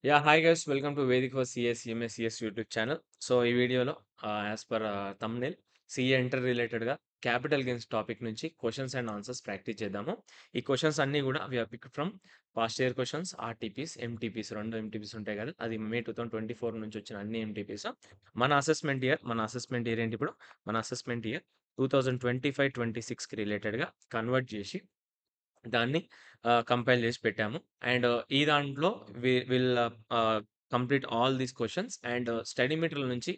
Yeah, hi guys, welcome to Vedic for CS, CMA, CS YouTube channel. So, ఈ వీడియోలో as per thumbnail CA inter రిలేటెడ్‌గా capital gains topic నుంచి questions and answers practice చేద్దాము. ఈ questions అన్నీ గూడా we have picked from past year questions, RTPs, MTPs 2 MTPs ఉంటాయి గదా! అది మే 2024 నుంచి వచ్చిన అన్ని ఎంటీపీస్. మన అసెస్మెంట్ ఇయర్ ఏంటి ఇప్పుడు? మన అసెస్మెంట్ ఇయర్ 2025-26కి రిలేటెడ్‌గా కన్వర్ట్ జేసి దాన్ని కంపైల్ చేసి పెట్టాము. అండ్ ఈ దాంట్లో will complete all these questions and study material నుంచి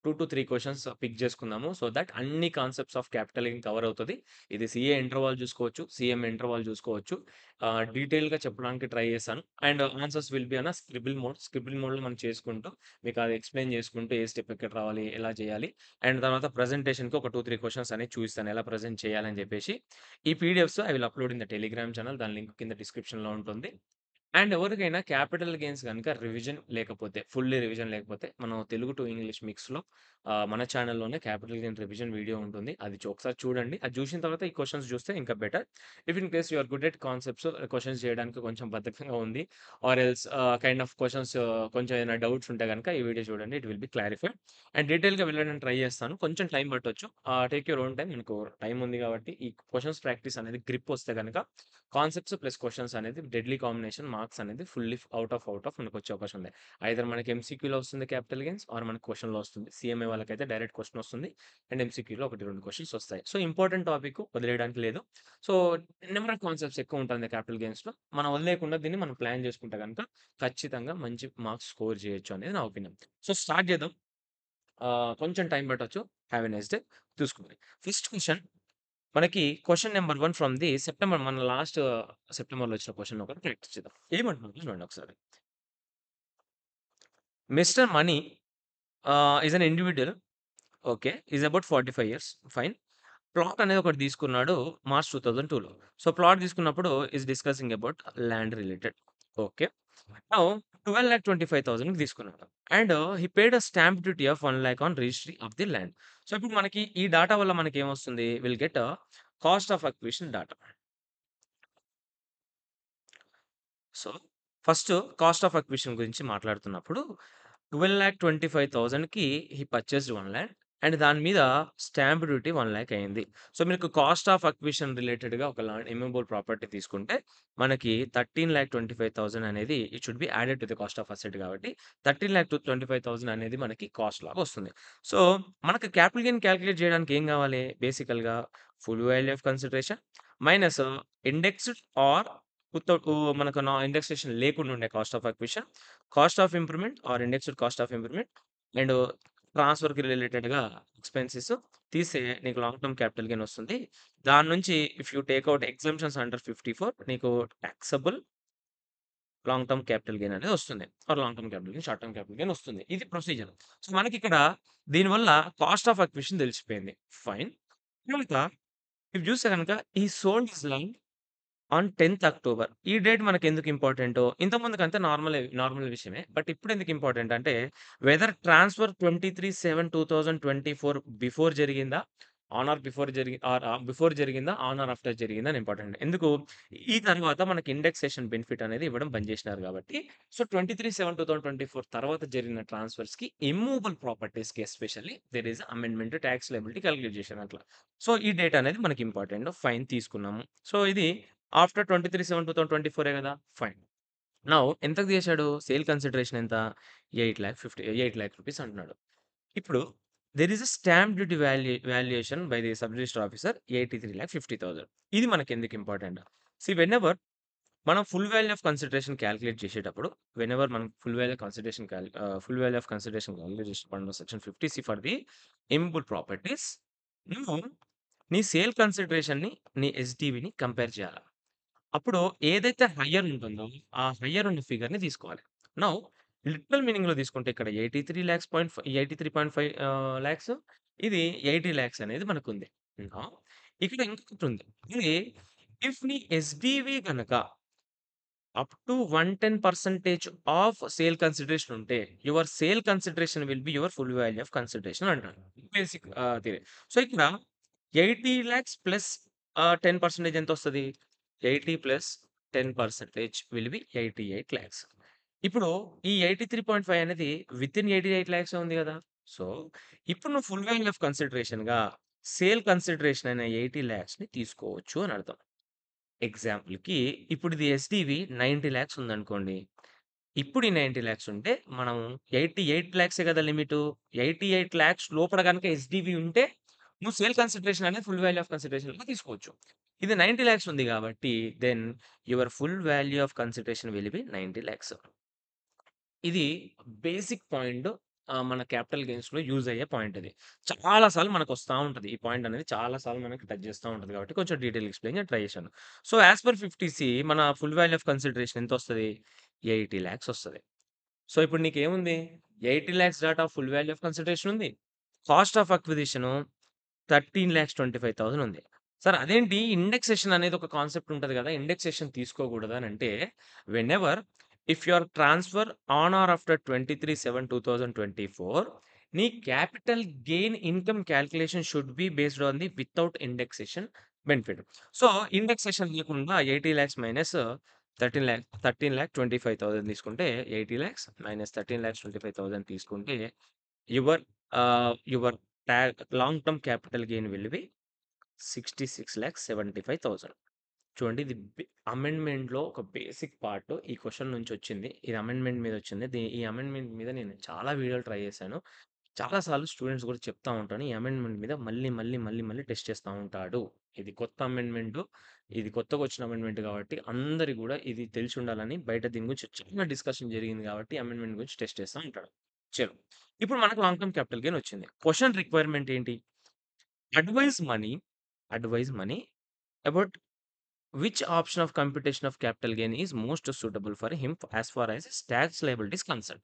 2-3 క్వెషన్స్ పిక్ చేసుకుందాము. సో దట్ అన్ని concepts of capital gain cover అవుతది. ఇది సీఏ ఇంటర్వాల్ చూసుకోవచ్చు, సీఎం ఇంటర్వాల్ చూసుకోవచ్చు. డీటెయిల్‌గా చెప్పడానికి ట్రై చేశాను. And answers will be on స్క్రిబుల్ mode. స్క్రిబుల్ మోడ్‌లో మనం చేసుకుంటూ మీకు అది ఎక్స్‌ప్లెయిన్ చేసుకుంటూ ఏ స్టెప్ ఎక్కడ రావాలి, ఎలా చేయాలి అండ్ తర్వాత ప్రెజెంటేషన్‌కి ఒక 2-3 క్వెషన్స్ అనేవి చూపిస్తాను. ఎలా ప్రెజెంట్ చేయాలని చెప్పేసి. ఈ PDFs I will upload in the Telegram channel. దాని లింక్ కింద డిస్క్రిప్షన్‌లో ఉంటుంది. అండ్ ఎవరికైనా క్యాపిటల్ గెయిన్స్ గనుక రివిజన్ లేకపోతే, ఫుల్లీ రివిజన్ లేకపోతే, మనం తెలుగు టు ఇంగ్లీష్ మిక్స్‌లో మన ఛానెల్‌లోనే క్యాపిటల్ గెయిన్ రివిజన్ వీడియో ఉంటుంది. అది ఒకసారి చూడండి. అది చూసిన తర్వాత ఈ క్వెషన్స్ చూస్తే ఇంకా better. If in case you are good at concepts, questions చేయడానికి కొంచెం బద్ధకంగా ఉంది or else kind of questions కొంచెం ఏమైనా డౌట్స్ ఉంటే గనుక ఈ వీడియో చూడండి. It will be clarified. And డీటెయిల్‌గా వెళ్ళడానికి ట్రై చేస్తాను. కొంచెం టైం పట్టొచ్చు. Take your own time. మనకు టైం ఉంది కాబట్టి ఈ క్వెషన్స్ ప్రాక్టీస్ అనేది గ్రిప్ వస్తే గనక కాన్సెప్ట్స్ ప్లస్ క్వెషన్స్ అనేది డెడ్లీ కాంబినేషన్ మార్క్స్ అనేది ఫుల్లీ ఔట్ ఆఫ్ మనకొచ్చే అవకాశం ఉంది. ఐదర్ మనకి ఎంసీక్యూలో వస్తుంది క్యాపిటల్ గెయిన్స్ ఆర్ మనకి క్వెషన్‌లో వస్తుంది. సీఎంఏ వాళ్ళకైతే డైరెక్ట్ క్వెషన్ వస్తుంది. అండ్ ఎంసీక్యూలో 1, 2 క్వెషన్స్ వస్తాయి. సో, ఇంపార్టెంట్ టాపిక్ వదిలేయడానికి లేదు. సో, నెంబర్ ఆఫ్ కాన్సెప్ట్స్ ఎక్కువ ఉంటుంది క్యాపిటల్ గెయిన్స్‌లో. మనం వదిలేయకుండా దీన్ని మనం ప్లాన్ చేసుకుంటే గనుక ఖచ్చితంగా మంచి మార్క్స్ స్కోర్ చేయొచ్చు అనేది నా ఒపీనియన్. సో, స్టార్ట్ చేద్దాం. కొంచెం టైం పట్టొచ్చు. Have a nice day. చూసుకుందాం. ఫస్ట్ క్వెషన్ మనకి question number 1 from the September మన లాస్ట్ సెప్టెంబర్‌లో వచ్చిన క్వెషన్ ఒకటి ప్రాక్టీస్ చేద్దాం. ఏమంటున్నాడో చూడండి ఒకసారి. Mister Money is an individual. Okay. Is about 45 years. Fine. Plot అనేది ఒకటి తీసుకున్నాడు మార్చ్ 2002లో. సో, ప్లాట్ తీసుకున్నప్పుడు is discussing about land related. Okay. Now 12,25,000కి తీసుకున్నాడు. And he paid a stamp duty of 1,00,000 on registry of the land. So, ఇప్పుడు మనకి ఈ డాటా వల్ల మనకేమొస్తుంది? Will get cost of acquisition data. So, first cost of acquisition గురించి మాట్లాడుతున్నప్పుడు 12,25,000కి హి పర్చేస్డ్ 1 ల్యాండ్ అండ్ దాని మీద స్టాంప్ డ్యూటీ 1,00,000 అయింది. సో, మీకు కాస్ట్ ఆఫ్ అక్విజిషన్ రిలేటెడ్‌గా ఒక ల్యాండ్ ఇమ్మూవబుల్ ప్రాపర్టీ తీసుకుంటే మనకి 13,25,000 అనేది it should be added to the cost of asset కాబట్టి 13,25,000 అనేది మనకి కాస్ట్ లాగా వస్తుంది. సో, మనకు క్యాపిటల్ గెయిన్ కాలిక్యులేట్ చేయడానికి ఏం కావాలి? బేసికల్‌గా full value of consideration minus indexed or without మనకు ఇండెక్సేషన్ లేకుండా ఉండే cost of acquisition, cost of improvement or indexed cost of improvement and ట్రాన్స్‌ఫర్‌కి రిలేటెడ్‌గా ఎక్స్‌పెన్సెస్ తీస్తే నీకు లాంగ్ టర్మ్ క్యాపిటల్ గెయిన్ వస్తుంది. దాని నుంచి if you take out exemptions under 54 నీకు taxable long term capital gain అనేది వస్తుంది. Or long term capital gain, short term capital gain వస్తుంది. ఇది ప్రొసీజర్. సో, మనకిక్కడ దీనివల్ల కాస్ట్ ఆఫ్ అక్విజిషన్ తెలిసిపోయింది. ఫైన్. తర్వాత ఇవి చూస్తే గనుక ఈ సోల్డ్ హిస్ ల్యాండ్ ఆన్ 10థ్ అక్టోబర్. ఈ డేట్ మనకెందుకు ఇంపార్టెంటో ఇంతకుముందుకంతా నార్మల్ విషయమే. బట్ ఇప్పుడెందుకు ఇంపార్టెంట్ అంటే వెదర్ ట్రాన్స్‌ఫర్ 23/7/2024 బిఫోర్ జరిగిందా? ఆన్ ఆర్ బిఫోర్ బిఫోర్ జరిగిందా? ఆన్ ఆర్ ఆఫ్టర్ జరిగిందా అని ఇంపార్టెంట్. ఎందుకు? ఈ తర్వాత మనకి ఇండెక్సేషన్ బెనిఫిట్ అనేది ఇవ్వడం బంద్ చేసినారు కాబట్టి సో 23/7/2024 తర్వాత జరిగిన ట్రాన్స్‌ఫర్స్‌కి ఇమ్మూవబుల్ ప్రాపర్టీస్‌కి especially there is amendment tax liability calculate చేశారు అట్లా. సో ఈ డేట్ అనేది మనకి ఇంపార్టెంట్. ఫైన్ తీసుకున్నాము. సో ఇది ఆఫ్టర్ 23/7/2024 గదా! ఫైన్. నౌ ఎంతకు చేశాడు? సేల్ కన్సిడరేషన్ ఎంత? 8,50,000 రూపీస్ అంటున్నాడు. ఇప్పుడు there is a stamp duty valuation by the sub register officer 83,50,000. ఇది మనకెందుకు ఇంపార్టెంట్? వెనెవర్ మనం full value of consideration calculate చేసేటప్పుడు, వెనెవర్ మనం full value of consideration calculate చేసేటప్పుడు section 50 for the immovable properties నువ్వు నీ సేల్ కన్సిడరేషన్‌ని, నీ ఎస్‌డివిని కంపేర్ చేయాల. అప్పుడు ఏదైతే హయ్యర్ ఉంటుందో, ఆ హయ్యర్ ఉన్న ఫిగర్‌ని తీసుకోవాలి. నౌ లిటరల్ మీనింగ్‌లో తీసుకుంటే ఇక్కడ 83,5 లాక్స్ ఇది 80,00,000 అనేది మనకుంది. నౌ ఇక్కడ ఇంకొకటుంది. ఇది ఇఫ్ నీ ఎస్‌డివి గనక up to 110% of sale consideration ఉంటే, your sale consideration will be your full value of consideration అంటారు. Basic theory. సో, ఇక్కడ 80,00,000 ప్లస్ 10% ఎంతొస్తది? 80 ప్లస్ 10% విల్ బి 88,00,000. ఇప్పుడు ఈ 83.5 అనేది వితిన్ 88 లాక్స్ ఉంది గదా! సో, ఇప్పుడు నువ్వు ఫుల్ వాల్యూ ఆఫ్ కన్సిడరేషన్‌గా సేల్ కన్సిడరేషన్ అనే 80 లాక్స్‌ని తీసుకోవచ్చు అని అర్థం. ఎగ్జాంపుల్‌కి ఇప్పుడు ఇది ఎస్‌డివి 90 లాక్స్ ఉందనుకోండి. ఇప్పుడు ఈ 90 లాక్స్ ఉంటే మనం 88 లాక్సే కదా లిమిటు. 88 లాక్స్ లోపల గనుక ఎస్‌డివి ఉంటే నువ్వు సేల్ కన్సిడరేషన్ అనేది ఫుల్ వాల్యూ ఆఫ్ కన్సిడరేషన్‌గా తీసుకోవచ్చు. ఇది 90 లాక్స్ ఉంది గాబట్టి then your full value of consideration will be 90 lakhs. ఇది బేసిక్ పాయింట్. మన క్యాపిటల్ గెయిన్స్‌లో యూజ్ అయ్యే పాయింట్ ఇది. చాలా సార్లు మనకొస్తా ఉంటది. ఈ పాయింట్ అనేది చాలా సార్లు మనకి టచ్ చేస్తా ఉంటది కాబట్టి కొంచెం డీటెయిల్‌గా ఎక్స్‌ప్లెయిన్ చేయడానికి ట్రై చేశాను. సో, యాస్ పర్ 50సి మన ఫుల్ వాల్యూ ఆఫ్ కన్సిడరేషన్ ఎంతొస్తది? 80 లాక్స్ ఒస్తది. సో, ఇప్పుడు నీకేముంది? 80 lakhs data full value of consideration ఉంది. కాస్ట్ ఆఫ్ అక్విజిషన్ 13,25,000 ఉంది. సార్ అదేంటి ఇండెక్సేషన్ అనేది ఒక కాన్సెప్ట్ ఉంటది గదా! ఇండెక్సేషన్ తీసుకోకూడదా అనంటే, whenever if your transfer on or after 23/7/2024 నీ capital gain income calculation should be based on the without indexation benefit. So, indexation లేకుండా 80,00,000 మైనస్ 13,25,000 తీసుకుంటే 80,00,000 మైనస్ 13,25,000 తీసుకుంటే your your long term capital gain will be 66,75,000. చూడండి ఇది అమెండ్మెంట్‌లో ఒక basic part ఈ question నుంచి వచ్చింది. ఇది అమెండ్మెంట్ మీద వచ్చింది. ఈ అమెండ్మెంట్ మీద నేను చాలా వీడియోలు ట్రై చేశాను. చాలా సార్లు స్టూడెంట్స్ కూడా చెప్తా ఉంటాను. ఈ అమెండ్మెంట్ మీద మళ్ళీ టెస్ట్ చేస్తా ఉంటాడు. ఇది కొత్త అమెండ్మెంటు. ఇది కొత్తగా వచ్చిన అమెండ్మెంట్ కాబట్టి అందరికి కూడా ఇది తెలిసి ఉండాలని బయట దీని గురించి చాలా డిస్కషన్ జరిగింది కాబట్టి అమెండ్మెంట్ గురించి టెస్ట్ చేస్తా ఉంటాడు. చలో. ఇప్పుడు మనకు లాంగ్ టర్మ్ క్యాపిటల్ గెయిన్ వచ్చింది. క్వెషన్ రిక్వైర్మెంట్ ఏంటి? Advise money advise money about which option of computation of capital gain is most suitable for him as far as his tax liability is concerned.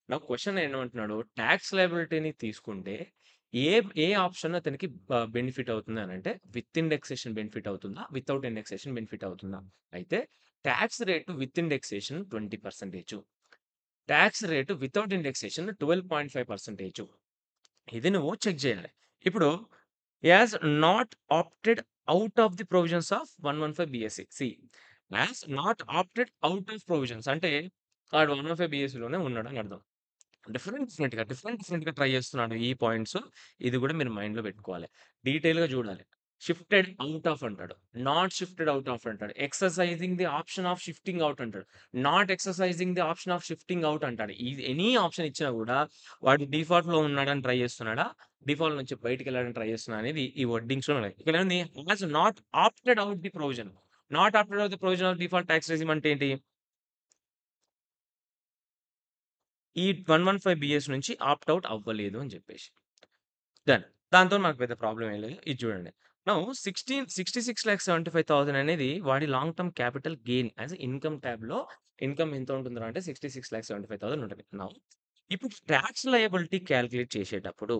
నా question ఏమంటున్నాడు? Tax లయబిలిటీని తీసుకుంటే ఏ ఏ option అతనికి benefit అవుతుంది అనంటే విత్ ఇండెక్సేషన్ బెనిఫిట్ అవుతుందా? వితౌట్ ఇండెక్సేషన్ బెనిఫిట్ అవుతుందా? అయితే tax rate with indexation 20%. Tax rate without indexation 12.5%. ఇది నువ్వు చెక్ చేయాలి. ఇప్పుడు as not opted out of the provisions of 115 BSC. As not opted out of provisions అంటే వాడు 115 బీఎస్సీలోనే ఉన్నాడని అర్థం. డిఫరెంట్‌గా ట్రై చేస్తున్నాడు ఈ పాయింట్స్. ఇది కూడా మీరు మైండ్‌లో పెట్టుకోవాలి. డీటెయిల్‌గా చూడాలి. షిఫ్టెడ్ ఔట్ ఆఫ్ అంటాడు. నాట్ షిఫ్టెడ్ ఔట్ ఆఫ్ అంటాడు. Exercising the option of shifting out అంటాడు. Not exercising the option of shifting out అంటాడు. ఎనీ ఆప్షన్ ఇచ్చినా కూడా వాడు డిఫాల్ట్‌లో ఉన్నాడని ట్రై చేస్తున్నాడా? డిఫాల్ట్ నుంచి బయటికెళ్ళడానికి ట్రై చేస్తున్నాడా అనేది ఈ వర్డింగ్స్‌లో ఉన్నాయి. ఇక్కడ ఏముంది? Has not opted out the provision. Not opted out the provision of default tax regime అంటే ఏంటి? ఈ 115 బీఎస్ నుంచి ఆప్ట్ ఔట్ అవ్వలేదు అని చెప్పేసి. డన్. దాంతో మనకు పెద్ద ప్రాబ్లమ్ ఏం లేదు. ఇది చూడండి. నౌ 66,75,000 అనేది వాడి long term capital gain as income టాబ్‌లో ఇన్‌కమ్ ఎంత ఉంటుందిరా అంటే 66,75,000 ఉంటది. నౌ ఇప్పుడు టాక్స్ లయబిలిటీ కాలిక్యులేట్ చేసేటప్పుడు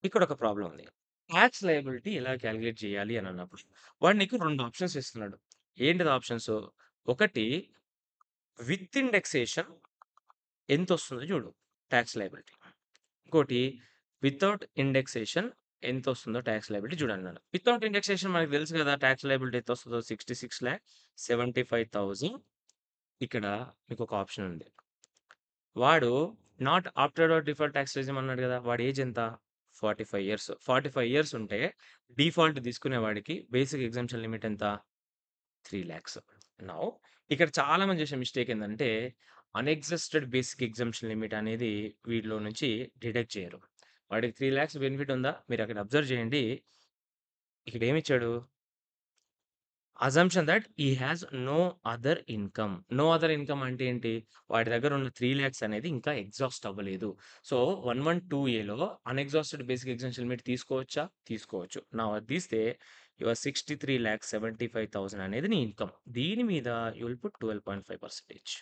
ఇక్కడ ఒక ప్రాబ్లమ్ ఉంది. టాక్స్ లయబిలిటీ ఎలా కాలిక్యులేట్ చేయాలి అని అన్నప్పుడు వాడు నీకు 2 ఆప్షన్స్ ఇస్తున్నాడు. ఏంటిది ఆప్షన్స్? ఒకటి విత్ ఇండెక్సేషన్ ఎంతొస్తుందో చూడు టాక్స్ లయబిలిటీ. ఇంకోటి వితౌట్ ఇండెక్సేషన్ ఎంతొస్తుందో టాక్స్ లయబిలిటీ చూడన్నాడు. వితౌట్ ఇండెక్సేషన్ మనకు తెలుసు కదా! టాక్స్ లయబిలిటీ ఎంతొస్తదో 66,75,000. ఇక్కడ మీకొక ఆప్షన్ ఉంది. వాడు not after default tax regime అన్నాడు కదా! వాడి ఏజ్ ఎంత? 45 ఇయర్స్. 45 ఇయర్స్ ఉంటే డిఫాల్ట్ తీసుకునేవాడికి బేసిక్ ఎగ్జంప్షన్ లిమిట్ ఎంత? 3,00,000. నౌ ఇక్కడ చాలా మంది చేసే మిస్టేక్ ఏందంటే, అన్‌ఎగ్జాస్టెడ్ బేసిక్ ఎగ్జంప్షన్ లిమిట్ అనేది వీటిలో నుంచి డిడక్ట్ చేయరు. వాడికి 3,00,000 బెనిఫిట్ ఉందా? మీరక్కడ అబ్జర్వ్ చేయండి. ఇక్కడ ఏమిచ్చాడు? Assumption that he has no other income. No other income అంటే ఏంటి? వాడి దగ్గర ఉన్న 3,00,000 అనేది ఇంకా ఎగ్జాస్ట్ అవ్వలేదు. సో, 112ఏలో అన్‌ఎగ్జాస్టెడ్ బేసిక్ ఎగ్జంప్షన్ లిమిట్ తీసుకోవచ్చా? తీసుకోవచ్చు. నౌ అది తీస్తే యువర్ 63,75,000 అనేది నీ ఇన్‌కమ్. దీని మీద యూ విల్ పుట్ 12.5%.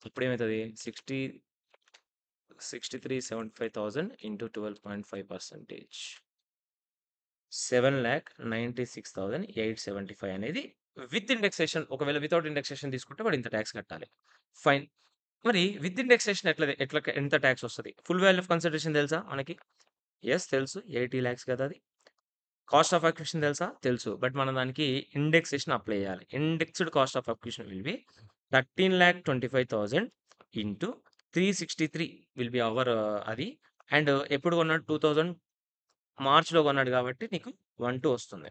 ఇప్పుడేమైతది? 63,75,000 ఇంటూ 12.5% 7,96,875 అనేది విత్ ఇండెక్సేషన్. ఒకవేళ వితౌట్ ఇండెక్సేషన్ తీసుకుంటే వాడు ఇంత టాక్స్ కట్టాలి. ఫైన్. మరి విత్ ఇండెక్సేషన్ ఎంత టాక్స్ వస్తది? ఫుల్ వాల్యూ ఆఫ్ కన్సిడరేషన్ తెలుసా మనకి? యెస్ తెలుసు. 80,00,000 కదా అది. కాస్ట్ ఆఫ్ అక్విజిషన్ తెలుసా? తెలుసు. బట్ మనం దానికి ఇండెక్సేషన్ అప్లై చేయాలి. Indexed cost of acquisition will B 13,25,000 into 363 will be our అది. అండ్ ఎప్పుడు కొన్నాడు? 2000 మార్చ్‌లో కొన్నాడు కాబట్టి నీకు 1, 2 వస్తుంది.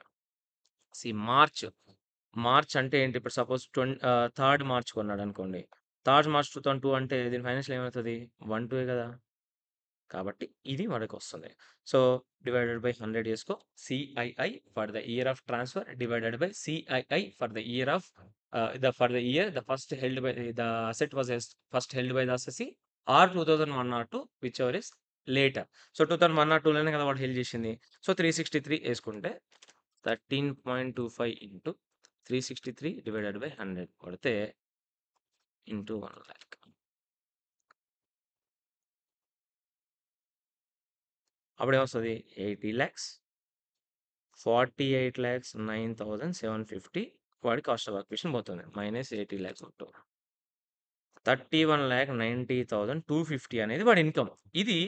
మార్చ్ అంటే ఏంటి? ఇప్పుడు సపోజ్ 3 మార్చ్ కొన్నాడనుకోండి. 3 మార్చ్ 2002 అంటే దీని ఫైనాన్షియల్ ఏమవుతది? 1, 2 కదా! కాబట్టి ఇది మనకొస్తుంది. సో, డివైడెడ్ బై 100 చేసుకో. CII for the year of transfer divided by CII for the year of for the year the first held by the asset was first held by the assessee or 2102 whichever is later. So, 2102లోనే కదా వాడు held చేసింది. So, 363 యేసుకుంటే 13.25 into 363 divided by 100 కొడితే into 1,00,000. అప్పుడేమొస్తది? 80,00,000 48,09,750 వాడి cost of acquisition పోతుంది. Minus 80,00,000 కొట్టు. 31,90,250 అనేది వాడి ఇన్‌కమ్. ఇది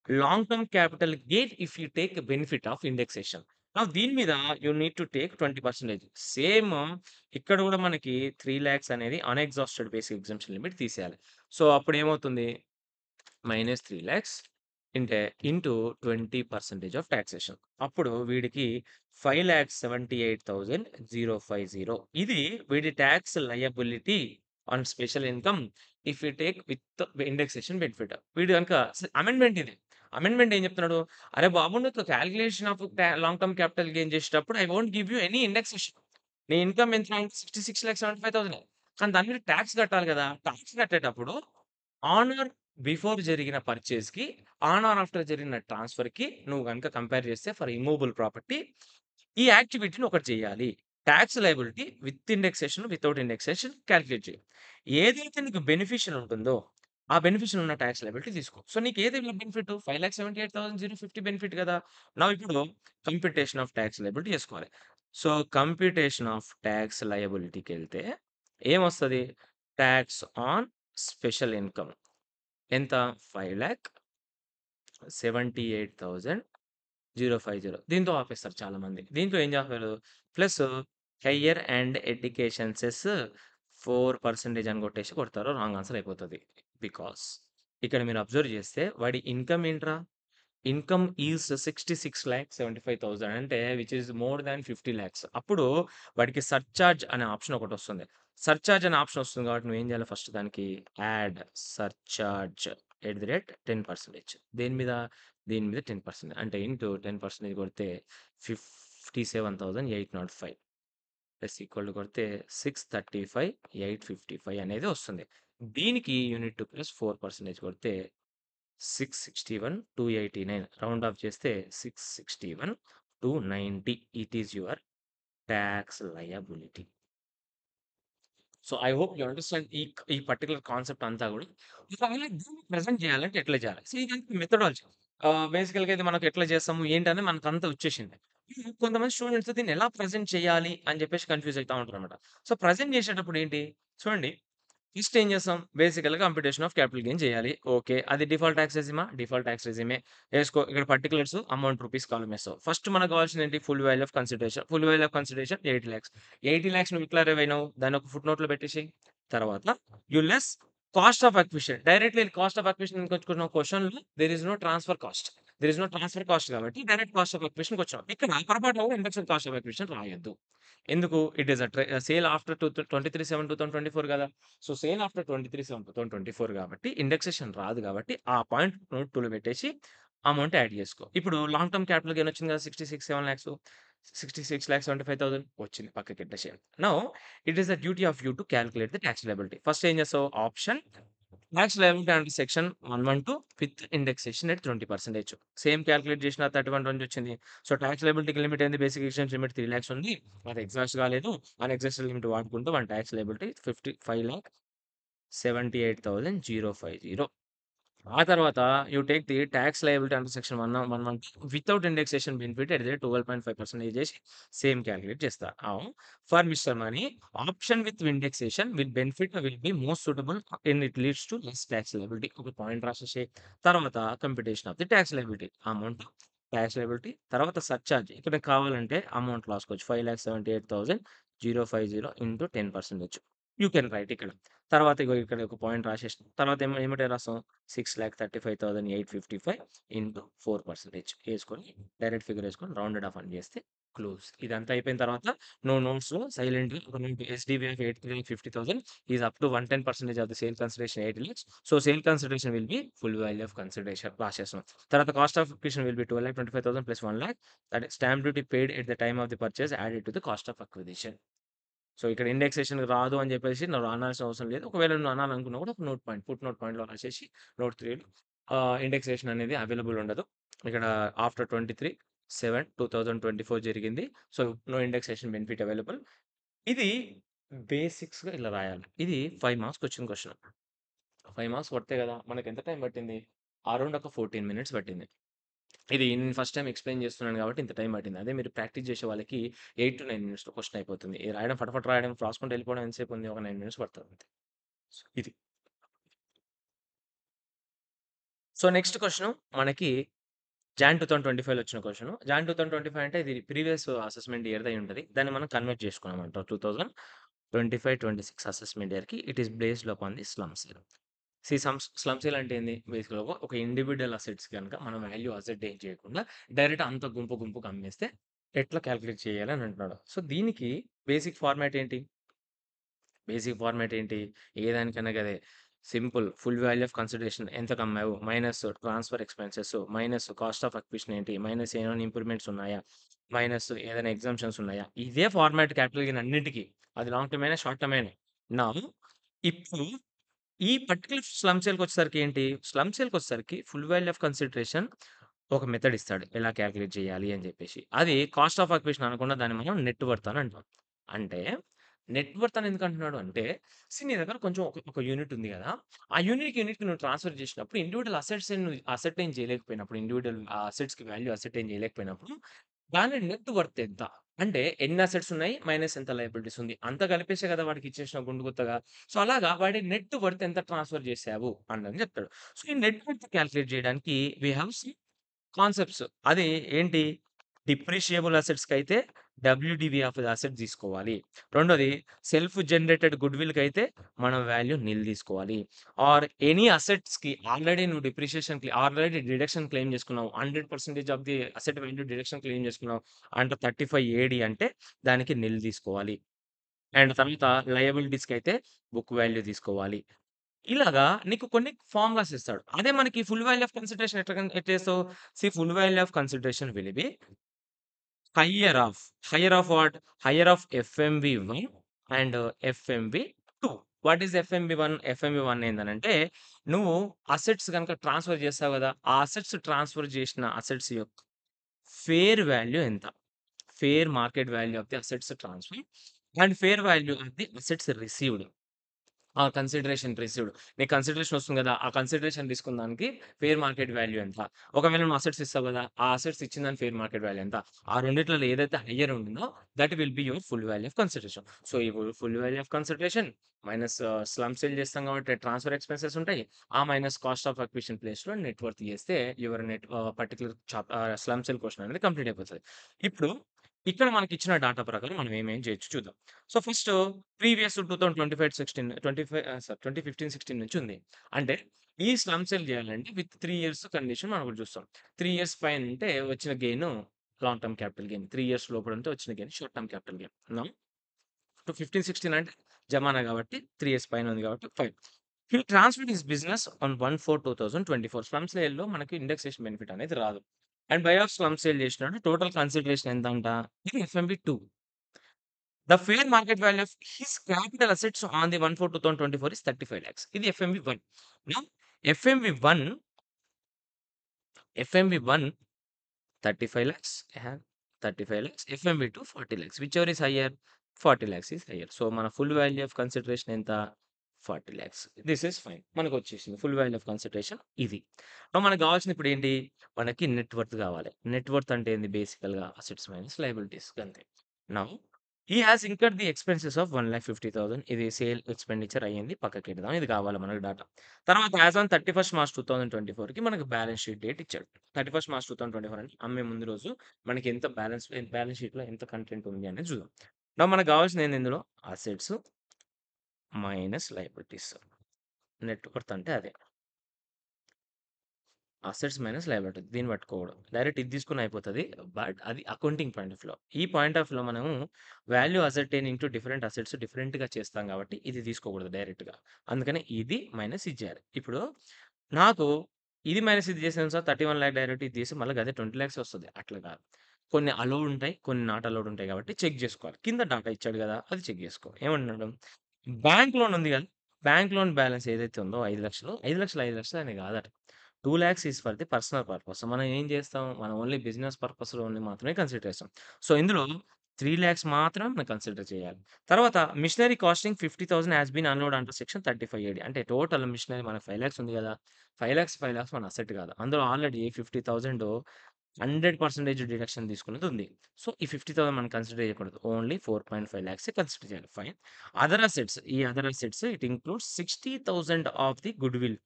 long term capital gain if you take benefit of indexation. Now దీని మీద you need to take 20% same ఇక్కడ గూడా మనకి 3,00,000 అనేది అన్‌ఎగ్జాస్టెడ్ బేసిక్ ఎగ్జంప్షన్ లిమిట్ తీసేయాలి. సో, అప్పుడేమవుతుంది? -3,00,000 ఇంటూ 20% ఆఫ్ టాక్సేషన్. అప్పుడు వీడికి 5,78,050 ఇది వీడి tax liability on special income if you take with indexation benefit. వీడు గనుక అమెండ్‌మెంట్ ఇది. అమెండ్‌మెంట్ ఏం చెప్తున్నాడు? "అరే బాబు! నువ్వు calculation of long term capital gain చేసేటప్పుడు I won't give you any indexation. నీ ఇన్‌కమ్ ఎంత అంటే 66,75,000 కానీ దాని మీద టాక్స్ కట్టాలి కదా! టాక్స్ కట్టేటప్పుడు ఆన్ ఆర్ బిఫోర్ జరిగిన పర్చేస్‌కి, ఆన్ ఆర్ ఆఫ్టర్ జరిగిన ట్రాన్స్‌ఫర్‌కి నువ్వు గనుక కంపేర్ చేస్తే ఫర్ ఇమ్మూవబుల్ ప్రాపర్టీ ఈ యాక్టివిటీని ఒకటి చేయాలి. Tax liability with indexation, without indexation calculate చెయి. ఏదైతే నీకు బెనిఫిషియల్ ఉంటుందో, ఆ బెనిఫిషియల్ ఉన్న టాక్స్ లయబిలిటీ తీసుకో. సో, నీకేది బెనిఫిట్ 5,78,050 బెనిఫిట్ కదా! నౌ ఇప్పుడు కంప్యూటేషన్ ఆఫ్ టాక్స్ లయబిలిటీ చేసుకోవాలి. సో, కంప్యూటేషన్ ఆఫ్ టాక్స్ లయబిలిటీకెళ్తే ఏమొస్తది? టాక్స్ ఆన్ స్పెషల్ ఇన్‌కమ్ ఎంత? 5,78,050 దీంతో ఆపేస్తారు చాలామంది. దీంట్లో ఏం చేస్తారు? Plus higher and education cess 4% అని కొట్టేసి కొడతారు. రాంగ్ ఆన్సర్ అయిపోతది. బికాస్ ఇక్కడ మీరు అబ్జర్వ్ చేస్తే వాడి ఇన్‌కమ్ ఏంట్రా? ఇన్‌కమ్ ఈజ్ 66,75,000 అంటే విచ్ ఈస్ మోర్ థాన్ 50,00,000 అప్పుడు వాడికి సర్చార్జ్ అనే ఆప్షన్ ఒకటొస్తుంది. సర్చార్జ్ అనే ఆప్షన్ వస్తుంది కాబట్టి నువ్వేం చేయాలి ఫస్ట్ దానికి add surcharge at the rate 10% దేని మీద? దీని మీద 10% అంటే ఇంటూ 10% కొడితే 57,805 ప్లస్ ఈక్వల్ టు కొడితే 635,855 అనేది వస్తుంది. దీనికి యూనిట్ 2 ప్లస్ 4% కొడితే 661,289 రౌండ్ ఆఫ్ చేస్తే 661,290 it is your tax liability. So, I hope you understand ఈ పర్టిక్యులర్ కాన్సెప్ట్ అంతా గూడా. ఒకవేళ దీన్ని ప్రెజెంట్ చేయాలంటే ఎట్లా చేయాలి? సో, ఇదంతా మెథడాలజీ. బేసికల్‌గా ఇది మనకు ఎట్లా చేస్తాము? ఏంటని మనకంతా వచ్చేసింది. కొంతమంది స్టూడెంట్స్ దీన్ని ఎలా ప్రెజెంట్ చేయాలి అని చెప్పేసి కన్‌ఫ్యూజ్ అయితా ఉంటారనమాట. సో, ప్రెజెంట్ చేసేటప్పుడు ఏంటి? చూడండి ఫస్ట్ ఏం చేస్తాం? బేసికల్‌గా కంప్యూటేషన్ ఆఫ్ క్యాపిటల్ గెయిన్ చేయాలి. ఓకే. అది డిఫాల్ట్ టాక్స్ రెజిమా? డిఫాల్ట్ టాక్స్ రెజిమే. ఏసుకో ఇక్కడ పర్టిక్యులర్స్ అమౌంట్ రూపీస్ కాలమ్ ఏస్తావు. ఫస్ట్ మనకు కావాల్సింది ఏంటి? Full value of consideration. Full value of consideration 80,00,000. 80,00,000 నువ్వు ఎట్లా అరైవ్ అయినావు? దాన్ని ఒక ఫుట్ నోట్‌లో పెట్టేసేయి. తర్వాత you less cost of acquisition. Directly cost of acquisition ఎందుకొచ్చుకున్నావు? క్వెషన్‌లో there is no transfer cost. There is no transfer cost కాబట్టి డైరెక్ట్ కాస్ట్ ఆఫ్ అక్విజిషన్‌కొచ్చావు. ఇక్కడ పొరపాటున కూడా ఇండక్షన్ కాస్ట్ ఆఫ్ అక్విజిషన్ రాయొద్దు. ఎందుకు? ఇట్ ఈస్ సేల్ ఆఫ్టర్ 23/7/2024 కదా! సో, సేల్ ఆఫ్టర్ 23/7/2024 కాబట్టి ఇండెక్సేషన్ రాదు కాబట్టి ఆ పాయింట్ నోట్ 2లో పెట్టేసి అమౌంట్ యాడ్ చేసుకో. ఇప్పుడు లాంగ్ టర్మ్ క్యాపిటల్ గెయిన్ వచ్చింది కదా! 66,75,000 వచ్చింది పక్కకెట్టేసేయండి. Now it is the duty of you to calculate the tax liability. First ఏం చేస్తావు? Option tax liability under section 112 with indexation at 20% same calculate చేసిన 31 వచ్చింది. సో, టాక్స్ లయబిలిటీకి లిమిట్ ఏంది? బేసిక్ ఎగ్జామ్షన్ లిమిట్ 3,00,000 ఉంది. అది ఎగ్జాస్ట్ కాలేదు. అన్‌ఎగ్జాస్టెడ్ లిమిట్ వాడుకుంటూ మన టాక్స్ లయబిలిటీ 55,78,050 ఆ తర్వాత you take the tax liability under section 112 without indexation benefit at the rate 12.5% చేసి సేమ్ కాలిక్యులేట్ చేస్తా. For mister money option with indexation will be most suitable and it leads to less tax liability. ఒక point రాసేసేయి. తర్వాత computation of the tax liability amount cash liability. తర్వాత surcharge. ఇక్కడ కావాలంటే amount రాసుకోవచ్చు. 5,78,050 into 10% you can write ఇక్కడ. తర్వాత ఇగో ఇక్కడ ఒక పాయింట్ రాసేసినాం. తర్వాత ఏమంటే రాస్తాం 6,35,855 ఇంటూ 4% ఏసుకొని డైరెక్ట్ ఫిగర్ ఏసుకొని రౌండెడ్ ఆఫ్ అని చేస్తే క్లోజ్. ఇదంతా అయిపోయిన తర్వాత నువ్వు నోట్స్‌లో సైలెంట్‌గా ఒక note SDV of 8,50,000 is up to 110% of the sale consideration 8 lakhs. So, sale consideration will be full value of consideration రాసేస్తున్నాం. తర్వాత cost of acquisition will be 12,25,000 plus 1 lakh. That is stamp duty paid at the time of the purchase added to the cost of acquisition. So, ఇక్కడ indexation రాదు అని చెప్పేసి నువ్వు అనాల్సిన అవసరం లేదు. ఒకవేళ నువ్వు అనాలనుకున్నా కూడా ఒక నోట్ పాయింట్, ఫుట్ నోట్ పాయింట్‌లో రాసేసి నోట్ 3లో ఇండెక్సేషన్ అనేది అవైలబుల్ ఉండదు. ఇక్కడ ఆఫ్టర్ 23/7/2024 జరిగింది. So, no indexation benefit available. ఇది బేసిక్స్‌గా ఇలా రాయాలి. ఇది 5 మార్క్స్‌కి వచ్చిన క్వెషన్. 5 మార్క్స్ పడతాయి కదా! మనకెంత టైం పట్టింది? అరౌండ్ ఒక 14 మినిట్స్ పట్టింది. ఇది నేను ఫస్ట్ టైమ్ ఎక్స్‌ప్లెయిన్ చేస్తున్నాను కాబట్టి ఇంత టైం పట్టింది. అదే మీరు ప్రాక్టీస్ చేసే వాళ్ళకి 8-9 మినిట్స్‌లో క్వెషన్ అయిపోతుంది. ఇది రాయడం ఫటాఫట్ రాయడం, రాసుకుంటూ వెళ్ళిపోవడం ఎంతసేపు ఉంది? ఒక 9 మినిట్స్ పడతది అంతే. సో, ఇది. సో, నెక్స్ట్ క్వెషను మనకి జాన్ 2025లో వచ్చిన క్వెషను. జాన్ 2025 అంటే ఇది ప్రీవియస్ అసెస్‌మెంట్ ఇయర్‌ది అయ్యుంటది. దాన్ని మనం కన్వర్ట్ చేసుకున్నామంట. 2025-26 అసెస్‌మెంట్ ఇయర్‌కి it is based upon the slum sale. Slum sale అంటే ఏంది? బేసికల్‌గా ఒక ఇండివిడ్యువల్ అసెట్స్ గనుక మనం వాల్యూ అసెట్ ఏం చేయకుండా డైరెక్ట్ అంత గుంపు గుంపుగా అమ్మేస్తే ఎట్లా కాలిక్యులేట్ చేయాలి అని అంటున్నాడు. సో, దీనికి బేసిక్ ఫార్మాట్ ఏంటి? బేసిక్ ఫార్మాట్ ఏంటి? ఏ దానికన్నా గదే. Simple. Full value of consideration ఎంతకమ్మావు? Minus transfer expenses, minus cost of acquisition ఏంటి? మైనస్ ఏమైనా ఇంప్రూవ్‌మెంట్స్ ఉన్నాయా? మైనస్ ఏదైనా ఎగ్జామ్షన్స్ ఉన్నాయా? ఇదే ఫార్మాట్ క్యాపిటల్ గెయిన్ అన్నిటికి. అది లాంగ్ టర్మ్ అయినా, షార్ట్ టర్మ్ అయినా. నౌ ఇప్పుడు ఈ పర్టిక్యులర్ స్లమ్ సేల్‌కొచ్చేసరికి ఏంటి? స్లమ్ సేల్‌కొచ్చేసరికి ఫుల్ వాల్యూ ఆఫ్ కన్సిడరేషన్ ఒక మెథడ్ ఇస్తాడు. ఎలా కాలిక్యులేట్ చేయాలి అని చెప్పేసి. అది కాస్ట్ ఆఫ్ అక్విజిషన్ అనకుండా దాన్ని మనం నెట్ వర్త్ అని అంటాం. అంటే నెట్ వర్త్ అని ఎందుకు అంటున్నాడు అంటే, నీ దగ్గర కొంచెం ఒక యూనిట్ ఉంది గదా! ఆ యూనిట్‌కి నువ్వు ట్రాన్స్‌ఫర్ చేసినప్పుడు ఇండివిడ్యువల్ అసెట్స్‌ని నువ్వు అసెర్టైన్ చేయలేకపోయినప్పుడు, ఇండివిడ్యువల్ అసెట్స్‌కి వాల్యూ అసెర్టైన్ చేయలేకపోయినప్పుడు, దాని నెట్ వర్త్ ఎంత? అంటే ఎన్ని అసెట్స్ ఉన్నాయి? మైనస్ ఎంత లయబిలిటీస్ ఉంది. అంతా కలిపేసే కదా వాడికి ఇచ్చేసినావు గుండు గుత్తగా. సో, అలాగా వాడి నెట్ వర్త్ ఎంత ట్రాన్స్‌ఫర్ చేశావు అన్నది చెప్తాడు. సో, ఈ నెట్ వర్త్ కాలిక్యులేట్ చేయడానికి వి హావ్ సమ్ కాన్సెప్ట్స్. అది ఏంటి? డిప్రిషియబుల్ అసెట్స్‌కైతే డబ్ల్యూడివి ఆఫ్ ది అసెట్ తీసుకోవాలి. రెండోది సెల్ఫ్ జనరేటెడ్ గుడ్‌విల్‌కైతే మనం వాల్యూ నిల్ తీసుకోవాలి. ఆర్ ఎనీ అసెట్స్‌కి ఆల్రెడీ నువ్వు ఆల్రెడీ డిడక్షన్ క్లెయిమ్ చేసుకున్నావు. 100% of the asset value deduction claim చేసుకున్నావు. అండర్ 35 ఏడీ అంటే దానికి నిల్ తీసుకోవాలి. అండ్ తర్వాత లయబిలిటీస్‌కైతే బుక్ వాల్యూ తీసుకోవాలి. ఇలాగా నీకు కొన్ని ఫార్ములాస్ ఇస్తాడు. అదే మనకి ఫుల్ వాల్యూ ఆఫ్ కన్సిడరేషన్ ఎట్లేస్తావు? Full value of consideration will be higher of higher of what? Higher of FMV 1 and FMV 2. What is FMV 1? FMV 1 ఏందనంటే, నువ్వు అసెట్స్ గనుక ట్రాన్స్‌ఫర్ చేస్తావు గదా! ఆ అసెట్స్ ట్రాన్స్‌ఫర్ చేసిన అసెట్స్ యొక్క ఫేర్ వాల్యూ ఎంత? Fair market value of the assets transfer and fair value of the assets received. ఆ! Consideration received. నీకు కన్సిడరేషన్ వస్తుంది గదా! ఆ కన్సిడరేషన్ తీసుకున్న దానికి ఫెయిర్ మార్కెట్ వాల్యూ ఎంత? ఒకవేళ నువ్వు అసెట్స్ ఇస్తావు గదా! ఆ అసెట్స్ ఇచ్చిన దాని ఫెయిర్ మార్కెట్ వాల్యూ ఎంత? ఆ రెండిట్లలో ఏదైతే హైయర్ ఉంటుందో that will be your full value of consideration. So, ఇప్పుడు full value of consideration minus slump sale చేస్తాం కాబట్టి ట్రాన్స్‌ఫర్ ఎక్స్‌పెన్సెస్ ఉంటాయి. ఆ మైనస్ కాస్ట్ ఆఫ్ అక్విజిషన్ ప్లేస్‌లో నెట్ వర్త్ చేస్తే your particular slump sale question అనేది కంప్లీట్ అయిపోతది. ఇప్పుడు ఇక్కడ మనకిచ్చిన డాటా ప్రకారం మనం ఏమేం చేయొచ్చు చూద్దాం. సో, ఫస్ట్ ప్రీవియస్ 2015, 16 నుంచి ఉంది. అంటే ఈ స్లమ్ సెల్ చేయాలంటే విత్ 3 ఇయర్స్ కండిషన్ మనం ఒకటి చూస్తాం. 3 ఇయర్స్ పైనుంటే వచ్చిన gain long term capital gain. 3 years లోపలుంటే వచ్చిన gain short term capital gain. Now 15, 16 అంటే జమానా కాబట్టి 3 ఇయర్స్ పైన ఉంది కాబట్టి fine. He transferred his business on 1/4/2024. Slump సేల్‌లో మనకి ఇండెక్సేషన్ బెనిఫిట్ అనేది రాదు. And by of slump sale చేసినాడు. టోటల్ కన్సిడరేషన్ ఎంతంట? ఇది FMV 2. The fair market value of his capital assets on the 1/4/2024 is 35 lakhs. ఇది FMV 1. Now FMV 1, FMV 1 35 lakhs, 35 lakhs. FMV2 40 lakhs. Whichever is higher, 40 lakhs is higher. So, మన full value of consideration ఎంత? 40 lakhs. This is fine. మనకొచ్చేసింది. Full value of consideration ఇది. మనకు కావాల్సింది ఇప్పుడేంటి? మనకి net worth కావాలి. నెట్ వర్త్ అంటే ఏంది? బేసికల్‌గా అసెట్స్ మైనస్ లయబిలిటీస్ గంతే. Now he has incurred the expenses of 1,50,000 ఇది సేల్ ఎక్స్‌పెండిచర్ అయ్యింది. పక్కకెడదాం. ఇది కావాలి మనకు డాటా. తర్వాత యాస్ ఆన్ 31 మార్చ్ 2024కి మనకు బ్యాలెన్స్ షీట్ డేట్ ఇచ్చాడు. 31 మార్చ్ 2024 అంటే అమ్మే ముందు రోజు మనకి ఎంత బ్యాలెన్స్ షీట్‌లో ఎంత కంటెంట్ ఉంది అనేది చూద్దాం. నౌ మనకు కావాల్సింది ఏంది ఇందులో assets minus liabilities. Net worth అంటే అదే. అసెట్స్ మైనస్ లయబిలిటీ దీన్ని పట్టుకోవడం. డైరెక్ట్ ఇది తీసుకున్న అయిపోతది. బట్ అది అకౌంటింగ్ పాయింట్ ఆఫ్ వ్యూలో. ఈ పాయింట్ ఆఫ్ వ్యూలో మనము వాల్యూ అసెర్టైన్ ఇంటూ డిఫరెంట్ అసెట్స్ డిఫరెంట్‌గా చేస్తాం కాబట్టి ఇది తీసుకోకూడదు డైరెక్ట్‌గా. అందుకని ఇది మైనస్ ఇది చేయాలి. ఇప్పుడు నాకు ఇది మైనస్ ఇది చేసాను సార్ 31,00,000 డైరెక్ట్ ఇది తీసి మళ్ళీ అదే 20,00,000 వస్తది. అట్లా కాదు. కొన్ని అలౌడ్ ఉంటాయి. కొన్ని నాట్ అలౌడ్ ఉంటాయి కాబట్టి చెక్ చేసుకోవాలి. కింద డాటా ఇచ్చాడు కదా! అది చెక్ చేసుకో. ఏమంటున్నాడు? బ్యాంక్ లోన్ ఉంది కదా! బ్యాంక్ లోన్ బ్యాలెన్స్ ఏదైతే ఉందో 5,00,000 5,00,000 5,00,000 అని కాదట. 2,00,000 is for the personal purpose. మనం ఏం చేస్తాం? మనం ఓన్లీ బిజినెస్ పర్పస్‌లోని మాత్రమే కన్సిడర్ చేస్తాం. సో, ఇందులో 3,00,000 మాత్రమే మనం కన్సిడర్ చేయాలి. తర్వాత machinery costing 50,000 has been allowed under section 35 AD. అంటే టోటల్ మిషనరీ మనకు 5,00,000 ఉంది కదా! 5,00,000 మన అసెట్ కాదు. అందులో ఆల్రెడీ 50,000 100% డిడక్షన్ తీసుకున్నది ఉంది. సో, ఈ 50,000 మనం కన్సిడర్ చేయకూడదు. ఓన్లీ 4.5 లాక్సే కన్సిడర్ చేయాలి. ఫైన్. అదర్ అసెట్స్ ఈ other assets it includes 60,000 of the goodwill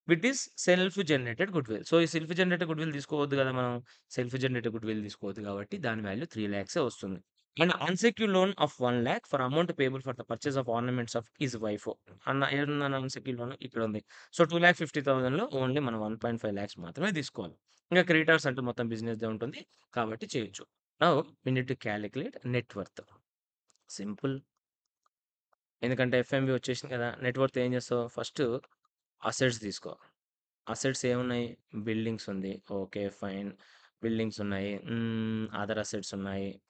which is self generated goodwill. So, ఈ సెల్ఫ్ జనరేటెడ్ గుడ్‌విల్ తీసుకోవద్దు కదా! మనం. సెల్ఫ్ జనరేటెడ్ గుడ్‌విల్ తీసుకోవద్దు కాబట్టి దాని వాల్యూ 3,00,000 వస్తుంది. And unsecured loan of 1,00,000 for amount payable for the purchase of ornaments of his wife. ఏడుందన్న unsecured loan ఇక్కడ ఉంది. సో, 2,50,000లో ఓన్లీ మనం 1.5 లాక్స్ మాత్రమే తీసుకోవాలి. ఇంక క్రెడిటార్స్ అంటే మొత్తం బిజినెస్‌దే ఉంటుంది. కాబట్టి చేయొచ్చు. Now we need to calculate net worth. Simple. ఎందుకంటే ఎఫ్ఎంవి వచ్చేసింది కదా! నెట్ వర్త్ ఏం చేస్తావు? ఫస్ట్ అసెట్స్ తీసుకో. అసెట్స్ ఏమున్నాయి? బిల్డింగ్స్ ఉంది. ఓకే. ఫైన్. బిల్డింగ్స్ ఉన్నాయి. అదర్ అసెట్స్ ఉన్నాయి.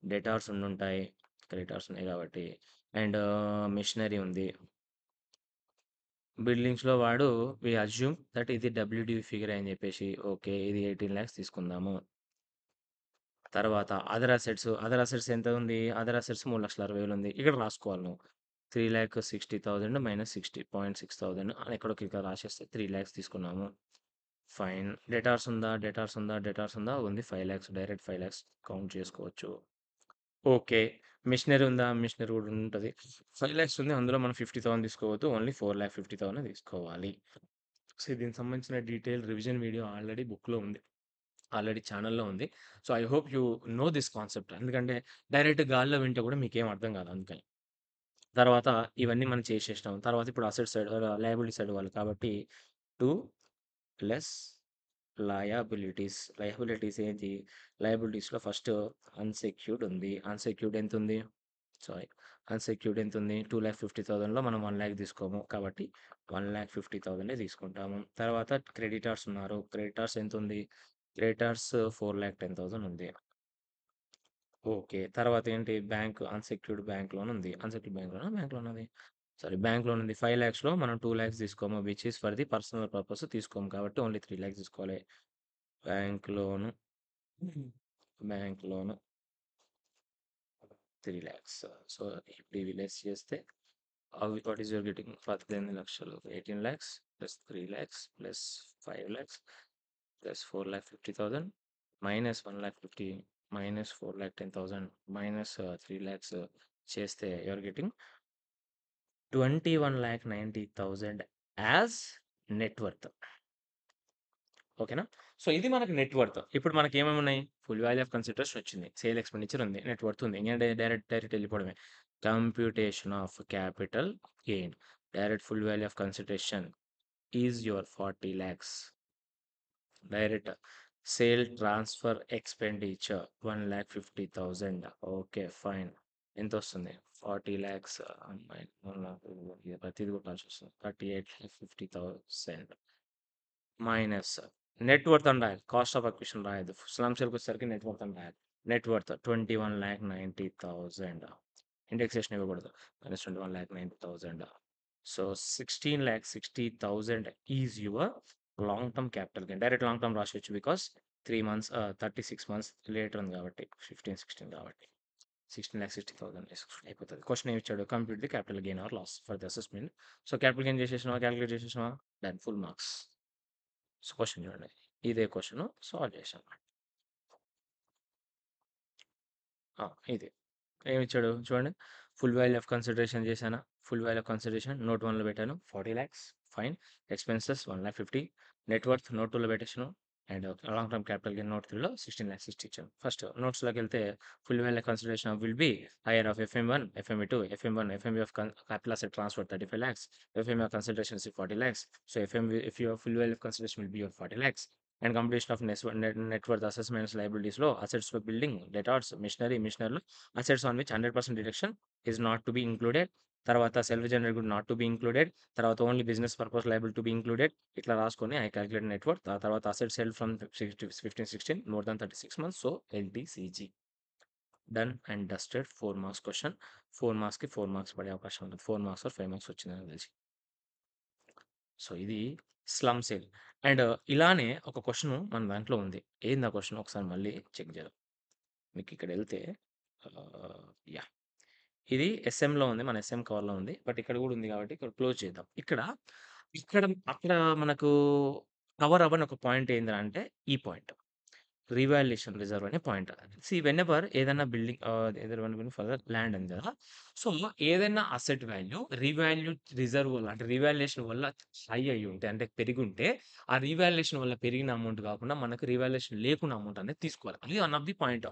డెటార్స్ ఉండుంటాయి. క్రెడిటార్స్ ఉన్నాయి కాబట్టి. అండ్ మిషనరీ ఉంది. బిల్డింగ్స్‌లో వాడు వి అస్యూమ్ దట్ ఇది డబ్ల్యూడీవీ ఫిగరే అని చెప్పేసి ఓకే. ఇది 18,00,000 తీసుకుందాము. తర్వాత అదర్ అసెట్స్ ఎంత ఉంది? అదర్ అసెట్స్ 3,60,000 ఉంది. ఇక్కడ రాసుకోవాలి నువ్వు. 3,60,000 మైనస్ 60,600 అని ఎక్కడో ఇక్కడ రాసేస్తే 3,00,000 తీసుకున్నాము. ఫైన్. డెటార్స్ ఉందా? ఉంది. 5,00,000 డైరెక్ట్ 5,00,000 కౌంట్ చేసుకోవచ్చు. ఓకే. మిషనరీ ఉందా? మిషనరీ కూడా ఉంటది. 5,00,000 ఉంది. అందులో మనం 50,000 తీసుకోవద్దు. ఓన్లీ 4,50,000 తీసుకోవాలి. సో, దీనికి సంబంధించిన డీటెయిల్ రివిజన్ వీడియో ఆల్రెడీ బుక్‌లో ఉంది. ఆల్రెడీ ఛానెల్‌లో ఉంది. So, I hope you know this concept. ఎందుకంటే డైరెక్ట్ గాల్లో వింటే కూడా మీకేం అర్థం కాదు అందుకని. తర్వాత ఇవన్నీ మనం చేసేసినాం. తర్వాత ఇప్పుడు అసెట్ సైడ్ లయబిలిటీ సైడ్ ఇవ్వాలి. కాబట్టి 2 లెస్ లయబిలిటీస్ ఏంటి? లయబిలిటీస్‌లో ఫస్ట్ అన్‌సెక్యూర్డ్ ఉంది. అన్‌సెక్యూర్డ్ ఎంతుంది? సారీ. అన్‌సెక్యూర్డ్ ఎంతుంది? 2,50,000లో మనం 1,00,000 తీసుకోము. కాబట్టి 1,50,000 తీసుకుంటాము. తర్వాత క్రెడిటార్స్ ఉన్నారు. క్రెడిటార్స్ ఎంతుంది? క్రెడిటార్స్ 4,10,000 ఉంది. ఓకే. తర్వాత ఏంటి? బ్యాంక్ లోన్ ఉంది. అన్‌సెక్యూర్డ్ బ్యాంక్ లోన్ అది. సారీ బ్యాంక్ లోన్ ఉంది. 5,00,000లో మనం 2,00,000 తీసుకోము. Which is for the personal purpose తీసుకోము. కాబట్టి ఓన్లీ 3,00,000 తీసుకోవాలి. Bank loan, bank loan 3,00,000. So, ఇప్పుడు ఇవి లెస్ చేస్తే what is your getting? 18,00,000 18,00,000 plus 3,00,000 plus 5,00,000 plus 4,50,000 minus 1,50,000 minus 4,10,000 minus 3,00,000 చేస్తే you're getting 21,90,000 as net worth. ఓకేనా? సో, ఇది మనకి నెట్ వర్త్. ఇప్పుడు మనకేమేమున్నాయి? ఫుల్ వాల్యూ ఆఫ్ కన్సిడరేషన్ వచ్చింది. సేల్ ఎక్స్‌పెండిచర్ ఉంది. నెట్ వర్త్ ఉంది. ఇంక డైరెక్ట్ ఎళ్ళిపోవడమే. Computation of capital gain. Direct full value of consideration is your 40,00,000. Direct sale transfer expenditure 1,50,000. Okay. Fine. ఎంతొస్తుంది? 40,00,000 అమ్మాయి ప్రతీది కొట్టాల్సొస్తుంది. 38,50,000 మైనస్ నెట్ వర్త్ అని రాయాలి. కాస్ట్ ఆఫ్ అక్విజిషన్ రాయొద్దు. స్లమ్ సేల్‌కొచ్చేసరికి నెట్ వర్త్ అని రాయాలి. నెట్ వర్త్ 21,90,000 ఇండెక్సేషన్ ఇవ్వకూడదు. Minus 21,90,000 so, 16,60,000 is your long term capital gain. Direct long term రాసేయొచ్చు. బికాస్ 3 మంత్స్ 36 మంత్స్ లేటర్ ఉంది కాబట్టి 15, 16 కాబట్టి 16,60,000 అయిపోతది. క్వెషన్ ఏమి ఇచ్చాడు? Compute the capital gain or loss for the assessment. So, capital gain చేసేసినావా? Calculate చేసేసినావా? Done. Full marks. So, question చూడండి. ఇదే క్వెషను సాల్వ్ చేశాం. ఆ! ఇది. ఏమిచ్చాడు చూడండి. ఫుల్ వాల్యూ ఆఫ్ కన్సిడరేషన్ చేశానా? Full value of consideration note 1లో పెట్టాను. 40,00,000 fine. Expenses 1,50,000 net worth note 2లో పెట్టేసాను. And long term capital gain note 3లో 16,60,000 ఇచ్చాను. ఫస్ట్ నోట్స్‌లోకెళ్తే full value consideration will be higher of ఎఫ్ఎం1, ఎఫ్ఎంబి2, ఎఫ్ఎం1, FMV of capital asset transfer 35,00,000, FMV of consideration is 40,00,000. So FMV, if your full value of consideration will be your 40,00,000. And completion of net worth assessments liabilities low assets for building debtors machinery assets on which 100% deduction is not to be included. తర్వాత self generate కూడా not to be included. తర్వాత only business purpose liable to be included. ఇట్లా రాసుకొని I calculate network. ఆ తర్వాత asset cell from 15-16 more than 36 months. So LTCG done and dusted. 4 marks question. 4 మార్క్స్కి 4 marks పడే అవకాశం ఉంది. 4 మార్క్స్ ఆర్ 5 మార్క్స్ వచ్చిందని తెలిసి. సో ఇది స్లమ్ సేల్. అండ్ ఇలానే ఒక క్వశ్చన్ మన దాంట్లో ఉంది. ఏంది ఆ క్వశ్చన్ ఒకసారి మళ్ళీ చెక్ చేద్దాం. మీకు ఇక్కడ వెళ్తే యాహ్! ఇది ఎస్ఎంలో ఉంది. మన ఎస్ఎం కవర్‌లో ఉంది. బట్ ఇక్కడ కూడా ఉంది కాబట్టి ఇక్కడ క్లోజ్ చేద్దాం. ఇక్కడ అక్కడ మనకు కవర్ అవ్వని ఒక పాయింట్ ఏందిరా అంటే ఈ పాయింట్. రివాల్యుయేషన్ రిజర్వ్ అనే పాయింట్. వెనెవర్ ఏదైనా బిల్డింగ్ ఏదైనా ఫర్దర్ ల్యాండ్ ఉంది కదా! సో, ఏదైనా అసెట్ వాల్యూ రిజర్వ్ వల్ల అంటే రివాల్యుయేషన్ వల్ల హై అయ్యుంటే అంటే పెరిగుంటే, ఆ రివాల్యుయేషన్ వల్ల పెరిగిన అమౌంట్ కాకుండా మనకు రివాల్యుయేషన్ లేకున్న అమౌంట్ అనేది తీసుకోవాలి. అది వన్ ఆఫ్ ది పాయింట్.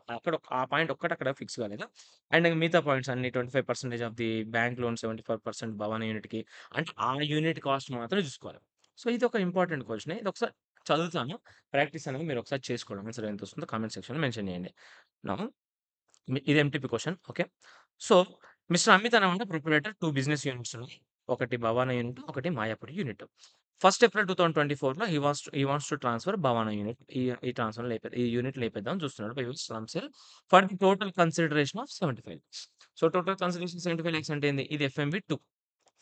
ఆ పాయింట్ ఒక్కటి అక్కడ ఫిక్స్ కాలేదు. అండ్ మిగతా పాయింట్స్ అన్ని 25% ఆఫ్ ది బ్యాంక్ లోన్, 75% భవన యూనిట్‌కి అంటే ఆ యూనిట్ కాస్ట్ మాత్రమే చూసుకోవాలి. సో, ఇది ఒక ఇంపార్టెంట్ క్వెషనే. ఇదొకసారి చదువుతాను. ప్రాక్టీస్ అనేది మీరొకసారి చేసుకోండి. ఆన్సర్ ఎంతొస్తుందో కామెంట్ సెక్షన్‌లో మెన్షన్ చేయండి. నౌ ఇది MTP question. Okay. So, mister Amit అనేవాడు ప్రొప్రైటర్ 2 బిజినెస్ యూనిట్స్ ఉన్నాయి. ఒకటి భవానా యూనిట్, ఒకటి మాయాపూర్ యూనిట్. ఫస్ట్ ఏప్రిల్ 2024లో he wants to transfer Bhavana unit. ఈ యూనిట్ లేపేద్దామని చూస్తున్నాడు. By use slump sale for the total consideration of 75 lakhs. So, total consideration 75 lakhs అంటే ఏంది? ఇది ఎఫ్ఎంవి 2.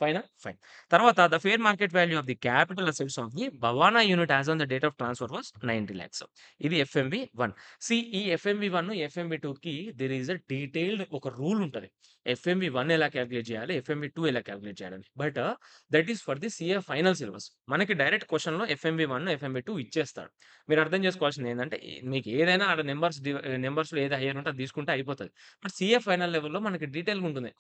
ఫైనా? ఫైన్. తర్వాత the fair market value of the capital assets of the Bhavana unit as on the date of transfer was 90 lakhs. ఇది FMV 1. ఈ FMV 1, ఎఫ్ఎంవి 2కి there is a detailed ఒక rule ఉంటది. ఎఫ్ఎంవి 1 ఎలా కాలిక్యులేట్ చేయాలి? ఎఫ్ఎంవి 2 ఎలా కాలిక్యులేట్ చేయాలని. But that is for the CA final syllabus. మనకి డైరెక్ట్ క్వెషన్‌లో ఎఫ్ఎంవి 1, ఎఫ్ఎంవి 2 ఇచ్చేస్తాడు. మీరు అర్థం చేసుకోవాల్సింది ఏందంటే మీకు ఏదైనా ఆడ నంబర్స్‌లో ఏది హైయర్ ఉంటే అది తీసుకుంటే అయిపోతది. బట్ సీఏ ఫైనల్ లెవెల్‌లో మనకి డీటెయిల్‌గా ఉంటుంది.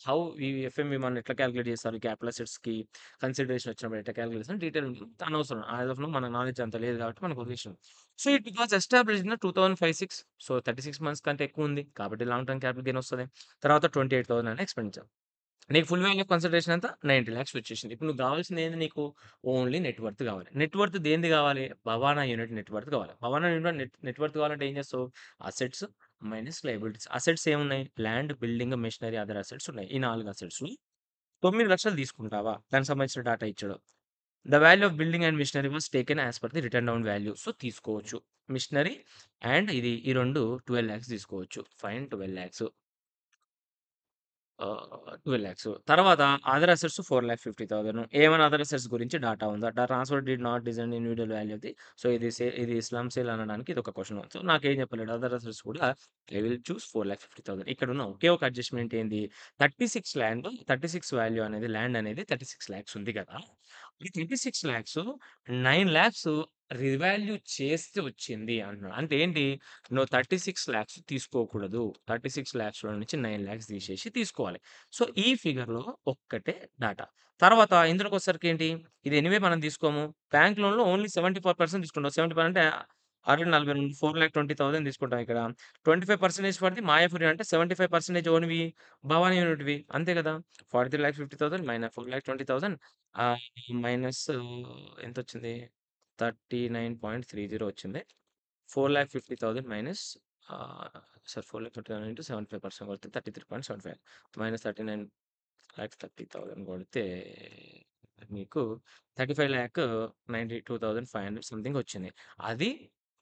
ఈ ఎఫ్ఎంవి 1 ఎట్లా కాలిక్యులేట్ చేస్తారు? క్యాపిటల్ అసెట్స్‌కి కన్సిడరేషన్ వచ్చినప్పుడు ఎట్లా కాలిక్యులేట్ చేస్తారు? డీటెయిల్ ఉంటుంది. అనవసరం. యాస్ ఆఫ్ నౌ మన నాలెడ్జ్ అంత లేదు కాబట్టి మనకు వదిలేసినాం. So, it was established in 2005-6. So, 36 months కంటే ఎక్కువుంది. కాబట్టి లాంగ్ టర్మ్ క్యాపిటల్ గెయిన్ వస్తది. తర్వాత 28,000 అని ఎక్స్‌పెండిచర్. నీకు ఫుల్ వాల్యూ ఆఫ్ కన్సిడరేషన్ ఎంత? 90,00,000 వచ్చేసింది. ఇప్పుడు నువ్వు కావాల్సింది ఏంది నీకు? ఓన్లీ నెట్ వర్త్ కావాలి. నెట్ వర్త్ దేనిది కావాలి? భవానా యూనిట్ నెట్ వర్త్ కావాలి. భవానా యూనిట్ నెట్ వర్త్ కావాలంటే ఏం చేస్తావు? Assets minus liabilities. అసెట్స్ ఏమున్నాయి? Land, building, machinery, other assets ఉన్నాయి. ఈ 4 అసెట్స్‌ని 9,00,000 తీసుకుంటావా? దానికి సంబంధించిన డాటా ఇచ్చాడు. The value of building and machinery was taken as per the written down value. So, తీసుకోవచ్చు. మిషనరీ అండ్ ఈ 2 12,00,000 తీసుకోవచ్చు. ఫైన్ 12,00,000. 12,00,000. తర్వాత అదర్ అసెట్స్ 4,50,000. ఏమైనా అదర్ అసెట్స్ గురించి డాటా ఉందా? Transfer did not design individual value of the. So, ఇది slum sale అనడానికి ఇదొక క్వెషన్. సో, నాకేం చెప్పలేడు. అదర్ అసెట్స్ కూడా ఐ విల్ చూస్ 4,50,000. ఇక్కడున్న ఒకే ఒక అడ్జస్ట్‌మెంట్ ఏంది? 36 వాల్యూ అనేది ల్యాండ్ అనేది 36,00,000 ఉంది కదా! ఈ 36,00,000 9,00,000 రీవాల్యూ చేస్తే వచ్చింది అంటున్నాడు. అంటే ఏంటి? నువ్వు 36,00,000 తీసుకోకూడదు. 36,00,000లో నుంచి 9,00,000 తీసేసి తీసుకోవాలి. సో, ఈ ఫిగర్‌లో ఒక్కటే డాటా. తర్వాత ఇందులోకొచ్చేసరికి ఏంటి? ఇది ఎనీవే మనం తీసుకోము. బ్యాంక్ లోన్‌లో ఓన్లీ 74% తీసుకుంటాం. 75 అంటే 642 4,20,000 తీసుకుంటాం ఇక్కడ. 25% ఫర్ ది మాయాపురి అంటే 75% ఓన్‌వి భవానీ యూనిట్‌వి. అంతే కదా! 43,50,000 మైనస్ 4,20,000 మైనస్ ఎంతొచ్చింది? 39.30 వచ్చింది. 4,50,000 మైనస్ సారీ 4,30,000 ఇంటూ 75% కొడితే 33.75 మైనస్ 39,30,000 కొడితే మీకు 35,92,500 సంథింగ్ వచ్చింది. అది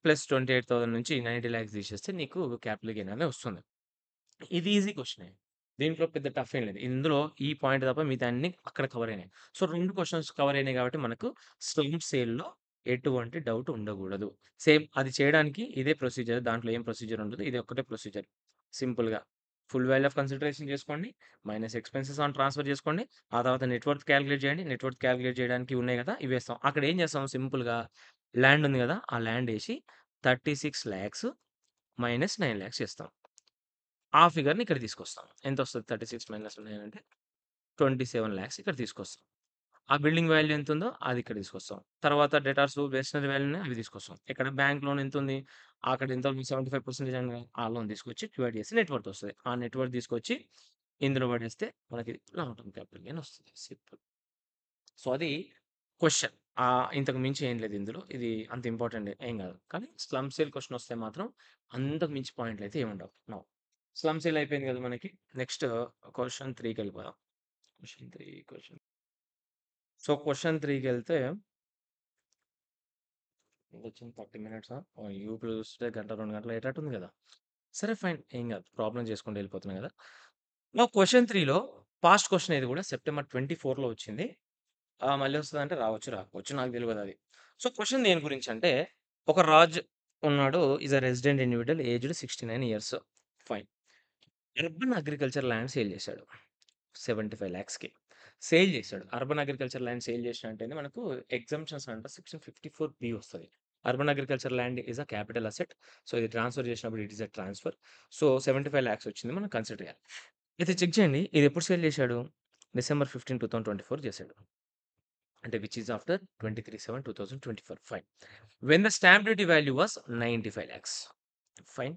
ప్లస్ 28,000 నుంచి 90,00,000 తీసేస్తే నీకు క్యాపిటల్ గెయిన్ అనేది వస్తుంది. ఇది ఈజీ క్వెషనే. దీంట్లో పెద్ద టఫ్ ఏం లేదు. ఇందులో ఈ పాయింట్ తప్ప మిగతా అన్నీ అక్కడ కవర్ అయినాయి. సో, 2 క్వెషన్స్ కవర్ అయినాయి కాబట్టి మనకు స్లమ్ సేల్‌లో ఎటువంటి డౌట్ ఉండకూడదు. సేమ్ అది చేయడానికి ఇదే ప్రొసీజర్. దాంట్లో ఏం ప్రొసీజర్ ఉండదు. ఇది ఒక్కటే ప్రొసీజర్. సింపుల్‌గా ఫుల్ వాల్యూ ఆఫ్ కన్సిడరేషన్ చేసుకోండి. మైనస్ ఎక్స్‌పెన్సెస్ ఆన్ ట్రాన్స్‌ఫర్ చేసుకోండి. ఆ తర్వాత నెట్ వర్త్ కాలిక్యులేట్ చేయండి. నెట్ వర్త్ కాలిక్యులేట్ చేయడానికి ఉన్నాయి కదా! ఇవేస్తాం. అక్కడ ఏం చేస్తాం సింపుల్‌గా ల్యాండ్ ఉంది కదా! ఆ ల్యాండ్ ఏసి 36,00,000 మైనస్ 9,00,000 చేస్తాం. ఆ ఫిగర్‌ని ఇక్కడ తీసుకొస్తాం. ఎంతొస్తది 36 మైనస్ 9 అంటే 27,00,000 ఇక్కడ తీసుకొస్తాం. ఆ బిల్డింగ్ వాల్యూ ఎంతుందో అది ఇక్కడ తీసుకొస్తాం. తర్వాత డెటార్స్, వెస్టనరీ వాల్యూని అవి తీసుకొస్తాం. ఇక్కడ బ్యాంక్ లోన్ ఎంతుంది? అక్కడ ఎంత 75% అని ఆ లోన్ తీసుకొచ్చి డివైడ్ చేసి నెట్ వర్త్ వస్తది. ఆ నెట్ వర్త్ తీసుకొచ్చి ఇందులో పడేస్తే మనకి లాంగ్ టర్మ్ క్యాపిటల్ గెయిన్ వస్తది. సింపుల్. సో, అది క్వెషన్. ఇంతకు మించి ఏం లేదు ఇందులో. ఇది అంత ఇంపార్టెంట్ ఏం గాదు. కానీ స్లమ్ సేల్ క్వెషన్ వస్తే మాత్రం అంతకు మించి పాయింట్‌లయితే ఏముండవు. నౌ స్లమ్ సేల్ అయిపోయింది గదా! మనకి. నెక్స్ట్ క్వెషన్ 3కెళ్ళిపోదాం. క్వెషన్ 3 క్వెషన్ సో, క్వెషన్ 3కెళ్తే ఎంతొచ్చింది 30 మినిట్సా? యూపీలో చూస్తే గంట, 2 గంటలు అయ్యేటట్టుంది గదా! సరే ఫైన్. ఏం గాదు. ప్రాబ్లమ్ చేసుకుంటూ ఎళ్ళిపోతున్నా గదా! నౌ క్వెషన్ 3లో పాస్ట్ క్వెషన్ ఇది గూడా సెప్టెంబర్ 24లో వచ్చింది. మళ్ళీ వస్తదంటే రావచ్చు, రాకపోవచ్చు. నాకు తెలవదది. సో, క్వెషన్ దేని గురించంటే, ఒక రాజ్ ఉన్నాడు. Is a resident individual aged 69 years. Fine. Urban agriculture land sale చేశాడు. 75,00,000కి సేల్ చేశాడు. అర్బన్ అగ్రికల్చర్ ల్యాండ్ సేల్ చేసినంటేనే మనకు ఎగ్జంప్షన్స్ అంట సెక్షన్ 54 వస్తది. Urban agriculture land is a capital asset. So, ఇది ట్రాన్స్‌ఫర్ చేసినప్పుడు it is a transfer. So, 75,00,000 వచ్చింది. మనం consider చేయాలి. అయితే చెక్ చేయండి. ఇది ఎప్పుడు సేల్ చేశాడు? డిసెంబర్ 15, 2024 చేశాడు. అంటే which is after 23/7/2024 fine. When the stamp duty value was 95,00,000 fine.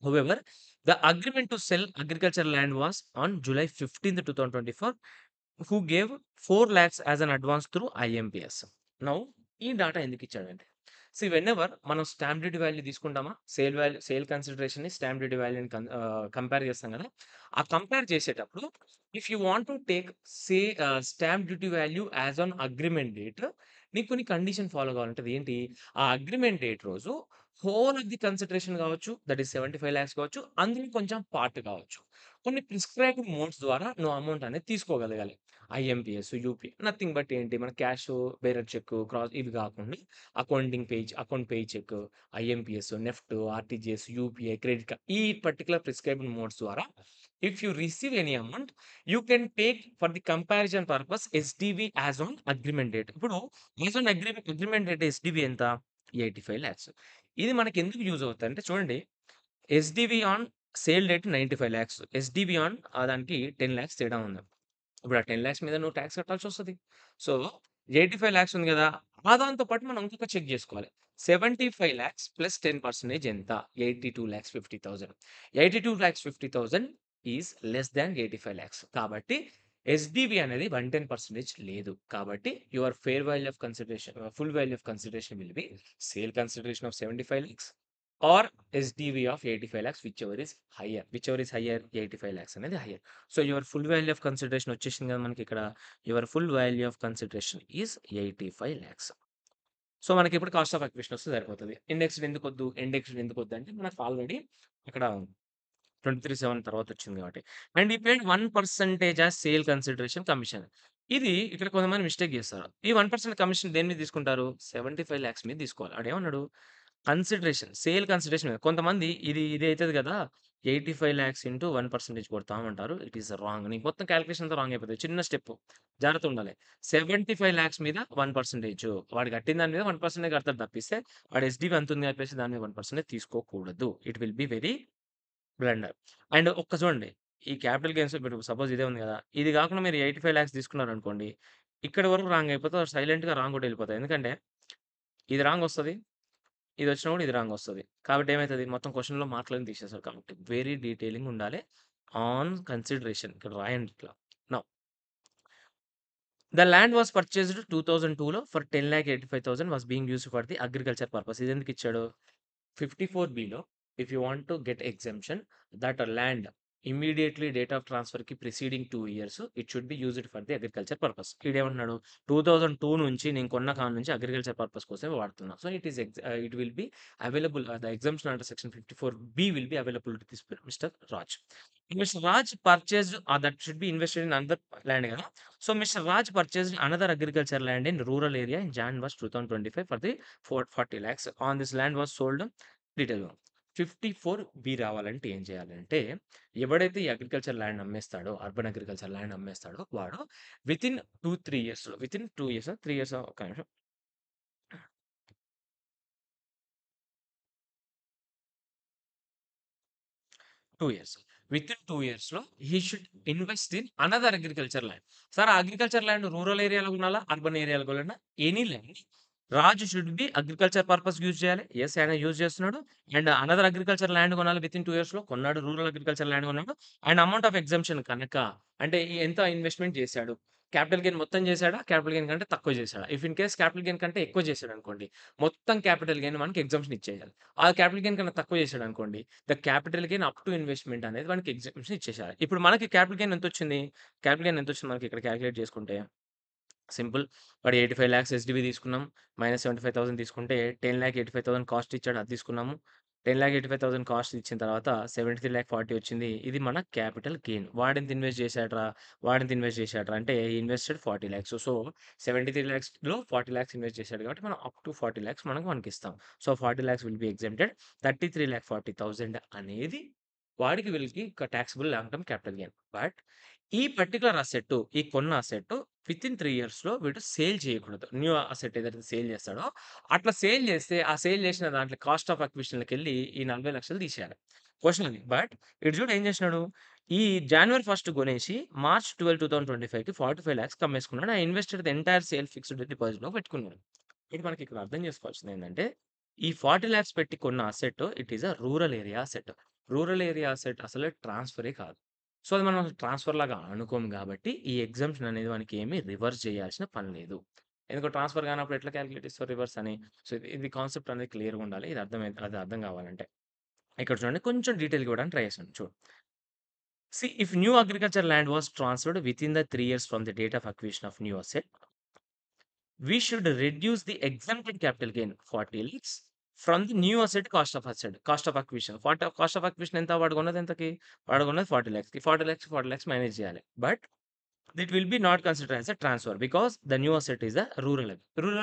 However the agreement to sell agriculture land was on July 15, 2024 who gave 4,00,000 as an advance through IMPS. Now ఈ data ఎందుకు ఇచ్చాడంటే, see whenever మనం stamp duty value తీసుకుంటామా, sale కన్సిడరేషన్‌ని stamp duty వాల్యూని compare చేస్తాం కదా! ఆ కంపేర్ చేసేటప్పుడు if you want to take stamp duty value as on agreement date నీకు కొన్ని కండిషన్ ఫాలో కావాలంటది. ఏంటి? ఆ అగ్రీమెంట్ డేట్ రోజు హోల్ ఆఫ్ ది కన్సిడరేషన్ కావచ్చు, దట్ ఈస్ 75,00,000 కావచ్చు, అందులో కొంచెం పార్ట్ కావచ్చు. కొన్ని ప్రిస్క్రైబ్డ్ మోడ్స్ ద్వారా నువ్వు అమౌంట్ అనేది తీసుకోగలగాలి. ఐఎంపీఎస్, యూపీ నథింగ్ బట్ ఏంటి మన క్యాషు, బేరర్ చెక్, క్రాస్ ఇవి కాకుండా account pay cheque, IMPS, NEFT, RTGS, UPI, credit card ఈ పర్టిక్యులర్ ప్రిస్క్రైబ్డ్ మోడ్స్ ద్వారా if you receive any amount you can take for the comparison purpose SDV as on agreement date. ఇప్పుడు as on agreement date SDV ఎంత? 85,00,000. ఇది మనకెందుకు use అవుతదంటే చూడండి, SDV on sale date 95,00,000 SDV on దానికి 10,00,000 తేడా ఉంది. ఇప్పుడు ఆ 10,00,000 మీద నువ్వు టాక్స్ కట్టాల్సొస్తది. సో, 85,00,000 ఉంది గదా! ఆ దాంతో పాటు మనం ఇంకొక చెక్ జేసుకోవాలి. 75,00,000 ప్లస్ 10% ఎంత? 82,50,000. 82,50,000 ఈస్ లెస్ థాన్ 85,00,000. కాబట్టి ఎస్‌డివి అనేది 110% లేదు. కాబట్టి your full value of consideration will be sale consideration of 75,00,000 or SDV of 85,00,000 whichever is higher 85,00,000 అనేది higher. So, your full value of consideration వచ్చేసింది కదా మనకిక్కడ. Your full value of consideration is 85,00,000. So, మనకిప్పుడు cost of acquisition వస్తే సరిపోతది. Indexed ఎందుకొద్దు అంటే మనకు already అక్కడ 23/7 తర్వాత వచ్చింది కాబట్టి. అండ్ ఈ paid 1% as sale consideration commission. ఇది ఇక్కడ కొంతమంది మిస్టేక్ చేస్తారు. ఈ 1% కమిషన్ దేని మీద తీసుకుంటారు? 75,00,000 మీద తీసుకోవాలి. ఆడేమన్నాడు? సేల్ కన్సిడరేషన్ మీద. కొంతమంది ఇది అయితది కదా! 85,00,000 ఇంటూ 1% కొడతామంటారు. It is wrong. నీకు మొత్తం కాలిక్యులేషన్ అంతా రాంగ్ అయిపోతది. చిన్న స్టెప్ జాగ్రత్తగుండాలి. 75,00,000 మీద 1% వాడు కట్టిన దాని మీద 1% కడతాడు తప్పిస్తే, వాడు ఎస్‌డివి అంతుంది అని చెప్పేసి దాని మీద 1% తీసుకోకూడదు. It will be very blunder. And చూడండి. ఈ క్యాపిటల్ గెయిన్స్ ఇప్పుడు సపోజ్ ఇదే ఉంది గదా! ఇది గాకుండా మీరు 85,00,000 తీసుకున్నారనుకోండి. ఇక్కడి వరకు రాంగ్ అయిపోతే సైలెంట్‌గా రాంగ్ కూడా ఎళ్ళిపోతాయి. ఎందుకంటే ఇది రాంగ్ వస్తది. ఇదొచ్చినా కూడా ఇది రాంగ్ వస్తది. కాబట్టి ఏమైతది మొత్తం క్వెషన్‌లో మార్కులన్నీ తీసేస్తారు. కాబట్టి వెరీ డీటెయిలింగ్ ఉండాలి. ఆన్ కన్సిడరేషన్ ఇక్కడ రాయండి ఇట్లా. Now the land was purchased 2002లో for 10,85,000 was being used for the agriculture purpose. ఇదెందుకు ఇచ్చాడు? 54బిలో if you want to get exemption that land immediately date of ట్రాన్స్‌ఫర్‌కి preceding 2 years it should be used for the agriculture purpose. ఈడేమంటున్నాడు 2002 నుంచి నేను కొన్న కాడ నుంచి అగ్రికల్చర్ పర్పస్ కోసమే వాడుతున్నా. So, it will be available the exemption under section 54బి will be available to this mister Raj. Mister Raj purchased that should be invested in another land గదా! So, mister Raj purchased another agriculture land in rural area in Jan 2025 for the 40 lakhs. On this land was sold డీటెయిల్‌గా 54బి రావాలంటే ఏం చేయాలంటే, ఎవడైతే ఈ అగ్రికల్చర్ land అమ్మేస్తాడో, అర్బన్ అగ్రికల్చర్ ల్యాండ్ అమ్మేస్తాడో వాడు వితిన్ 2, 3 ఇయర్స్‌లో 2 ఇయర్సా? 3 ఇయర్సా? ఒక్క నిమిషం. 2 ఇయర్స్. వితిన్ 2 ఇయర్స్‌లో he should invest in another agriculture land. Sir ఆ అగ్రికల్చర్ ల్యాండ్ రూరల్ ఏరియాలో కొనాలా? అర్బన్ ఏరియాలో కొనాలా? Any land Raju should be agriculture పర్పస్‌కి యూజ్ చేయాలి. యెస్ ఆయన యూజ్ చేస్తున్నాడు. అండ్ అనదర్ అగ్రికల్చర్ ల్యాండ్ కొనాలి వితిన్ 2 ఇయర్స్‌లో కొన్నాడు. రూరల్ అగ్రికల్చర్ ల్యాండ్ కొన్నాడు. అండ్ అమౌంట్ ఆఫ్ ఎగ్జంప్షన్ కనుక అంటే ఎంత ఇన్వెస్ట్‌మెంట్ చేశాడు? క్యాపిటల్ గెయిన్ మొత్తం చేశాడా? క్యాపిటల్ గెయిన్ కంటే తక్కువ చేశాడా? If in case capital gain కంటే ఎక్కువ చేశాడనుకోండి, మొత్తం క్యాపిటల్ గెయిన్ మనకి ఎగ్జంప్షన్ ఇచ్చేయాలి. ఆ క్యాపిటల్ గెయిన్ కన్నా తక్కువ చేశాడనుకోండి, the capital gain up to investment అనేది మనకి ఎగ్జంప్షన్ ఇచ్చేసేయాలి. ఇప్పుడు మనకి క్యాపిటల్ గెయిన్ ఎంతొచ్చింది? క్యాపిటల్ గెయిన్ ఎంతొచ్చింది మనకి ఇక్కడ కాలిక్యులేట్ చేసుకుంటే? సింపుల్. వాడు 85,00,000 ఎస్‌డివి తీసుకున్నాం. -75,000 తీసుకుంటే 10,85,000 కాస్ట్ ఇచ్చాడు. అది తీసుకున్నాము. 10,85,000 కాస్ట్ ఇచ్చిన తర్వాత 73,40,000 వచ్చింది. ఇది మన క్యాపిటల్ గెయిన్. వాడెంత ఇన్వెస్ట్ చేశాడురా అంటే హి ఇన్వెస్టెడ్ 40,00,000. సో, 73,00,000లో 40,00,000 ఇన్వెస్ట్ చేశాడు కాబట్టి మనం అప్ టు 40,00,000 మనకిస్తాం. So, 40,00,000 will be exempted. 33,40,000 అనేది వాడికి వీళ్ళకి taxable long term capital gain. But ఈ పర్టిక్యులర్ అసెట్ ఈ కొన్న అసెట్ వితిన్ 3 ఇయర్స్‌లో వీడు సేల్ చేయకూడదు. న్యూ అసెట్ ఏదైతే సేల్ చేస్తాడో, అట్లా సేల్ చేస్తే, ఆ సేల్ చేసిన దాంట్లో కాస్ట్ ఆఫ్ అక్విజిషన్‌లోకెళ్ళి ఈ 40,00,000 తీసేయాలి. క్వెషన్ అది. బట్ ఇటు చూడు ఏం చేసినాడు, ఈ జాన్యురీ 1 కొనేసి మార్చ్ 12, 2025కి 45,00,000 అమ్మేసుకున్నాడు. I invested the entire sale fixed డిపాజిట్‌లో పెట్టుకున్నాడు. ఇది మనకి ఇక్కడ అర్థం చేసుకోవాల్సింది ఏందంటే, ఈ 40,00,000 పెట్టి కొన్న asset it is a rural area asset. Rural area asset అసలు ట్రాన్స్‌ఫరే కాదు. సో, అది మనం ట్రాన్స్‌ఫర్ లాగా అనుకోము గాబట్టి, ఈ ఎగ్జంప్షన్ అనేది మనకి ఏమి రివర్స్ చేయాల్సిన పని లేదు. ఎందుకు ట్రాన్స్‌ఫర్ కానప్పుడు ఎట్లా కాలిక్యులేట్ చేస్తారు రివర్స్ అని? సో, ఇది కాన్సెప్ట్ అనేది క్లియర్‌గా ఉండాలి. అది అర్థం కావాలంటే. ఇక్కడ చూడండి కొంచెం డీటెయిల్‌గా ఇవ్వడానికి ట్రై చేశాను. చూడు. If new agriculture land was transferred within the 3 years from the date of acquisition of new asset, we should reduce the exempted capital gain 40 lakhs from the new asset cost of acquisition. Cost of acquisition ఎంత? వాడు కొన్నది ఎంతకి? వాడు కొన్నది 40,00,000కి. 40,00,000 minus చేయాలి. But it will be not considered as a transfer because the new asset is the rural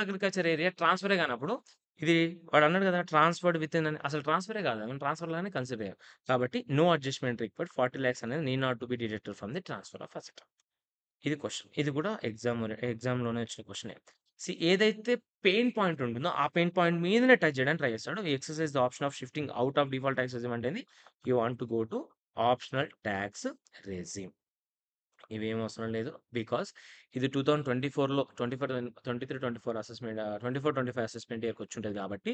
agriculture area ట్రాన్స్‌ఫరే కానప్పుడు ఇది వాడన్నాడు కదా! ట్రాన్స్‌ఫర్డ్ వితిన్ అని అసలు ట్రాన్స్‌ఫరే కాదు. మనం ట్రాన్స్‌ఫర్ లాగానే కన్సిడర్ చేయం. కాబట్టి నో అడ్జస్ట్‌మెంట్ రిక్వైర్డ్ 40,00,000 అనేది need not to be deducted from the transfer of asset. ఇది క్వెషన్. ఇది కూడా ఎగ్జామ్‌లోనే వచ్చిన క్వెషనే. ఏదైతే పెయిన్ పాయింట్ ఉంటుందో, ఆ పెయిన్ పాయింట్ మీదనే టచ్ చేయడానికి ట్రై చేస్తాడు. Exercise the option of shifting out of default tax regime అంటే you want to go to optional tax regime. ఇవేమి అవసరం లేదు. బికాజ్ ఇది 2024లో 23, 24 అసెస్మెంట్ 24, 25 అసెస్మెంట్ ఇయర్‌కి వచ్చుంటది కాబట్టి,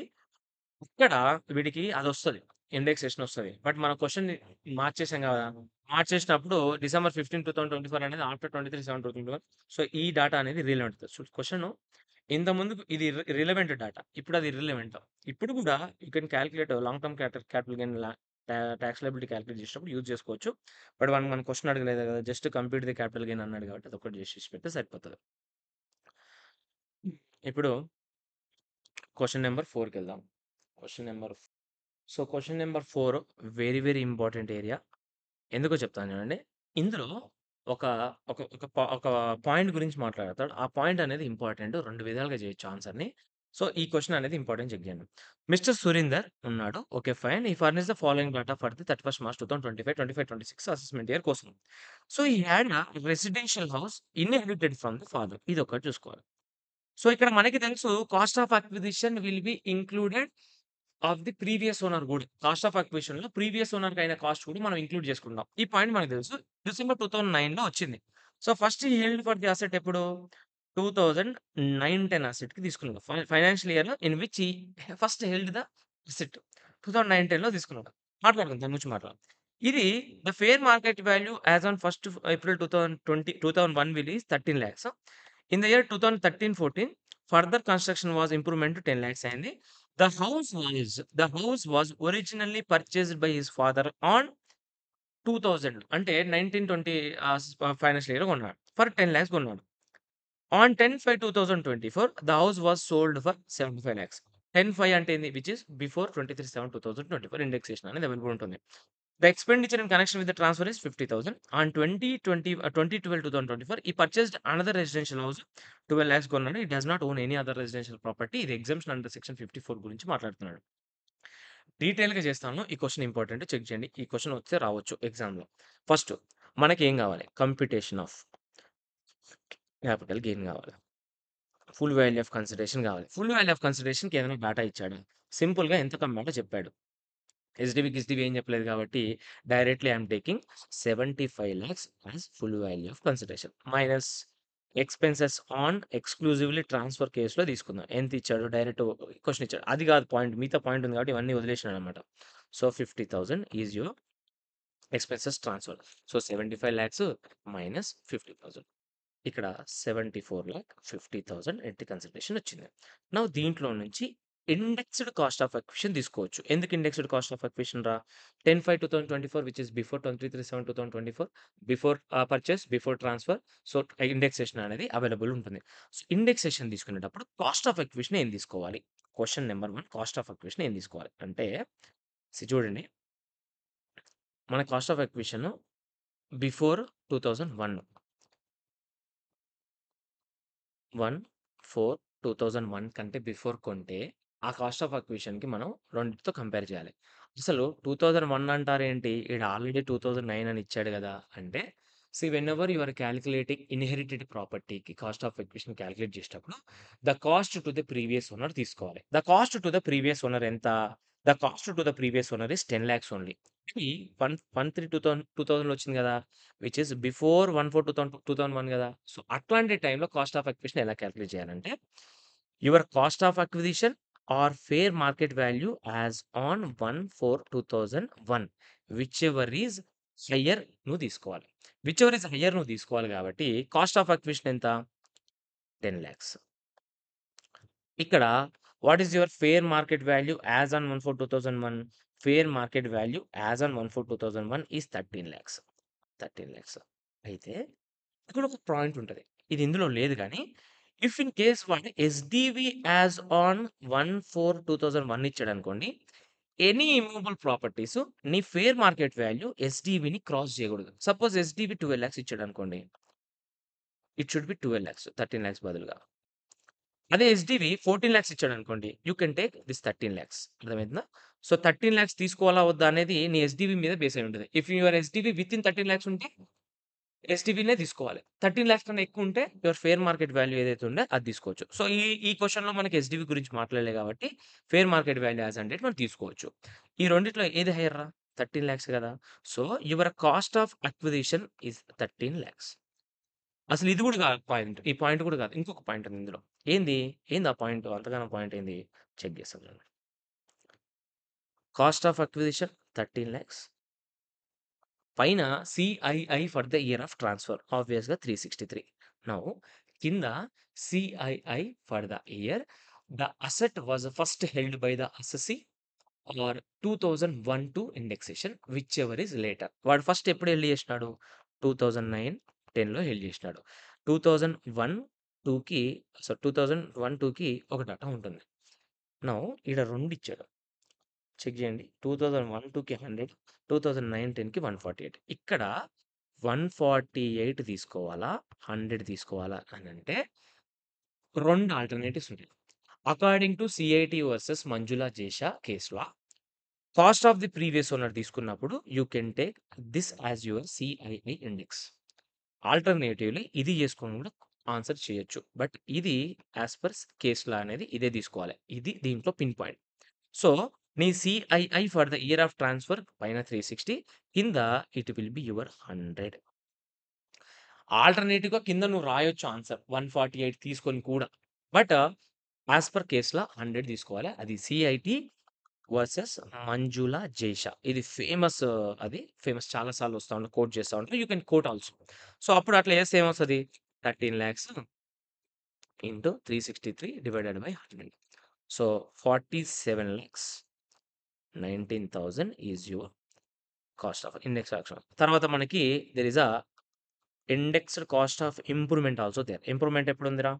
ఇక్కడ వీడికి అదొస్తది. ఇండెక్సేషన్ ఒస్తది. బట్ మన క్వెషన్‌ని మార్చేసాం గదా! మార్చేసినప్పుడు డిసెంబర్ 15, 2024 అనేది ఆఫ్టర్ 23/7/2021 సో, ఈ డాటా అనేది రిలవెంట్. సో, క్వెషను ఇంతకుముందుకు ఇది రిలవెంట్ డాటా. ఇప్పుడు అది ఇర్రిలవెంట్. ఇప్పుడు గూడా you can calculate long term capital gain tax liability calculate చేసేటప్పుడు యూజ్ చేసుకోవచ్చు. బట్ వాడు మన క్వెషన్ అడగలేదు గదా! Just compute the capital gain అన్నాడు కాబట్టి అదొక్కటి చేసేసి పెడితే సరిపోతది. ఇప్పుడు క్వెషన్ నంబర్ 4కెళ్దాం. Question number question number 4 very, very important area. ఎందుకో చెప్తాను చూడండి. ఇందులో ఒక ఒక పాయింట్ గురించి మాట్లాడతాడు. ఆ పాయింట్ అనేది ఇంపార్టెంట్. 2 విధాలుగా చేయొచ్చు ఆన్సర్‌ని. సో, ఈ క్వెషన్ అనేది ఇంపార్టెంట్ చెక్ చేయండి. మిస్టర్ సురీందర్ ఉన్నాడు. ఓకే. ఫైన్. ఈ furnish the following data for the 31 March 2025, 25, 26 assessment year కోసం. So, he had a residential house inherited from the father. ఇదొకటి చూసుకోవాలి. సో, ఇక్కడ మనకి తెలుసు cost of acquisition will be included of the previous owner గూడా. Cost of అక్విజిషన్‌లో previous ఓనర్‌కి అయిన కాస్ట్ కూడా మనం ఇంక్లూడ్ చేసుకుంటాం. ఈ పాయింట్ మనకు తెలుసు. డిసెంబర్ 2009లో వచ్చింది. సో, ఫస్ట్ ఈ హెల్డ్ ఫర్ ది అసెట్ ఎప్పుడు? 2009, 10 అసెట్‌కి తీసుకున్నాడు. Financial year in which he first held the asset. 2009, 10లో తీసుకున్నాడు. మాట్లాడుకుందాం దాని గురించి మాట్లాడదాం. ఇది the fair market value as on first April 2001 will is 13,00,000. In the year 2013, 14 further construction was improvement to 10,00,000 అయింది. The house was originally purchased by his father on 2000 అంటే 1920 financial year కొన్నాడు. ఫర్ 10,00,000 కొన్నాడు. On 10/5/2024 the house was sold for 75,00,000. 10/5 అంటే ఏంది? Which is before 23/7/2024 indexation అనేది available ఉంటుంది. The expenditure in connection with the transfer is 50,000. On 20/12/2024 he purchased another residential house 12,00,000 కొన్నాడు. he does not own any other residential property. ఇది exemption under section 54 గురించి మాట్లాడుతున్నాడు. డీటెయిల్‌గా చేస్తాను. ఈ క్వెషన్ ఇంపార్టెంట్ చెక్ చేయండి. ఈ క్వెషన్ వస్తే రావచ్చు ఎగ్జామ్‌లో. ఫస్ట్ మనకేం కావాలి? కంప్యూటేషన్ ఆఫ్ క్యాపిటల్ గెయిన్ కావాలి. ఫుల్ వాల్యూ ఆఫ్ కన్సిడరేషన్ కావాలి. ఫుల్ వాల్యూ ఆఫ్ కన్సిడరేషన్‌కి ఏదైనా డాటా ఇచ్చాడా? సింపుల్‌గా ఎంత కమ్మాడో చెప్పాడు. గిస్డీబీ ఏం చెప్పలేదు కాబట్టి directly I am taking 75,00,000 as full value of consideration. Minus expenses on exclusively transfer కేస్‌లో తీసుకుందాం. ఎంత ఇచ్చాడు? డైరెక్ట్ క్వెషన్ ఇచ్చాడు. అది కాదు పాయింట్. మిగతా పాయింట్ ఉంది కాబట్టి ఇవన్నీ వదిలేసినాననమాట. So, 50,000 is your expenses transfer. So, 75,00,000 minus 50,000. ఇక్కడ 74,50,000 ఎంట్రీ కన్సిడరేషన్ వచ్చింది. నౌ దీంట్లో నుంచి ఇండెక్స్డ్ కాస్ట్ ఆఫ్ అక్విజిషన్ తీసుకోవచ్చు. ఎందుకు ఇండెక్స్డ్ కాస్ట్ ఆఫ్ అక్విజిషన్ రా? 10/5/2024 which is before 23/7/2024 before purchase, before transfer. So, indexation అనేది అవైలబుల్ ఉంటుంది. సో, ఇండెక్సేషన్ తీసుకునేటప్పుడు కాస్ట్ ఆఫ్ అక్విజిషన్ ఏం తీసుకోవాలి? Question number 1 cost of acquisition ఏం తీసుకోవాలి? అంటే చూడండి. మన కాస్ట్ ఆఫ్ అక్విజిషన్ బిఫోర్ 2001 2001 కంటే బిఫోర్ కొంటే, ఆ కాస్ట్ ఆఫ్ అక్విజిషన్‌కి మనం రెండిటితో కంపేర్ చేయాలి. అసలు 2001 అంటారేంటి? ఈడ ఆల్రెడీ 2009 అని ఇచ్చాడు గదా! అంటే whenever you are calculating inherited ప్రాపర్టీకి కాస్ట్ ఆఫ్ అక్విజిషన్ కాలిక్యులేట్ చేసేటప్పుడు, the cost to the previous owner తీసుకోవాలి. The cost to the previous owner ఎంత? The cost to the previous owner is 10,00,000 only. ఇది 2000లో వచ్చింది గదా! విచ్ ఈస్ బిఫోర్ 2001 గదా! So, అట్లాంటి టైంలో కాస్ట్ ఆఫ్ అక్విజిషన్ ఎలా కాలిక్యులేట్ చేయాలంటే, your cost of acquisition or fair market value as on 1/4/2001 whichever is higher నువ్వు తీసుకోవాలి. విచ్ ఎవర్ ఈస్ హైయర్ నువ్వు తీసుకోవాలి కాబట్టి కాస్ట్ ఆఫ్ అక్విజిషన్ ఎంత? 10,00,000. ఇక్కడ what is your fair market value as on 1/4/2001? Fair market value as on 1/4/2001 is 13,00,000. 13,00,000. అయితే ఇక్కడ ఒక పాయింట్ ఉంటది. ఇది ఇందులో లేదు గానీ, ఇఫ్ ఇన్ కేస్ వాడు ఎస్‌డివి యాస్ ఆన్ 1/4/2001 ఇచ్చాడనుకోండి, ఎనీ ఇమ్మూవబుల్ ప్రాపర్టీస్ నీ ఫెయిర్ మార్కెట్ వాల్యూ ఎస్‌డివిని క్రాస్ చేయకూడదు. సపోజ్ ఎస్‌డివి 12,00,000 ఇచ్చాడనుకోండి. ఇట్ షుడ్ బి 12,00,000 13,00,000 బదులుగా. అదే ఎస్‌డివి 14,00,000 ఇచ్చాడనుకోండి. యూ కెన్ టేక్ దిస్ 13,00,000 అర్థమైందా? సో, 13,00,000 తీసుకోవాలా వద్దా అనేది నీ ఎస్‌డివి మీద బేస్ అయి ఉంటది. ఇఫ్ యువర్ ఎస్‌డివి వితిన్ 13,00,000 ఉంటే ఎస్‌డివినే తీసుకోవాలి. 13,00,000 కన్నా ఎక్కువుంటే యువర్ ఫెయిర్ మార్కెట్ వాల్యూ ఏదైతే ఉందో అది తీసుకోవచ్చు. సో, ఈ క్వెషన్‌లో మనకి ఎస్‌డివి గురించి మాట్లాడలే కాబట్టి fair market value as hundred మనం తీసుకోవచ్చు. ఈ రెండిట్లో ఏది హైయర్ రా? 13,00,000 కదా! So, your cost of acquisition is 13,00,000. అసలు ఇది కూడా కాదు పాయింట్. ఈ పాయింట్ కూడా కాదు. ఇంకొక పాయింట్ ఉంది ఇందులో. ఏంది? ఏంది ఆ పాయింట్? అంతగానం పాయింట్ ఏంది? చెక్ చేస్తాం చూడండి. కాస్ట్ ఆఫ్ అక్విజిషన్ 13,00,000 పైన CII for the year of transfer ఆబ్వియస్‌గా 363. నౌ కింద CII for the year the asset was first held by the assessee or 2001 to indexation whichever is later. వాడు first ఎప్పుడు held చేసినాడు? 2009, 10లో held చేసినాడు. 2001, 2కి 2001, 2కి ఒక డేటా ఉంటుంది. నౌ ఈడ 2 ఇచ్చాడు. చెక్ చేయండి. 2001-2కి 100, 2009-10కి 148. ఇక్కడ 148 తీసుకోవాలా? 100 తీసుకోవాలా అనంటే 2 ఆల్టర్‌నేటివ్స్ ఉంటాయి. According to CIT versus Manjula జేషా కేస్‌లో cost of the previous owner తీసుకున్నప్పుడు you can take this as your CII index. Alternatively ఇది చేసుకొని కూడా ఆన్సర్ చేయొచ్చు. బట్ ఇది యాస్ పర్ కేస్ లా అనేది ఇదే తీసుకోవాలి. ఇది దీంట్లో పిన్ పాయింట్. సో, నీ CII for the year of transfer పైన 360 కింద ఇట్ విల్ బి యువర్ 100. ఆల్టర్‌నేటివ్‌గా కింద నువ్వు రాయొచ్చు ఆన్సర్ 148 తీసుకొని కూడా. బట్ యాస్ పర్ కేస్‌లా 100 తీసుకోవాలి. అది సిఐటి వర్సెస్ మంజులా జైషా. ఇది ఫేమస్ అది. ఫేమస్ చాలా సార్లు వస్తా ఉంటాయి. కోట్ చేస్తా ఉంటారు. You can quote also. So, అప్పుడు అట్లా చేస్తే ఏమొస్తది? 13,00,000 into 363 divided by 100. So, 47,19,000 is your cost of index action. తర్వాత మనకి there is indexed cost of improvement also there. Improvement ఎప్పుడుందిరా?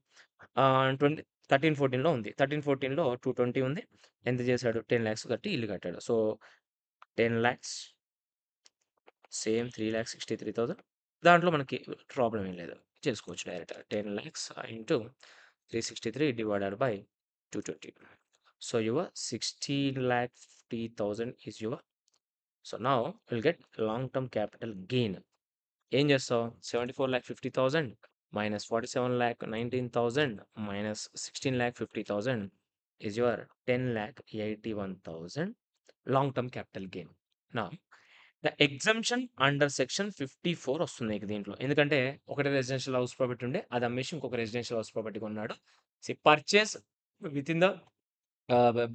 13, 14లో ఉంది. 13, 14లో 220 ఉంది. ఎంత చేశాడు? 10,00,000 కట్టి ఇల్లు కట్టాడు. సో, 10,00,000 సేమ్ 3,63,000 దాంట్లో మనకి ప్రాబ్లమ్ ఏం లేదు. చేసుకోవచ్చు డైరెక్ట్‌గా. 10,00,000 into 363 divided by 220. So, your 16,50,000 is your. So, now will get long term capital gain. ఏం చేస్తావు? 74,50,000 minus 47,19,000 minus 16,50,000 is your 10,81,000 long term capital gain. Now the exemption under section 54 వస్తుంది నీకు దీంట్లో. ఎందుకంటే ఒకటి రెసిడెన్షియల్ హౌస్ ప్రాపర్టీ ఉండే అది అమ్మేసి ఇంకొక రెసిడెన్షియల్ హౌస్ ప్రాపర్టీ కొన్నాడు. Purchase within the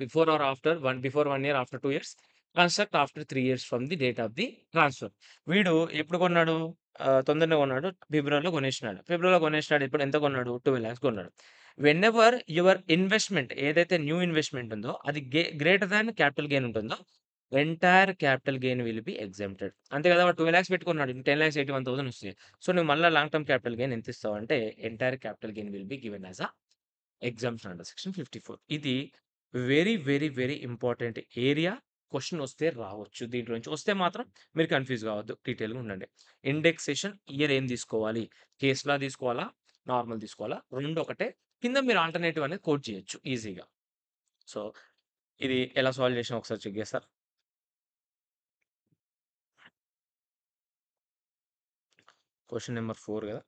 before 1 year, after 2 years, construct after 3 years from the date of the transfer. వీడు ఎప్పుడు కొన్నాడు? తొందరనే కొన్నాడు. ఫిబ్రవరిలో కొనేసినాడు. ఫిబ్రవరిలో కొనేసినాడు. ఇప్పుడు ఎంత కొన్నాడు? 12,00,000 కొన్నాడు. వెనెవర్ యువర్ ఇన్వెస్ట్‌మెంట్ ఏదైతే న్యూ ఇన్వెస్ట్‌మెంట్ ఉందో అది గ్రేటర్ థాన్ క్యాపిటల్ గెయిన్ ఉంటుందో entire capital gain will be exempted. అంతే కదా! వాడు 12,00,000 పెట్టుకున్నాడు. 10,81,000 వస్తాయి. సో, నువ్వు మళ్ళా లాంగ్ టర్మ్ క్యాపిటల్ గెయిన్ ఎంత ఇస్తావంటే entire capital gain will be given as a exemption under section 54. ఇది very, very, very important area. Question వస్తే రావచ్చు. దీంట్లో నుంచి వస్తే మాత్రం మీరు కన్‌ఫ్యూజ్ కావద్దు. డీటెయిల్‌గా ఉండండి. ఇండెక్సేషన్ ఇయర్ ఏం తీసుకోవాలి? కేస్ లా తీసుకోవాలా? నార్మల్ తీసుకోవాలా? 2 ఒకటే. కింద మీరు ఆల్టర్‌నేటివ్ అనేది కోట్ చేయొచ్చు ఈజీగా. సో, ఇది ఎలా సాల్వ్ చేసినా ఒకసారి చెక్ చేస్తారా? క్వెషన్ నంబర్ 4 కదా!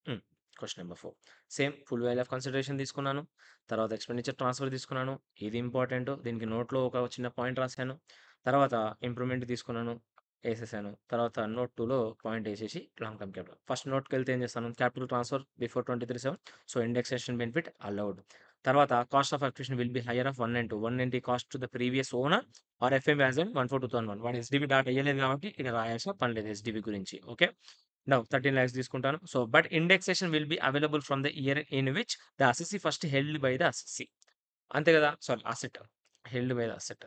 హ్మ్. Question number 4 same full value of consideration తీసుకున్నాను. తర్వాత ఎక్స్‌పెండిచర్ ట్రాన్స్‌ఫర్ తీసుకున్నాను. ఇది ఇంపార్టెంట్. దీనికి నోట్‌లో ఒక చిన్న పాయింట్ రాసాను. తర్వాత ఇంప్రూవ్‌మెంట్ తీసుకున్నాను. ఏసేసాను. తర్వాత నోట్ 2లో పాయింట్ ఏసేసి లాంగ్ టర్మ్ క్యాపిటల్. ఫస్ట్ నోట్‌కెళ్తే ఏం చేస్తాను? Capital transfer before 23/7 so, indexation benefit allowed. తర్వాత cost of acquisition will be higher of 1 and 2. 190 cost to the previous owner or FM as in 1/4/2001. వాడు SDB data ఇయ్యలేదు కాబట్టి ఇక్కడ రాయాల్సిన పని లేదు ఎస్‌డిబి గురించి. ఓకే. నౌ 13,00,000 తీసుకుంటాను. So, but indexation will be available from the year in which the assessee first held by the assessee. అంతే కదా! Sorry asset. Held by the asset.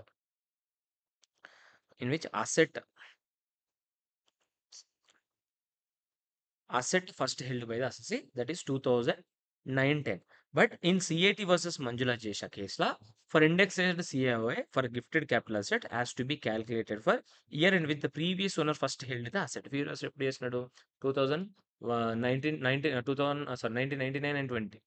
In which asset first held by the assessee, that is 2009-10. But in CAT versus Manjula Jesha case law, for indexed CAOA for gifted capital asset has to be calculated for year in which the previous owner first held the asset. Previous ఎప్పుడు చేసినాడు? 1999 and 20.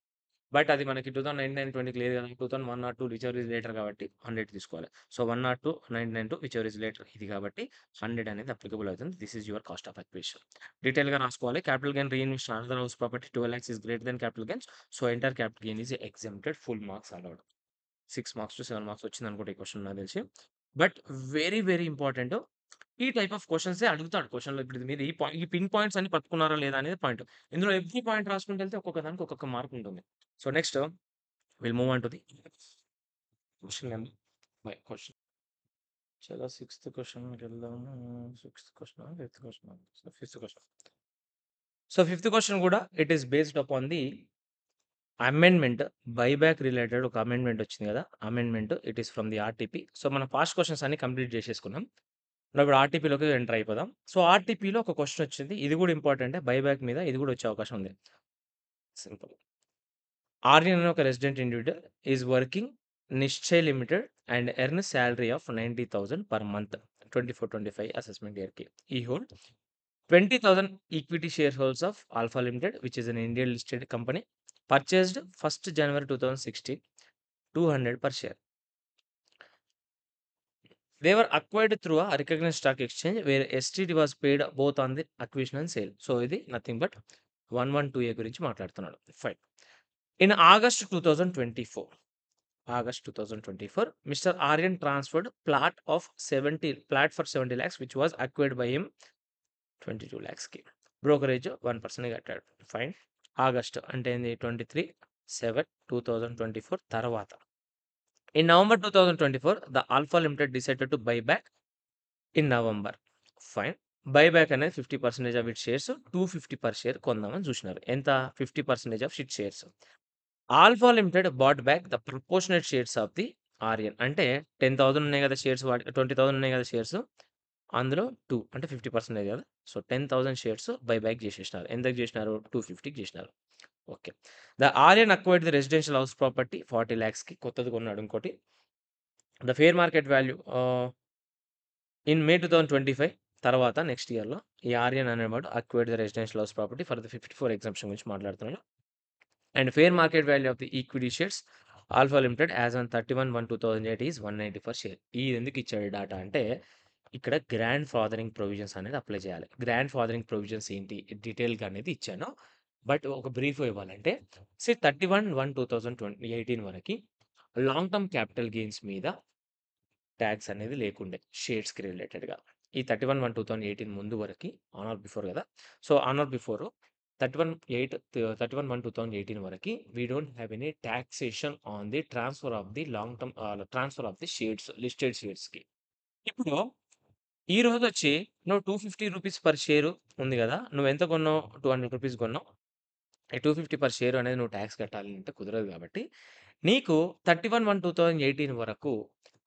But అది మనకి 2099, 20కి లేదు కదా! 2001 or 2 whichever is later కాబట్టి 100 తీసుకోవాలి. So, 1 or 2, 99 whichever is later ఇది కాబట్టి 100 అనేది అప్లికబుల్ అవుతుంది. This is your cost of acquisition. డీటెయిల్‌గా రాసుకోవాలి. Capital gain reinvest in another house property 12,00,000 is greater than capital gains. So, entire capital gain is exempted. Full marks allowed. 6 marks to 7 marks వచ్చిందనుకుంటా ఈ question నాకు తెలిసి. But very, very important. ఈ type of క్వెషన్సే అడుగుతాడు క్వెషన్‌లో. ఇప్పుడు మీరు ఈ pin points అన్ని పట్టుకున్నారా లేదా అనేది పాయింట్. ఇందులో ఎవ్రి పాయింట్ రాసుకుంటూ వెళ్తే ఒక్కొక్క దానికి ఒక్కొక్క మార్క్ ఉంటుంది. So, next will move on to the question number question. చలో సిక్స్త్ క్వెషన్‌కెళ్దాము. సిక్స్త్ క్వెషనా? ఫిఫ్త్ క్వెషనా? So, fifth question. So, fifth question కూడా it is based upon the amendment buyback related ఒక అమెండ్మెంట్ వచ్చింది కదా! Amendment it is from the RTP. So, మన past questions అన్ని కంప్లీట్ చేసేసుకున్నాం. ఇప్పుడు ఆర్‌టిపిలోకి ఎంటర్ అయిపోదాం. సో, ఆర్‌టిపిలో ఒక క్వెషన్ వచ్చింది. ఇది కూడా ఇంపార్టెంటే. బైబ్యాక్ మీద ఇది కూడా వచ్చే అవకాశం ఉంది. సింపుల్. ఆర్యన్ అనే ఒక resident individual is working Nishchay limited and earn salary of 90,000 per month 24-25 assessment ఇయర్‌కి. ఈ hold 20,000 equity share holds of alpha limited which is an Indian listed company purchased 1st January 2016 200 per share. They were acquired through a recognized stock exchange where STT was paid both on the acquisition and sale. So, ఇది nothing but 112A గురించి మాట్లాడుతున్నాడు. Fine. In August 2024, Mr. Aryan transferred plot for 70 lakhs which was acquired by him 22 lakhsకి. Brokerage 1% కట్టాడు. Fine. August అంటే ఏంది 23/7/2024 తర్వాత. In November 2024 the Alpha Limited decided to buy back in November. Fine. Buyback అనేది 50% of its shares 250 per share కొందామని చూసినారు. ఎంత? 50% of its shares. Alpha Limited bought back the proportionate shares of the Aryan. అంటే 10,000 ఉన్నాయి కదా షేర్స్ 20,000 ఉన్నాయి కదా shares. అందులో 2 అంటే 50% కదా! సో, 10,000 షేర్స్ బైబ్యాక్ చేసేసినారు. ఎంతకు చేసినారు? 250కి చేసినారు. Okay. The Aryan acquired the residential house property 40 లాక్స్‌కి కొత్తది కొన్నాడు ఇంకోటి. The fair market value in May 2025 తర్వాత నెక్స్ట్ ఇయర్‌లో ఈ ఆర్యన్ అనేవాడు acquired the residential house property for the 54 exemption గురించి మాట్లాడుతున్నాడు. And fair market value of the equity shares Alpha Limited as on 31/1/2008 is 190 per share. ఇది ఎందుకు ఇచ్చాడు డాటా అంటే ఇక్కడ గ్రాండ్ ఫాదరింగ్ ప్రొవిజన్స్ అనేది అప్లై చేయాలి. గ్రాండ్ ఫాదరింగ్ ప్రొవిజన్స్ ఏంటి డీటెయిల్‌గా అనేది ఇచ్చాను. బట్ ఒక బ్రీఫ్ ఇవ్వాలంటే 31/1/2018 వరకి లాంగ్ టర్మ్ క్యాపిటల్ గెయిన్స్ మీద టాక్స్ అనేది లేకుండే షేర్స్‌కి రిలేటెడ్‌గా. ఈ 31/1/2018 ముందు వరకి ఆన్ ఆర్ బిఫోర్ గదా! సో, ఆన్ ఆర్ బిఫోర్ 31/1/2018 వరకి we don't have any taxation on the transfer of the long term transfer of the shares listed షేర్స్‌కి. ఇప్పుడు ఈ రోజొచ్చి నువ్వు రూ. 250 పర్ షేరు ఉంది గదా! నువ్వెంత కొన్నావు? రూ. 200 కొన్నావు. ఈ 250 పర్ షేర్ అనేది నువ్వు టాక్స్ కట్టాలంటే కుదరదు గాబట్టి, నీకు 31/1/2018 వరకు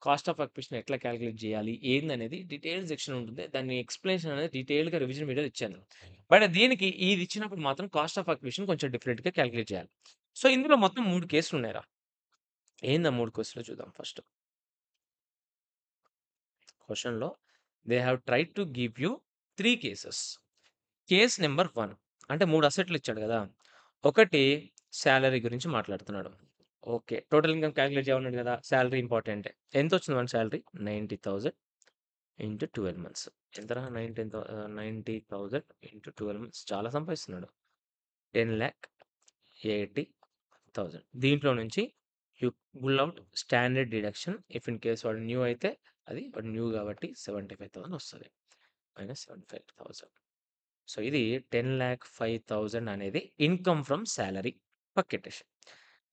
కాస్ట్ ఆఫ్ అక్విజిషన్ ఎట్లా కాలిక్యులేట్ జేయాలి? ఏందనేది డీటెయిల్డ్ సెక్షన్ ఉంటుంది. దాన్ని ఎక్స్‌ప్లనేషన్ అనేది డీటెయిల్డ్‌గా రివిజన్ వీడియోలో ఇచ్చాను. బట్ దీనికి ఇది ఇచ్చినప్పుడు మాత్రం కాస్ట్ ఆఫ్ అక్విజిషన్ కొంచెం డిఫరెంట్‌గా కాలిక్యులేట్ చేయాలి. సో, ఇందులో మొత్తం 3 కేసులున్నాయిరా. ఏంది ఆ 3 కేసులో చూద్దాం ఫస్ట్. క్వెషన్‌లో they have tried to give you 3 cases. Case number 1 అంటే 3 అసెట్‌లు ఇచ్చాడు గదా! ఒకటి సాలరీ గురించి మాట్లాడుతున్నాడు. ఓకే. టోటల్ ఇన్‌కమ్ కాలిక్యులేట్ చేయమన్నాడు గదా! సాలరీ ఇంపార్టెంటే. ఎంతొచ్చింది మన సాలరీ? 90,000 into 12 months. ఎంతరా 90,000 ఇంటూ 12 మంత్స్ చాలా సంపాదిస్తున్నాడు. 10,80,000 దీంట్లో నుంచి you pull out standard deduction if in case వాడు న్యూ అయితే అది వాడు న్యూ కాబట్టి 75,000 వస్తది. మైనస్ 75,000. సో, ఇది 10,05,000 అనేది ఇన్‌కమ్ ఫ్రమ్ సాలరీ పక్కెట్టేసేయి.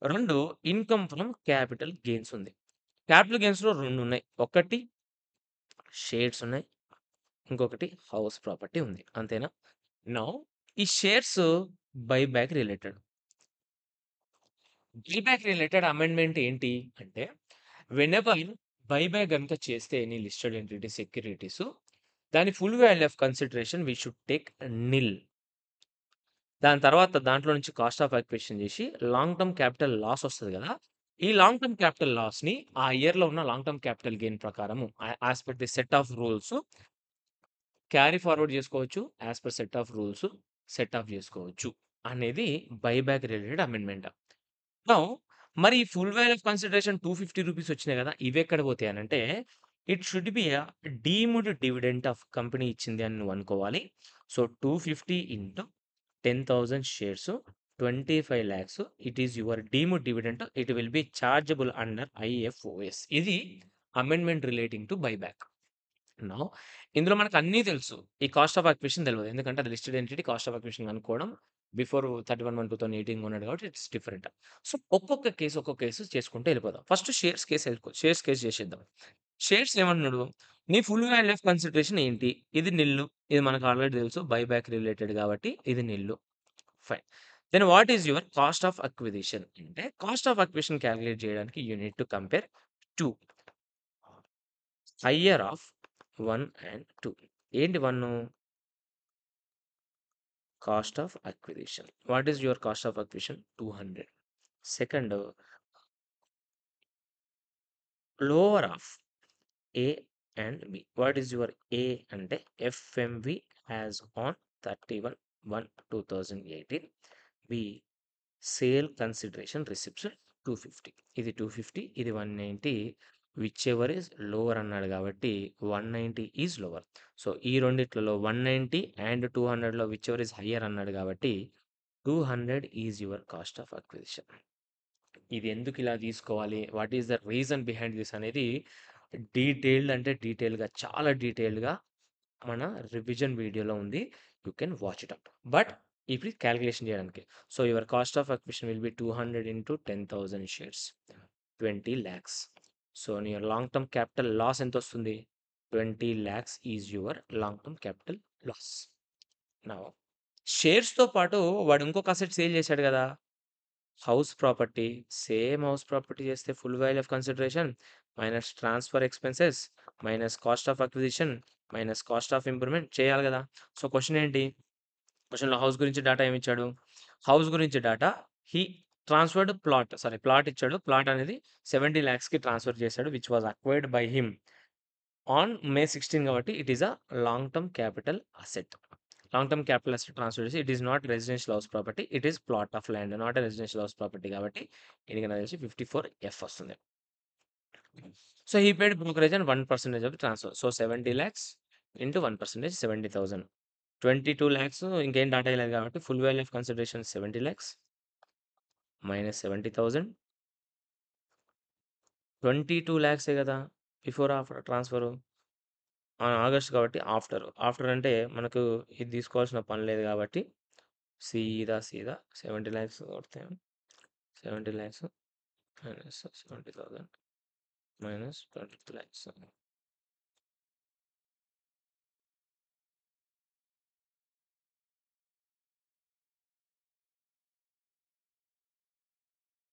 2 ఇన్‌కమ్ ఫ్రమ్ క్యాపిటల్ గెయిన్స్ ఉంది. క్యాపిటల్ గెయిన్స్‌లో 2 ఉన్నాయి. ఒకటి షేర్స్ ఉన్నాయి. ఇంకొకటి హౌస్ ప్రాపర్టీ ఉంది. అంతేనా? నౌ ఈ shares buyback related. Buyback related amendment ఏంటి అంటే, వెనెవర్ బైబ్యాక్ గనుక చేస్తే ఎనీ లిస్టెడ్ ఎంటిటీ సెక్యూరిటీస్ దాని full value of consideration we should take nil. దాని తర్వాత దాంట్లో నుంచి కాస్ట్ ఆఫ్ అక్విజిషన్ చేసి లాంగ్ టర్మ్ క్యాపిటల్ లాస్ వస్తది గదా! ఈ లాంగ్ టర్మ్ క్యాపిటల్ లాస్‌ని ఆ ఇయర్‌లో ఉన్న లాంగ్ టర్మ్ క్యాపిటల్ గెయిన్ ప్రకారము as per the set of rules carry forward జేసుకోవచ్చు. As per set of rules set off జేసుకోవచ్చు. అనేది బైబ్యాక్ రిలేటెడ్ అమెండ్‌మెంట్. నౌ మరి ఈ ఫుల్ వాల్యూ ఆఫ్ కన్సిడరేషన్ రూ. 250 వచ్చినాయి గదా! ఇవెక్కడ పోతాయి అనంటే, it should be deemed dividend of company ఇచ్చింది అని నువ్వు అనుకోవాలి. So, 250 into 10,000 shares 25,00,000 it is your deemed dividend. It will be chargeable under IFOS. ఇది amendment relating to buyback. Now ఇందులో మనకన్నీ తెలుసు. ఈ కాస్ట్ ఆఫ్ అక్విజిషన్ తెలవదు. ఎందుకంటే అది listed entity cost of acquisition కనుక్కోవడం బిఫోర్ 31/1/2018 కొన్నాడు కాబట్టి ఇట్స్ డిఫరెంట్. సో, ఒక్కొక్క కేసు చేసుకుంటూ ఎళ్ళిపోదాం. First shares case shares case చేసేద్దాం. షేర్స్ ఏమన్నాడు? నీ ఫుల్ వాల్యూ ఆఫ్ కన్సిడరేషన్ ఏంటి? ఇది నిల్లు. ఇది మనకు ఆల్రెడీ తెలుసు. బైబ్యాక్ రిలేటెడ్ కాబట్టి ఇది nil. Fine. Then what is your cost of acquisition అంటే కాస్ట్ ఆఫ్ అక్విజిషన్ కాలిక్యులేట్ చేయడానికి you need to compare 2 higher of 1 and 2. ఏంటి 1? Cost of acquisition. What is your cost of acquisition? 200. Second lower of A and B. What is your A అంటే FMV as on 31/1/2018. B sale consideration receipts 250. ఇది 250, ఇది 190. Which ever is lower అన్నాడు కాబట్టి 190 is lower. So, ఈ రెండిట్లలో 190 and 200లో whichever is higher అన్నాడు కాబట్టి 200 is your cost of acquisition. ఇది ఎందుకిలా తీసుకోవాలి? What is the reason behind this అనేది డీటెయిల్డ్ అంటే డీటెయిల్‌గా చాలా డీటెయిల్డ్‌గా మన రివిజన్ వీడియోలో ఉంది. You can watch it up. But ఇప్పుడు కాలిక్యులేషన్ చేయడానికి. So, your cost of acquisition will be 200 into 10,000 shares 20,00,000. So, నీ లాంగ్ టర్మ్ క్యాపిటల్ లాస్ ఎంతొస్తుంది? 20,00,000 is your long term capital loss. Now షేర్స్‌తో పాటు వాడు ఇంకొక అసెట్ సేల్ చేశాడు గదా! House property. Same house property చేస్తే full value of consideration minus transfer expenses minus cost of acquisition minus cost of improvement చేయాలి గదా! సో, క్వెషన్ ఏంటి? క్వెషన్‌లో హౌస్ గురించి డాటా ఏమిచ్చాడు? హౌస్ గురించి data he transferred plot plot ఇచ్చాడు. ప్లాట్ అనేది 70,00,000కి ట్రాన్స్‌ఫర్ చేశాడు. Which was acquired by him on May 16 కాబట్టి it is long term capital asset. Long term capital asset transfer చేసి it is not residential house property. It is plot of land. Not a residential house property కాబట్టి దీనికి నాకు తెలిసి 54 వస్తుంది. So, he paid brokerage and 1% of the transfer. So, 70,00,000 into 1% 70,000. 22,00,000 ఇంకేం data ఇయలేదు కాబట్టి full value of consideration 70,00,000 minus 70,000 22,00,000 గదా! Before after transfer? August కాబట్టి ఆఫ్టర్. ఆఫ్టర్ అంటే మనకు ఇది తీసుకోవాల్సిన పని లేదు కాబట్టి సీదా 70,00,000 కొడితే 70,00,000 మైనస్ 70,000 మైనస్ 22,00,000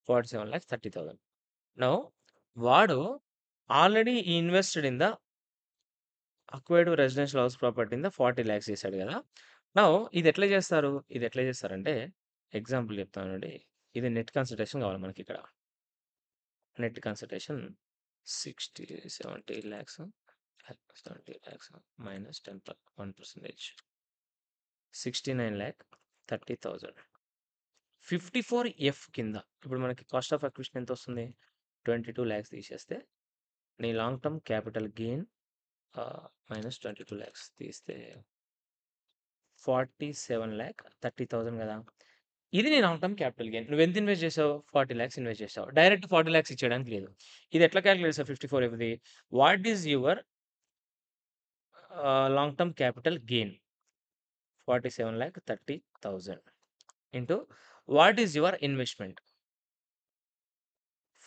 47,30,000. నౌ వాడు already he invested in the acquired residential house property in the 40,00,000 చేశాడు గదా! నౌ ఇదెట్లా జేస్తారు? ఇదెట్లా జేస్తారంటే ఎగ్జాంపుల్ చెప్తాను చూడండి. ఇది నెట్ కన్సిడరేషన్ కావాలి మనకిక్కడ. Net consideration 60, 70 lakhs 70 lakhs minus 1%. 69,30,000. 54 F కింద ఇప్పుడు మనకి కాస్ట్ ఆఫ్ అక్విజిషన్ ఎంతొస్తుంది? 22 లాక్స్ తీసేస్తే నీ long term capital gain minus 22 lakhs తీస్తే 47,30,000 గదా! ఇది నీ లాంగ్ టర్మ్ క్యాపిటల్ గెయిన్. నువ్వెంత ఇన్వెస్ట్ చేసావు? 40,00,000 ఇన్వెస్ట్ చేసావు. డైరెక్ట్ 40,00,000 ఇచ్చేయడానికి లేదు. ఇది ఎట్లా కాలిక్యులేట్ చేసావు 54 ఎఫ్‌ది? What is your long term capital gain? 47,30,000 into what is your investment?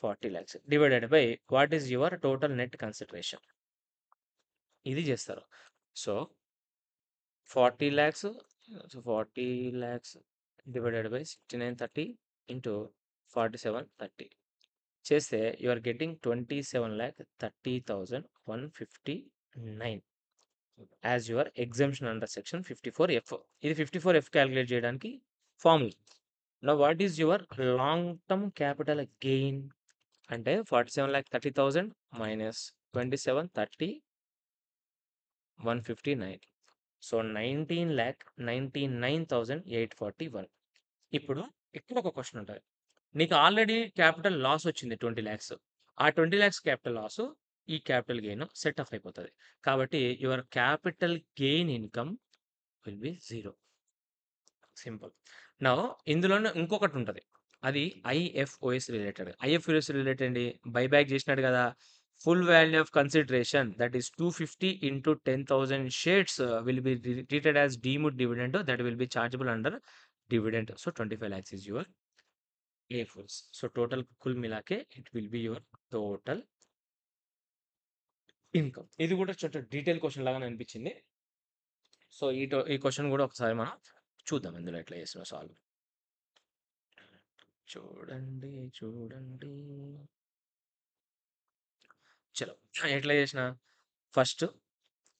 40,00,000 divided by what is your total net consideration? ఇది చేస్తారు. సో 40,00,000 40,00,000 డివైడెడ్ బై 6930 ఇంటూ 4730 చేస్తే you are getting 27,30,159 as your exemption under section 54 F. ఇది 54 F calculate చేయడానికి formula. Now what is your long term capital gain అంటే 47,30,000 minus 27,30,159. So 19,99,841. ఇప్పుడు ఇక్కడ ఒక question ఉంటది. నీకు ఆల్రెడీ క్యాపిటల్ లాస్ వచ్చింది 20,00,000. ఆ 20,00,000 క్యాపిటల్ లాసు, ఈ క్యాపిటల్ గెయిన్ సెట్ ఆఫ్ అయిపోతది. కాబట్టి your capital gain income will be 0. Simple. Now ఇందులోనే ఇంకొకటుంటది. అది ఐఎఫ్ఓఎస్ రిలేటెడ్. ఐఎఫ్ఓఎస్ రిలేటెడ్ ఏంటి? బైబ్యాక్ చేసినాడు గదా! Full value of consideration that is 250 into 10,000 shares will be treated as deemed dividend that will be chargeable under dividend. So 25,00,000 is your IFOS. So total కుల్ మిలాకే it will be your total income. ఇది కూడా detail question లాగానే అనిపించింది. So ఈ question కూడా ఒకసారి మనం చూద్దాం ఇందులో ఎట్లా చేస్తున్నామో సాల్వ్. చూడండి. చలో ఎట్లా చేసినా first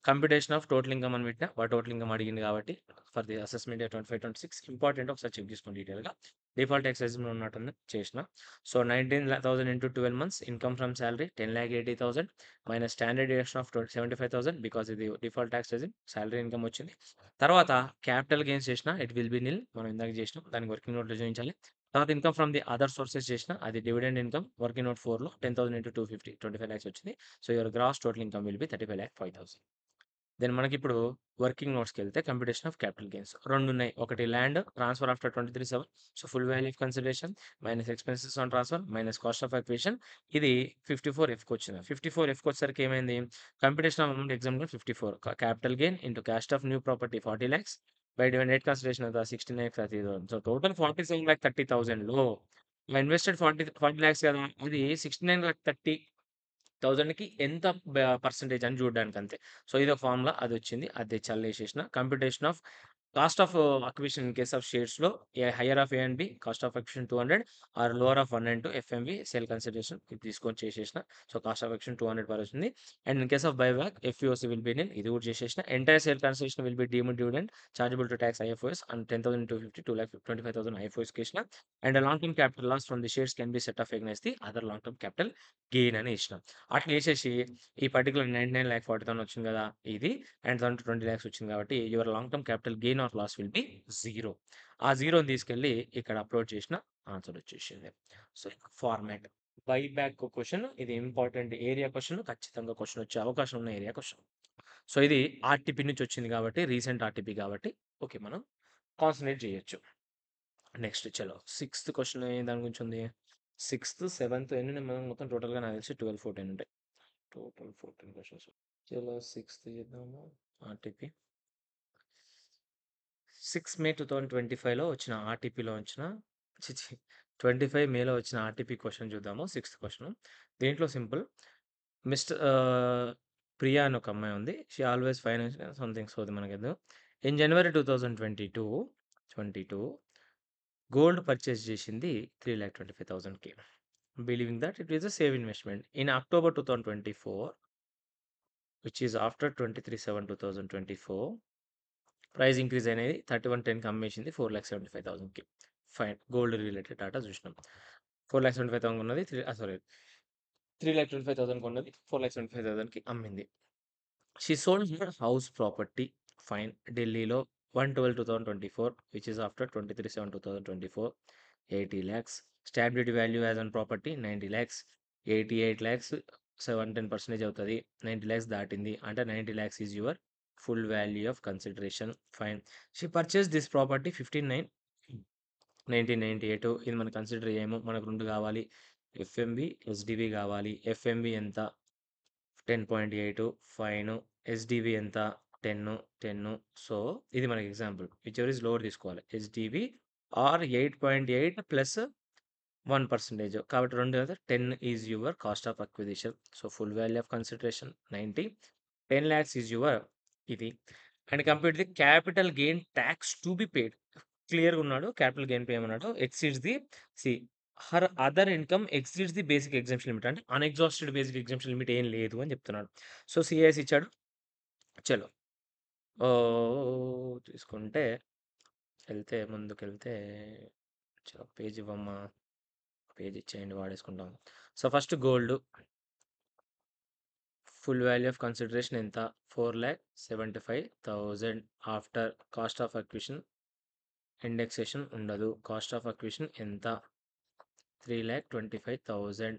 computation of total income అని పెట్టినా. వాడు టోటల్ ఇన్‌కమ్ అడిగిండు కాబట్టి for the assessment year 25, 26 important ఒకసారి చెక్ చేసుకోండి డీటెయిల్‌గా. డిఫాల్ట్ ట్యాక్స్ రెజ్యూమ్ ఉన్నట్టుంది చేసిన. So 19,000 into 12 months income from salary 10,80,000 minus standard deduction of 75,000 because ఇది default tax regime salary income వచ్చింది. తర్వాత క్యాపిటల్ గెయిన్స్ చేసిన ఇట్ విల్ బి నిల్ మనం ఇందాక చేసినాం. దానికి వర్కింగ్ నోట్‌లో చూయించాలి. తర్వాత income from the other sources చేసిన అది డివిడెండ్ ఇన్‌కమ్ వర్కింగ్ నోట్ 4లో 10,000 ఇంటూ 250 25,00,000 వచ్చింది. So your gross total income will be 35,05,000. Then మనకిప్పుడు వర్కింగ్ నోట్స్‌కెళ్తే కంప్యూటేషన్ ఆఫ్ క్యాపిటల్ గెయిన్స్ 2 ఉన్నాయి. ఒకటి land transfer after 23/7 so full value of consideration minus expenses on transfer minus cost of acquisition ఇది 54 ఎఫ్‌కి వచ్చింది. 54 ఎఫ్‌కి వచ్చేసరికి ఏమైంది? Computation of amount example 54 capital gain into cost of new property 40,00,000 by divide net consideration ఎంత 69,30,000 so total 47,30,000లో invested 40,00,000 కదా! అది 69,30,000కి ఎంత పర్సెంటేజ్ అని చూడడానికి అంతే. సో ఇదొక ఫార్ములా అదొచ్చింది. అది చల్లేసేసిన. Computation of cost of acquisition in case of షేర్స్‌లో higher of A and B cost of acquisition 200 or lower of 1 and 2 FMV sale consideration ఇది తీసుకొని చేసేసిన. So cost of acquisition 200 per వచ్చింది. And in case of buyback FEOC will be nil ఇది కూడా చేసేసిన. Entire sale consideration will be deemed dividend chargeable to tax IFOS and 10,250 2,25,000 ఐఎఫ్ఓఎస్‌కి ఏసిన. And long term capital loss from the shares can be set off against the other long term capital gain అని ఏసినాం. అట్లా ఏసేసి ఈ particular 99,40,000 వచ్చింది కదా! ఇది అండ్ దాంట్లో 20,00,000 వచ్చింది కాబట్టి your long term capital gain or loss will be 0. ఆ 0ని తీసుకెళ్ళి ఇక్కడ అప్లోడ్ చేసిన ఆన్సర్ వచ్చేసింది. సో ఫార్మాట్ బైబ్యాక్ క్వెషన్ ఇది ఇంపార్టెంట్ ఏరియా క్వెషన్ ఖచ్చితంగా క్వెషన్ వచ్చే అవకాశం ఉన్న ఏరియా క్వెషన్. సో ఇది ఆర్‌టిపి నుంచి వచ్చింది కాబట్టి రీసెంట్ ఆర్‌టిపి కాబట్టి ఓకే మనం కాన్సంట్రేట్ చేయొచ్చు. నెక్స్ట్ చలో సిక్స్త్ క్వెషన్ ఏ దాని గురించి ఉంది? సిక్స్త్, సెవెంత్ ఎన్ని ఉన్నాయి మొత్తం టోటల్‌గా నాకు తెలిసి 12, 14 ఉంటాయి. Total 14 questions. చలో సిక్స్త్ చేద్దాము. ఆర్టీపీ 6 మే 2025లో వచ్చిన ఆర్టీపీలో వచ్చిన 25 మేలో వచ్చిన ఆర్టీపీ క్వశ్చన్ చూద్దాము. Sixth question. దీంట్లో సింపుల్. మిస్టర్ ప్రియా అని ఒక అమ్మాయి ఉంది. షీ ఆల్వేస్ ఫైనాన్షియల్ సంథింగ్ సోది మనకేదో. ఇన్ జనవరి 2022 గోల్డ్ పర్చేస్ చేసింది 3,25,000కి. Believing that it is a safe investment. In October 2024 which is after 23/7/2024 price increase అనేది 3110కి అమ్మేసింది 4,75,000కి. ఫైన్. గోల్డ్ రిలేటెడ్ డాటా చూసినాం. 4,75,000 ఉన్నది సారీ 3,25,000 ఉన్నది 4,75,000కి అమ్మింది. She sold her house property fine ఢిల్లీలో 1/12/2024 which is after 23/7/2024 80 lakhs. Standard value as an property 90 lakhs. 88 lakhs 7-10% అవుతుంది. 90 lakhs దాటింది అంటే 90 lakhs is your full value of consideration. Fine. She purchase this property 15/9/1998. ఇది మనం consider చేయము. మనకు 2 కావాలి. FMB SDV కావాలి. ఎఫ్ఎంబి ఎంత 10.8 ఫైన్. ఎస్డివి ఎంత 10. సో ఇది మనకి example. Whichever is lower తీసుకోవాలి. ఎస్డివి ఆర్ 8.8 ప్లస్ 1% కాబట్టి 2 కదా 10 is your cost of acquisition. So full value of consideration 90. 10 lakhs is your ఇది. And complete the capital gain tax to be paid. క్లియర్గా ఉన్నాడు. Capital gain pay ఏమన్నాడు exceeds the she her other income exceeds the basic exemption limit. అంటే unexhausted basic exemption limit ఏం లేదు అని చెప్తున్నాడు. So CIS ఇచ్చాడు. చలో తీసుకుంటే వెళ్తే ముందుకెళ్తే చలో పేజ్ ఇవ్వమ్మా. పేజ్ ఇచ్చేయండి వాడేసుకుంటాం. So first gold full value of consideration ఎంత 4,75,000 after cost of acquisition indexation ఉండదు. కాస్ట్ ఆఫ్ అక్విజిషన్ ఎంత 3,25,000.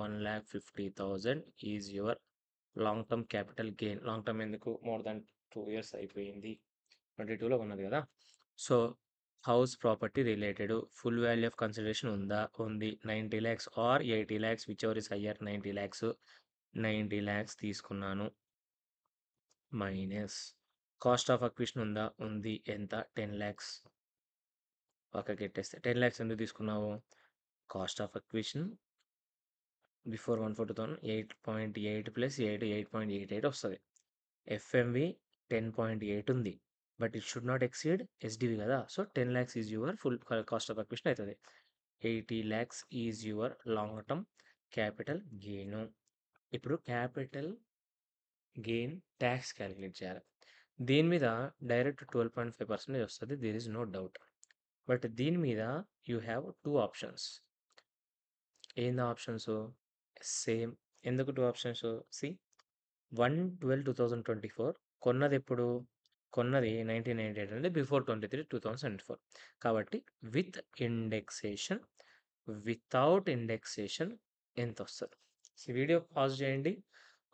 1,50,000 is your long term capital gain. Long term ఎందుకు మోర్ దాన్ 2 years అయిపోయింది. 22లో ఉన్నది కదా. So house property related full value of consideration ఉంది 90 lakhs or 80 lakhs whichever is higher 90 lakhs. 90 lakhs తీసుకున్నాను minus cost of acquisition ఉంది ఎంత 10 lakhs పక్కకి పెట్టేస్తే 10 lakhs ఎందుకు తీసుకున్నావు cost of acquisition before 142,000 8.8 plus 8.88 వస్తుంది. ఎఫ్ఎంవి 10.8 ఉంది but it should not exceed SDV కదా. So 10 lakhs is your full cost of acquisition అవుతుంది. 80 lakhs is your long term capital gain. ఇప్పుడు క్యాపిటల్ గెయిన్ ట్యాక్స్ క్యాలిక్యులేట్ చేయాలి. దీని మీద direct 12.5% వస్తుంది. There is no doubt. But దీని మీద you have 2 options. ఏంది ఆప్షన్స్ సేమ్. ఎందుకు 2 ఆప్షన్స్ సి 1/12/2024 కొన్నది ఎప్పుడు కొన్నది 1998 అంటే బిఫోర్ 23/2024 కాబట్టి విత్ ఇండెక్సేషన్ వితౌట్ ఇండెక్సేషన్ ఎంత వస్తుంది. వీడియో పాజ్ చేయండి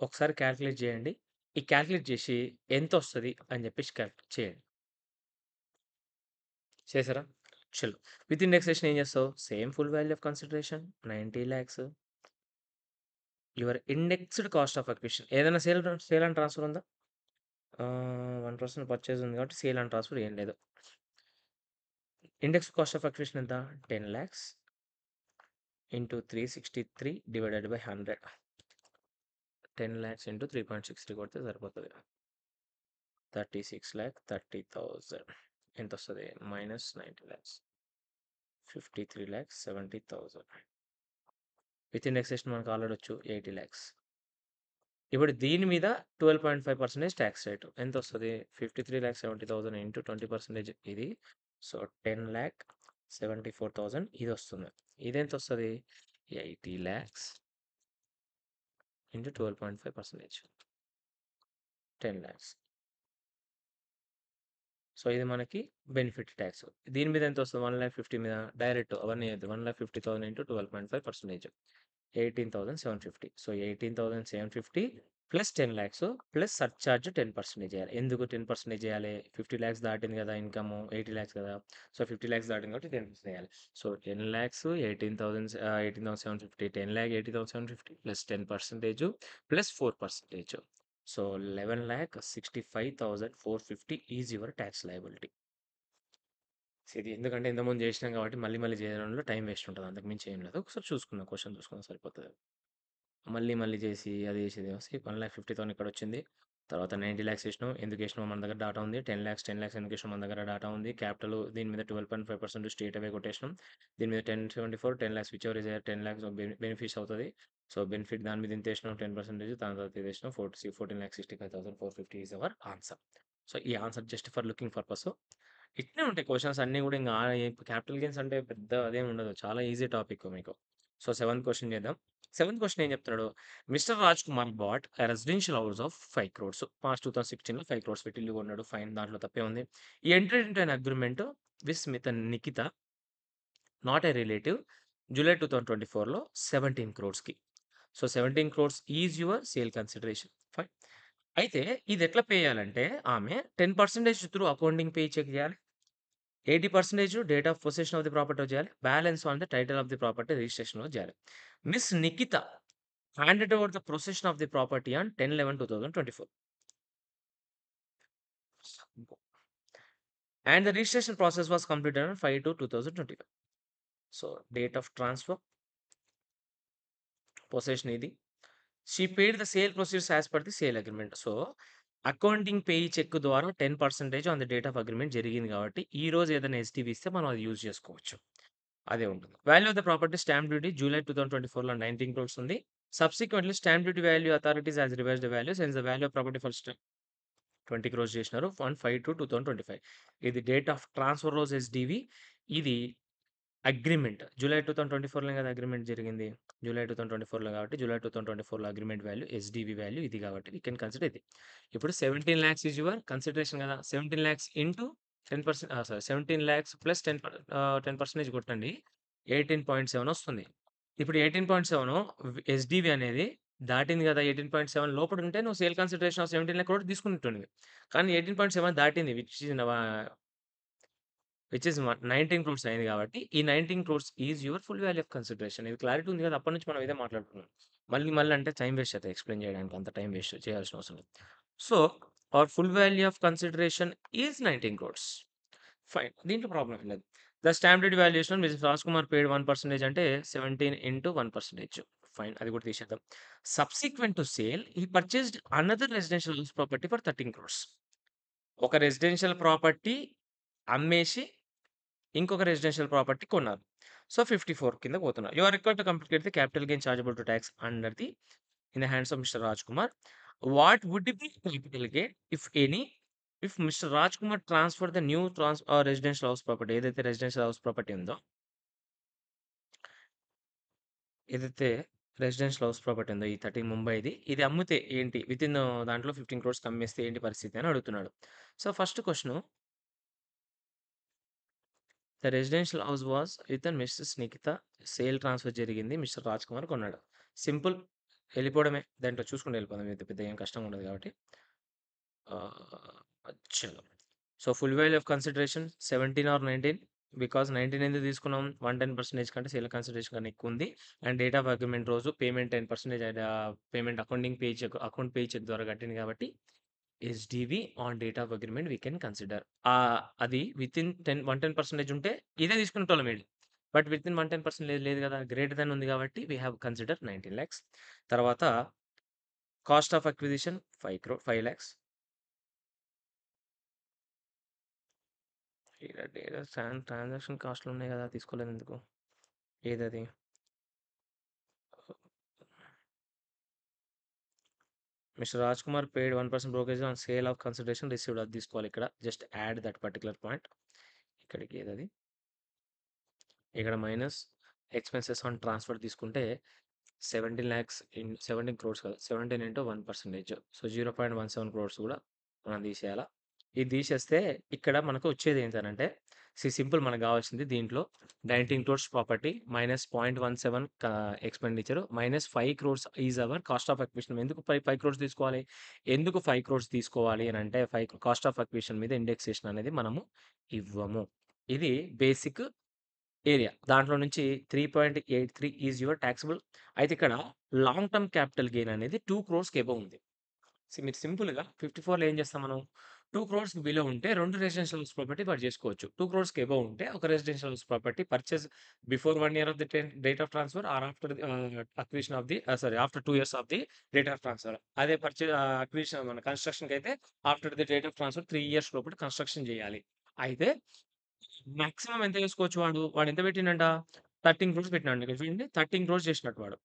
ఒకసారి క్యాల్కులేట్ చేయండి. ఈ క్యాల్కులేట్ చేసి ఎంత వస్తుంది అని చెప్పేసి క్యాల్కులేట్ చేయండి. చేసారా చలో విత్ ఇండెక్సేషన్ ఏం చేస్తావు same full value of consideration 90 lakhs your indexed cost of acquisition. ఏదైనా సేల్ అండ్ ట్రాన్స్ఫర్ ఉందా 1% పర్చేజ్ ఉంది కాబట్టి సేల్ అండ్ ట్రాన్స్ఫర్ ఏం లేదు. ఇండెక్స్ కాస్ట్ ఆఫ్ అక్విజిషన్ ఎంత 10 lakhs into 363 divided by 100. 10 lakhs into 3.63 కొడితే సరిపోతుంది. 36,30,000 ఎంత వస్తుంది మైనస్ 90 lakhs 53,70,000. విత్ ఇండెక్సేషన్ మనకు ఆల్రెడీ వచ్చు 80 lakhs. ఇప్పుడు దీని మీద 12.5% ట్యాక్స్ రేట్ ఎంత వస్తుంది 53,70,000 ఇంటూ 20% ఇది. సో 10,74,000 ఇది వస్తుంది. ఇదెంత వస్తుంది 80 lakhs ఇంటూ 12.5% 10 lakhs. సో ఇది మనకి బెనిఫిట్ ట్యాక్స్. దీని మీద ఎంత వస్తుంది 1,50,000 మీద డైరెక్ట్ అవన్నీ 1,50,000 into 12.5% 18,750. So 18,750 plus 10,00,000 plus surcharge 10% చేయాలి. ఎందుకు 10% చేయాలి? 50,00,000 దాటింది కదా! ఇన్‌కము 80,00,000 కదా! సో, 50,00,000 దాటింది కాబట్టి 10% చేయాలి. So, 10,00,000 18,750 10,00,000 80,750 plus 10% plus 4%. So, 11,65,450 is your tax liability. ఇది ఎందుకంటే ఇంతకుముందు చేసినాం కాబట్టి మళ్ళీ మళ్ళీ చేయడంలో టైం వేస్ట్ ఉంటది. అంతకు మించి ఏం లేదు. ఒకసారి చూసుకుందాం. క్వెషన్ చూసుకుందాం సరిపోతది. మళ్ళీ మళ్ళీ చేసి అది చేసేది వస్తే 1,50,000 ఇక్కడొచ్చింది. తర్వాత 90,00,000 ఏసినాం. ఎందుకు ఏసినామో మన దగ్గర డాటా ఉంది. 10,00,000 10,00,000 ఎందుకు ఏసినామో మన దగ్గర డాటా ఉంది. క్యాపిటల్ దీని మీద 12.5% స్ట్రెయిట్ అవే కొట్టేసినాం. దీని మీద 1074 10,00,000 విచ్ ఎవర్ ఈస్ 10,00,000 బెనిఫిట్స్ అవుతది. సో, బెనిఫిట్ దాని మీద ఇంతేసినాం 10% దాని తర్వాత ఇదేసినాం 14,65,450 ఈస్ అవర్ ఆన్సర్. సో, ఈ answer just for looking purpose. ఇట్నే ఉంటాయి క్వెషన్స్ అన్నీ గూడా ఇంగ క్యాపిటల్ గెయిన్స్ అంటే పెద్ద అదేమి ఉండదు. చాలా ఈజీ టాపిక్ మీకు. సో, సెవెంత్ క్వెషన్ చేద్దాం. సెవెంత్ క్వెషన్ ఏం చెప్తున్నాడు? Mister Raj Kumar bought a residential house of 5 crores. March 2016లో 5 క్రోర్స్ పెట్టి ఇల్లు కొన్నాడు. ఫైన్ దాంట్లో తప్పే ఉంది. ఈ entered into an agreement with Smith and Nikhita not a relative July 2024లో 17 క్రోర్స్‌కి. So, 17 crores is your sale consideration. Fine. అయితే ఇది ఎట్లా పే చేయాలంటే ఆమె 10% త్రూ అకౌంటింగ్ పే చెక్ చేయాలి. 80% date of possession of the property చేయాలి. Balance on the title of the property రిజిస్ట్రేషన్‌లో చేయాలి. Miss Nikhita handed over the possession of the property on 10/11/2024 and the registration process was completed on 5/2/2025. So, date of transfer, possession ఇది. She paid the sale proceeds as per the sale agreement. So, accounting payee cheque ద్వారా 10% on the date of agreement జరిగింది కాబట్టి, ఈ రోజు ఏదైనా STV ఇస్తే మనం అది యూజ్ చేసుకోవచ్చు. అదే ఉంటుంది. Value of the property stamp duty July 2024లో 19 క్రోర్స్ ఉంది. Subsequently stamp duty value authorities has revised the value since the value of property first 20 crores చేసినారు. 1/5/2025. ఇది డేట్ ఆఫ్ ట్రాన్స్‌ఫర్ రోజు ఎస్‌డివి. ఇది అగ్రీమెంట్. జూలై 2024లోనే కదా అగ్రీమెంట్ జరిగింది. జూలై 2024లో కాబట్టి జూలై 2024లో అగ్రీమెంట్ వాల్యూ ఎస్‌డివి వాల్యూ ఇది కాబట్టి వి కెన్ కన్సిడర్ ఇది. ఇప్పుడు 17,00,000 ఈస్ యువర్ కన్సిడరేషన్ కదా! 17,00,000 ఇంటూ 10% సారీ 17,00,000 ప్లస్ 10% కొట్టండి. 18.7 వస్తుంది. ఇప్పుడు 18.7 ఎస్‌డివి అనేది దాటింది కదా! 18.7 లోపట ఉంటే నువ్వు సేల్ కన్సిడరేషన్ ఆఫ్ 17,00,000 కూడా తీసుకునేటోనివి. కానీ 18.7 దాటింది విచ్ ఈస్ 19 క్రోర్స్ అయింది కాబట్టి, ఈ 19 crores is your full value of consideration. ఇది క్లారిటీ ఉంది కదా! అప్పటినుంచి మనం ఇదే మాట్లాడుకున్నాం. మళ్ళీ మళ్ళీ అంటే టైమ్ వేస్ట్ అయితది ఎక్స్‌ప్లెయిన్ చేయడానికి. అంత టైమ్ వేస్ట్ చేయాల్సిన అవసరం లేదు. So, our full value of consideration is 19 crores. Fine. దీంట్లో ప్రాబ్లమ్ ఏం లేదు. The stamp duty valuation mister Raj Kumar paid 1% అంటే 17 ఇంటూ 1%. ఫైన్. అది కూడా తీసేద్దాం. Subsequent to sale he purchased another residential house property for 13 crores. ఒక రెసిడెన్షియల్ ప్రాపర్టీ అమ్మేసి ఇంకొక రెసిడెన్షియల్ ప్రాపర్టీ కొన్నారు. సో, 54 కింద పోతున్నారు. You are required to compute the capital gain chargeable to tax under the in the hands of mister Raj Kumar. What would be capital gain if any if mister Raj Kumar transfer the new residential house property ఏదైతే residential house property ఉందో, ఏదైతే residential house property ఉందో ఈ 30 ముంబైది ఇది అమ్మితే ఏంటి? Within దాంట్లో 15 క్రోర్స్‌కి అమ్మేస్తే ఏంటి పరిస్థితి అని అడుగుతున్నాడు. So, first question the residential house was with missus Nikhita. Sale transfer జరిగింది. మిస్టర్ రాజ్ కుమార్ కొన్నాడు. సింపుల్. ఎళ్ళిపోవడమే. దాంట్లో చూసుకుంటూ వెళ్ళిపోదాం. ఇది పెద్ద ఏం కష్టంగా ఉండదు కాబట్టి. చలో. So, full value of consideration 17 or 19 because 19 ఎందుకు తీసుకున్నాం? 110% కంటే సేల్ కన్సిడరేషన్ కన్నా ఎక్కువుంది. అండ్ డేట్ ఆఫ్ అగ్రీమెంట్ రోజు payment 10% payment account pay cheque ద్వారా కట్టింది కాబట్టి SDV on date of agreement we can consider. అది వితిన్ 110% ఉంటే ఇదే తీసుకునేటోళ్ళం ఈడ. బట్ వితిన్ 110% లేదు లేదు కదా! గ్రేటర్ థాన్ ఉంది కాబట్టి వి హావ్ కన్సిడర్ 19,00,000. తర్వాత కాస్ట్ ఆఫ్ అక్విజిషన్ 5,00,000. ఈడ ఏదో ట్రాన్సాక్షన్ కాస్ట్‌లు ఉన్నాయి కదా! తీసుకోలేదు ఎందుకు? ఏదది? Mister Raj Kumar paid 1% brokerage on sale of consideration received అది తీసుకోవాలి ఇక్కడ. Just add that particular point. ఇక్కడికి ఏదది? ఇక్కడ మైనస్ ఎక్స్‌పెన్సెస్ ఆన్ ట్రాన్స్‌ఫర్ తీసుకుంటే 17,00,000 17 క్రోర్స్ కాదు. 17 ఇంటూ 1% సో, 0.17 క్రోర్స్ కూడా మనం తీసేయాలా? ఇది తీసేస్తే ఇక్కడ మనకు వచ్చేదేంటనంటే, సింపుల్ మనకు గావాల్సింది దీంట్లో 19 crores property minus 0.17 expenditure minus 5 crores is our cost of acquisition. ఎందుకు 5 క్రోర్స్ తీసుకోవాలి? ఎందుకు 5 క్రోర్స్ తీసుకోవాలి అనంటే, 5 కాస్ట్ ఆఫ్ అక్విజిషన్ మీద ఇండెక్సేషన్ అనేది మనము ఇవ్వము. ఇది బేసిక్ ఏరియా. దాంట్లో నుంచి 3.83 ఈజ్ యువర్ టాక్సబుల్. అయితే ఇక్కడ లాంగ్ టర్మ్ క్యాపిటల్ గెయిన్ అనేది 2 క్రోర్స్‌కి అబోవ్ ఉంది. మీరు సింపుల్‌గా 54లో ఏం చేస్తాం మనం? 2 క్రోర్స్‌కి బిలో ఉంటే 2 రెసిడెన్షియల్ హౌస్ ప్రాపర్టీ పర్చేసుకోవచ్చు. 2 క్రోర్స్‌కి అబోవ్ ఉంటే ఒక residential house property purchase before 1 year of the date of transfer or after acquisition of the sorry after 2 years of the date of transfer. అదే అక్విజిషన్ మన కన్‌స్ట్రక్షన్‌కైతే after the date of transfer 3 years లోపల construction చేయాలి. అయితే maximum ఎంత చేసుకోవచ్చు వాడు? వాడెంత పెట్టిండంట? 13 క్రోర్స్ పెట్టినాడు. ఇక్కడ చూడండి 13 క్రోర్స్ చేసినట్టు వాడు.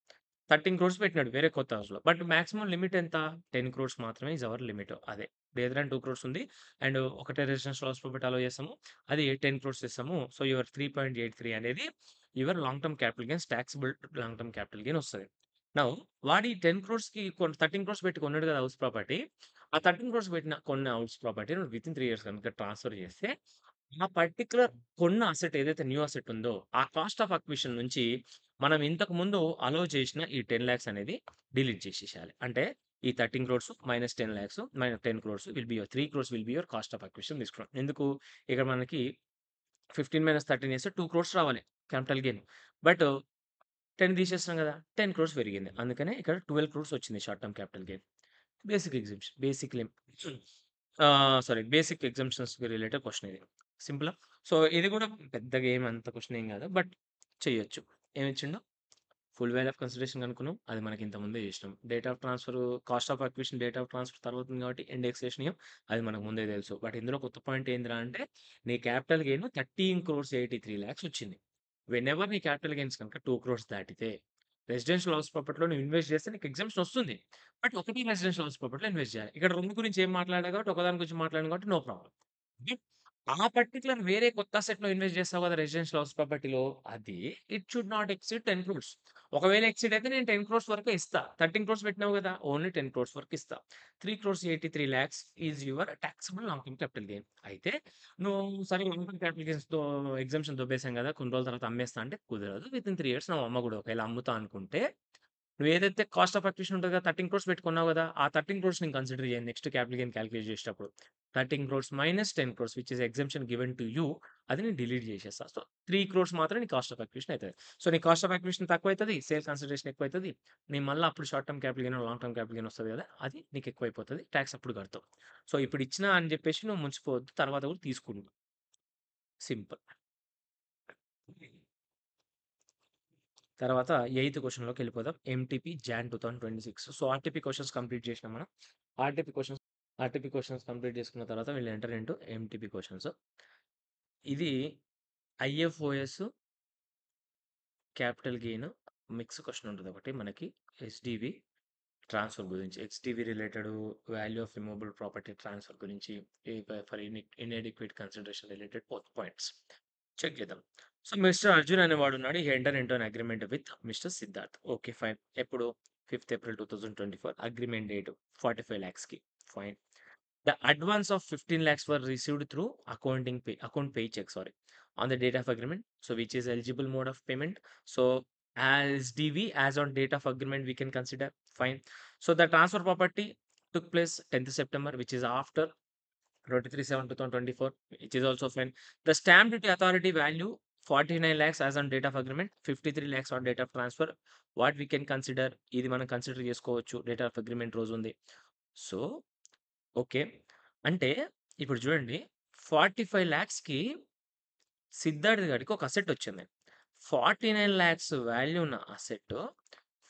13 క్రోర్స్ పెట్టినాడు వేరే కొత్త హౌస్‌లో. బట్ మాక్సిమం లిమిట్ ఎంత? 10 క్రోర్స్ మాత్రమే ఈస్ అవర్ లిమిట్. అదే. గ్రేటర్ థాన్ 2 క్రోర్స్ ఉంది. అండ్ ఒకటే రెసిడెన్షియల్ హౌస్ ప్రాపర్టీ అలో చేస్తాము. అది 10 క్రోర్స్ ఇస్తాము. సో, యువర్ 3.83 అనేది your long term capital gains taxable long term capital gain వస్తది. నౌ వాడు ఈ 10 క్రోర్స్‌కి 13 క్రోర్స్ పెట్టి కొన్నాడు కదా హౌస్ ప్రాపర్టీ. ఆ 13 క్రోర్స్ పెట్టిన కొన్న హౌస్ ప్రాపర్టీని వితిన్ 3 ఇయర్స్ కనుక ట్రాన్స్‌ఫర్ చేస్తే ఆ పర్టిక్యులర్ కొన్న అసెట్ ఏదైతే న్యూ అసెట్ ఉందో, ఆ కాస్ట్ ఆఫ్ అక్విజిషన్ నుంచి మనం ఇంతకు ముందు అలో చేసిన ఈ 10,00,000 అనేది డిలీట్ చేసేసేయాలి. అంటే ఈ 13 crores minus 10,00,000 minus 10 crores will be your 3 crores will be your cost of acquisition తీసుకున్నాం. ఎందుకు? ఇక్కడ మనకి 15 - 13 చేస్తే 2 క్రోర్స్ రావాలి క్యాపిటల్ గెయిన్. బట్ 10 తీసేస్తున్నాం కదా! 10 క్రోర్స్ పెరిగింది. అందుకనే ఇక్కడ 12 క్రోర్స్ వచ్చింది short term capital gain. Basic exemption. Basic ఎగ్జామ్షన్స్‌కి రిలేటెడ్ క్వెషన్ ఇది. సింపులా? సో, ఇది కూడా పెద్దగా ఏమి అంత క్వెషన్ ఏం కాదు. బట్ చెయ్యొచ్చు. ఏమిచ్చిండు? ఫుల్ వాల్యూ ఆఫ్ కన్సిడరేషన్ కనుక్కున్నాం. అది మనకి ఇంతకు ముందే చేసినాం. Date of transfer, cost of acquisition, date of transfer తర్వాత ఉంది కాబట్టి ఇండెక్సేషన్ అది మనకు ముందే తెలుసు. బట్ ఇందులో కొత్త పాయింట్ ఏందిరా అంటే నీ క్యాపిటల్ గెయిన్ 13,83,00,000 వచ్చింది. వెనెవర్ నీ క్యాపిటల్ గెయిన్స్ కనుక 2 క్రోర్స్ దాటితే రెసిడెన్షియల్ హౌస్ ప్రాపర్టీలో నువ్వు ఇన్వెస్ట్ చేస్తే నీకు ఎగ్జామ్షన్ వస్తుంది. బట్ ఒకటే రెసిడెన్షియల్ హౌస్ ప్రాపర్టీలో ఇన్వెస్ట్ చేయాలి. ఇక్కడ 2 గురించి ఏం మాట్లాడా కాబట్టి ఒకదాని గురించి మాట్లాడాను కాబట్టి నో ప్రాబ్లమ్. బట్ ఆ పర్టిక్యులర్ వేరే కొత్త అసెట్‌లో ఇన్వెస్ట్ చేస్తావు కదా! రెసిడెన్షియల్ హౌస్ ప్రాపర్టీలో అది it should not exceed 10 crores. ఒకవేళ ఎక్సీడ్ అయితే నేను 10 క్రోర్స్ వరకే ఇస్తా. 13 క్రోర్స్ పెట్టినావు కదా! ఓన్లీ 10 క్రోర్స్ వరకు ఇస్తా. 3,83,00,000 is your taxable long term capital gain. అయితే నువ్వు సరే లాంగ్ టర్మ్ క్యాపిటల్ గెయిన్స్‌తో ఎగ్జామ్షన్ దొబ్బేసాం కదా! కొన్ని రోజుల తర్వాత అమ్మేస్తా అంటే కుదరదు. వితిన్ 3 ఇయర్స్ నువ్వు అమ్మకూడదు. ఒకవేళ అమ్ముతా అనుకుంటే నువ్వేదైతే కాస్ట్ ఆఫ్ అక్విజిషన్ ఉంటది కదా! 13 క్రోర్స్ పెట్టి కొన్నావు కదా! ఆ 13 క్రోర్స్ నేను కన్సిడర్ చేయను నెక్స్ట్ క్యాపిటల్ గెయిన్ కాలిక్యులేట్ చేసేటప్పుడు. 13 crores minus 10 crores which is exemption given to you అది నేను డిలీట్ చేసేస్తా. సో, 3 క్రోర్స్ మాత్రమే నీ కాస్ట్ ఆఫ్ అక్విజిషన్ అయితది. సో, నీ కాస్ట్ ఆఫ్ అక్విజిషన్ తక్కువైతది. సేల్ కన్సిడరేషన్ ఎక్కువైతది. నేను మళ్ళా అప్పుడు short term capital gain, long term capital gain వస్తది కదా! అది నీకు ఎక్కువైపోతది. టాక్స్ అప్పుడు కడతావు. సో, ఇప్పుడు ఇచ్చినా అని చెప్పేసి నువ్వు మురిసిపోవద్దు. తర్వాత కూడా తీసుకుండు. సింపుల్. తర్వాత ఎయిత్ క్వెషన్‌లోకెళ్ళిపోదాం. MTP Jan 2026. So, RTP questions complete చేసినాం మనం. RTP questions RTP questions complete చేసుకున్న తర్వాత వీళ్ళు ఎంటర్ ఇంటూ ఎంటీపీ క్వెషన్స్. ఇది IFOS capital gain mix question ఉంటది ఒకటి మనకి. హెచ్‌డివి ట్రాన్స్‌ఫర్ గురించి. HDV related value of removable property transfer గురించి for inadequate consideration related both points. Check చేద్దాం. సో, మిస్టర్ అర్జున్ అనేవాడున్నాడు. He enter into an agreement with mister Siddharth. Okay. Fine. ఎప్పుడు? Fifth April 2024 agreement date 45,00,000కి. Fine. The advance of 15 lakhs were received through account paycheck, sorry, on the date of agreement. So, which is eligible mode of payment. So, as DV, as on date of agreement, we can consider fine. So, the transfer property took place 10th September, which is after 23/7/2024, which is also fine. The stamp duty authority value 49 lakhs as on date of agreement, 53 lakhs on date of transfer. What we can consider? ఇది మనం consider చేసుకోవచ్చు. Date of agreement రోజు ఉంది. So, okay. అంటే ఇప్పుడు చూడండి 45,00,000కి సిద్ధార్థ్ గాడికి ఒక అసెట్ వచ్చింది. 49,00,000 వాల్యూ ఉన్న అసెట్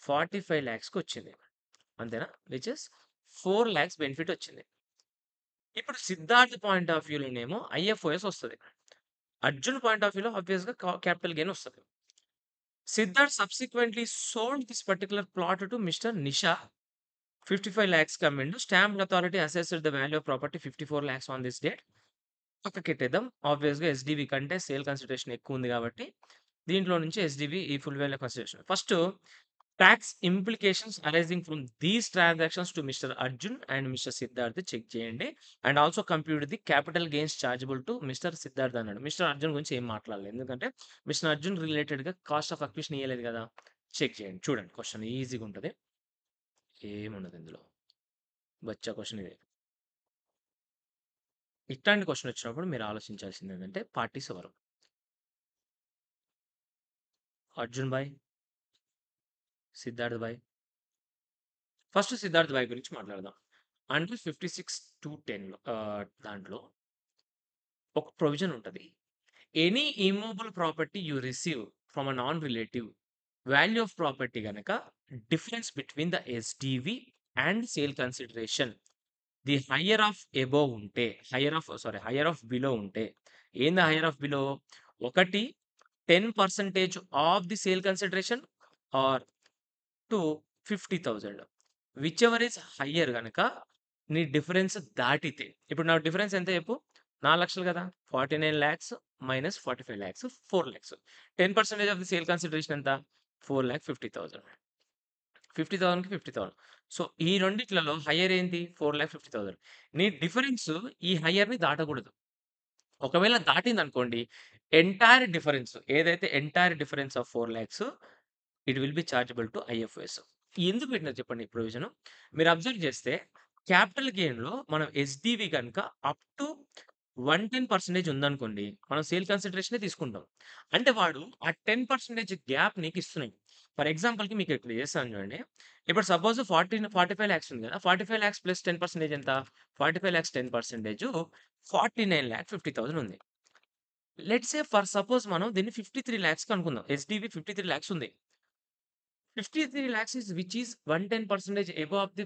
45,00,000కి వచ్చింది. అంతేనా? విచ్ ఇస్ 4,00,000 బెనిఫిట్ వచ్చింది. ఇప్పుడు సిద్ధార్థ్ పాయింట్ ఆఫ్ వ్యూలోనేమో ఐఎఫ్ఓఎస్ వస్తది. అర్జున్ పాయింట్ ఆఫ్ వ్యూలో ఆబ్వియస్‌గా క్యాపిటల్ గెయిన్ వస్తది. Siddharth subsequently sold this particular plot to mister Nisha 55 lakhs అమ్మిండు. Stamp authority assessed the value of property 54 lakhs on this date. పక్కకెట్టేద్దాం. ఆబ్వియస్‌గా ఎస్‌డివి కంటే సేల్ కన్సిడరేషన్ ఎక్కువుంది కాబట్టి, దీంట్లో నుంచి ఎస్‌డివి ఈ full value consideration. First tax implications arising from these transactions to mister Arjun and mister Siddharth check చేయండి. And also compute the capital gains chargeable to mister Siddharth అన్నాడు. Mister Arjun గురించి ఏం మాట్లాడలేదు. ఎందుకంటే మిస్టర్ అర్జున్ రిలేటెడ్‌గా కాస్ట్ ఆఫ్ అక్విజిషన్ ఇయ్యలేదు కదా! చెక్ చేయండి. చూడండి క్వెషన్ ఈజీగా ఉంటది. ఏముండదు ఇందులో. బచ్చా క్వెషన్ ఇదే. ఇట్లాంటి క్వెషన్ వచ్చినప్పుడు మీరు ఆలోచించాల్సింది ఏంటంటే పార్టీస్ ఎవరు? అర్జున్ భాయ్, సిద్ధార్థ్ భాయ్. ఫస్ట్ సిద్ధార్థ్ భాయ్ గురించి మాట్లాడదాం. అండర్ 56(2)(10 దాంట్లో ఒక ప్రొవిజన్ ఉంటది. Any immovable property you receive from a non relative value of property గనక difference between the SDV and sale consideration the higher of above ఉంటే, హైయర్ ఆఫ్ బిలో ఉంటే, ఏంది హైయర్ ఆఫ్ బిలో? ఒకటి 10% of the sale consideration or 2 50,000 whichever is higher గనక నీ difference దాటితే, ఇప్పుడు నా డిఫరెన్స్ ఎంత చెప్పు? 4,00,000 కదా! 49,00,000 minus 45,00,000 4,00,000. 10% of the sale consideration ఎంత? 4,50,000. 50,000కి 50,000. సో, ఈ రెండిట్లలో హైయర్ ఏంటి? 4,50,000. నీ డిఫరెన్స్ ఈ హైయర్‌ని దాటకూడదు. ఒకవేళ దాటిందనుకోండి, entire difference of 4,00,000 it will be chargeable to IFS. ఎందుకు పెట్టినారు చెప్పండి ఈ ప్రొవిజను? మీరు అబ్జర్వ్ చేస్తే క్యాపిటల్ గెయిన్‌లో మనం ఎస్‌డివి గనుక అప్ టు 110% ఉందనుకోండి, మనం సేల్ కన్సిడరేషనే తీసుకుంటాం. అంటే వాడు ఆ 10% గ్యాప్ నీకిస్తున్నాడు. ఫర్ ఎగ్జాంపుల్‌కి మీకు ఇక్కడ చేస్తాను చూడండి. ఇప్పుడు సపోజ్ 45,00,000 ఉంది కదా! 45,00,000 ప్లస్ 10% ఎంత? 45,00,000 10% 49,50,000 ఉంది. లెట్స్ సే ఫర్ సపోజ్ మనం దీన్ని 53,00,000కి అనుకుందాం. ఎస్‌డివి 53,00,000 ఉంది. 53,00,000 which is 110% above of the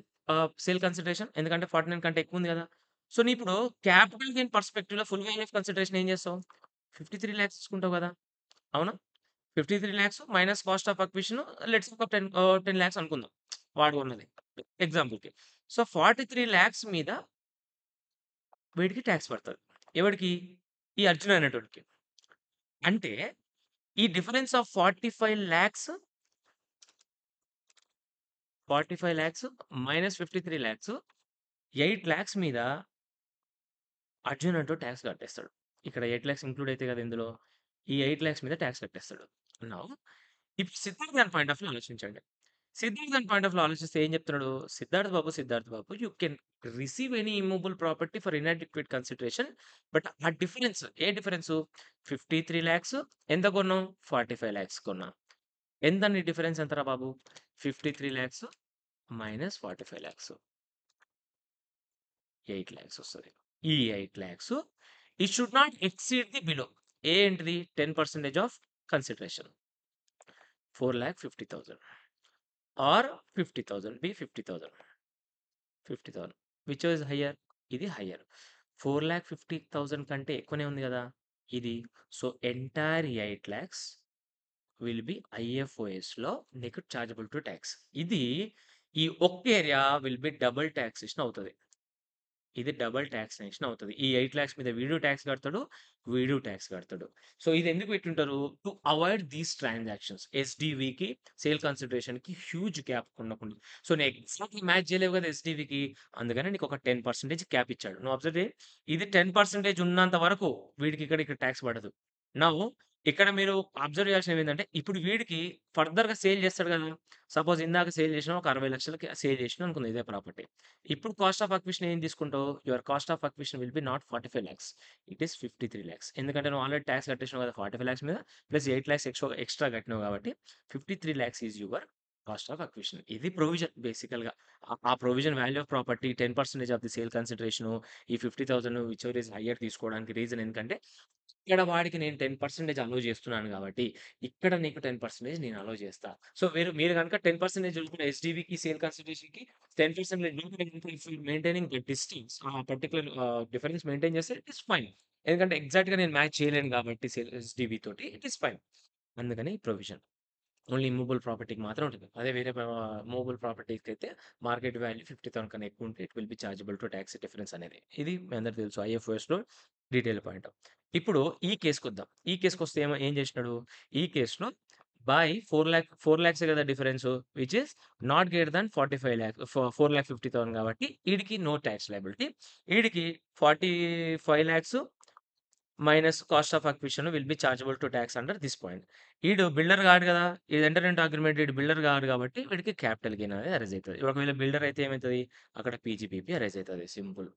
sale consideration. ఎందుకంటే 49 కంటే ఎక్కువుంది గదా! సో, నీ ఇప్పుడు క్యాపిటల్ గెయిన్ పర్స్‌పెక్టివ్‌లో ఫుల్ వాల్యూ ఆఫ్ కన్సిడరేషన్ ఏం చేస్తావు? 53,00,000 తీసుకుంటావు గదా! అవునా? 53,00,000 minus cost of acquisition let's ఒక 10,00,000 అనుకుందాం. వాడు కొన్నది ఎగ్జాంపుల్‌కి. సో, 43,00,000 మీద వీడికి టాక్స్ పడతది. ఎవడికి? ఈ అర్జున్ అనేటోడికి. అంటే ఈ డిఫరెన్స్ ఆఫ్ 45,00,000 మైనస్ 53,00,000 8,00,000 మీద అర్జున్ అంటూ టాక్స్ కట్టేస్తాడు. ఇక్కడ 8,00,000 ఇంక్లూడ్ అయితాయి కదా ఇందులో. ఈ 8,00,000 మీద టాక్స్ కట్టేస్తాడు. నౌ ఇప్పుడు సిద్ధార్థ్ గారి పాయింట్ ఆఫ్ వ్యూలో ఆలోచించండి. సిద్ధార్థ్ గారి పాయింట్ ఆఫ్ వ్యూలో ఆలోచిస్తే ఏం చెప్తున్నాడు? సిద్ధార్థ్ బాబు you can receive any immovable property for inadequate consideration. But ఆ డిఫరెన్స్ ఏ డిఫరెన్సు? 53,00,000 ఎంత కొన్నాం? 45,00,000 కొన్నాం. ఎంత నీ డిఫరెన్స్ ఎంతరా బాబు? 53,00,000 మైనస్ 45,00,000 8,00,000 వస్తది. ఈ 8,00,000 it should not exceed the below. ఏంటిది? 10% of consideration. 4,50,000 or 50,000 50,000. 50,000 which is higher? ఇది హైయర్. 4,50,000 కంటే ఎక్కువనే ఉంది గదా! ఇది. సో, ఎంటైర్ 8,00,000 విల్ బి ఐఎఫ్ఓఎస్‌లో నీకు చార్జబుల్ టు టాక్స్. ఇది ఈ ఒక్క area will be double taxation అవుతది. ఇది డబుల్ టాక్సేషన్ అవుతది. ఈ 8,00,000 మీద వీడు టాక్స్ కడతాడు. వీడు టాక్స్ కడతాడు. సో, ఇది ఎందుకు పెట్టుంటారు? To avoid these transactions. ఎస్‌డివికి, సేల్ కన్సిడరేషన్‌కి హ్యూజ్ గ్యాప్ ఉండకుండా. సో, నువ్వు ఎగ్జాక్ట్‌లీ మ్యాచ్ చేయలేవు కదా ఎస్‌డివికి. అందుకని నీకు ఒక 10% క్యాప్ ఇచ్చాడు. నువ్వు అబ్జర్వ్ చెయి. ఇది 10% ఉన్నంత వరకు వీడికి ఇక్కడ టాక్స్ పడదు. నౌ ఇక్కడ మీరు అబ్జర్వ్ చేయాల్సినవి ఏందంటే, ఇప్పుడు వీడికి ఫర్దర్‌గా సేల్ చేస్తాడు కదా! సపోజ్ ఇందాక సేల్ చేసినావు ఒక 60,00,000కి సేల్ చేసినావు అనుకుందాం ఇదే ప్రాపర్టీ. ఇప్పుడు కాస్ట్ ఆఫ్ అక్విజిషన్ ఏం తీసుకుంటావు? Your cost of acquisition will be not 45,00,000 it is 53,00,000 ఎందుకంటే నువ్వు ఆల్రెడీ టాక్స్ కట్టేసినావు కదా! 45,00,000 మీద ప్లస్ 8,00,000 ఎక్స్ట్రా కట్టినావు కాబట్టి 53,00,000 is your cost of acquisition. ఇది ప్రొవిజన్ బేసికల్‌గా. ఆ provision value of property 10% of the sale consideration ఈ 50,000 విచ్ ఎవర్ ఈస్ హైయర్ తీసుకోవడానికి రీజన్ ఎందుకంటే ఇక్కడ వాడికి నేను 10% అలో చేస్తున్నాను కాబట్టి, ఇక్కడ నీకు 10% నేను అలో చేస్తా. సో, మీరు గనుక 10% చూసుకున్న ఎస్‌డివికి, సేల్ కన్సిడరేషన్‌కి 10% if you maintaining the distance ఆ పర్టిక్యులర్ డిఫరెన్స్ మెయింటైన్ చేస్తే ఇట్ ఈస్ ఫైన్. ఎందుకంటే ఎగ్జాక్ట్‌గా నేను మ్యాచ్ చేయలేను కాబట్టి ఎస్‌డివి తోటి ఇట్ ఈస్ ఫైన్. అందుకని ఈ ప్రొవిజన్. ఓన్లీ మూవబుల్ ప్రాపర్టీకి మాత్రం ఉంటుంది. అదే వేరే మూవబుల్ ప్రాపర్టీస్‌కైతే మార్కెట్ వాల్యూ 50,000 కన్నా ఎక్కువ ఉంటే it will be chargeable to talks difference అనేది. ఇది మీ అందరికి తెలుసు ఐఎఫ్ఓఎస్‌లో డీటెయిల్ పాయింట్. ఇప్పుడు ఈ కేస్‌కొద్దాం. ఈ కేస్‌కొస్తే ఏం చేసినాడు? ఈ కేస్‌లో బై 4 lakhs కదా difference. Which is not greater than 45 lakhs 4,50,000 కాబట్టి ఈడికి నో టాక్స్ లయబిలిటీ. ఈడికి 45 lakhs minus cost of acquisition will be chargeable to tax under this point. ఈడు బిల్డర్ కాడు కదా! ఇది ఎంటర్ ఇంటూ అగ్రీమెంట్. ఈడు బిల్డర్ కాడు కాబట్టి వీడికి క్యాపిటల్ గెయిన్ అనేది అరైజ్ అయితది. ఒకవేళ బిల్డర్ అయితే ఏమైతది? అక్కడ పీజీపీపీ అరైజ్ అయితది. సింపుల్.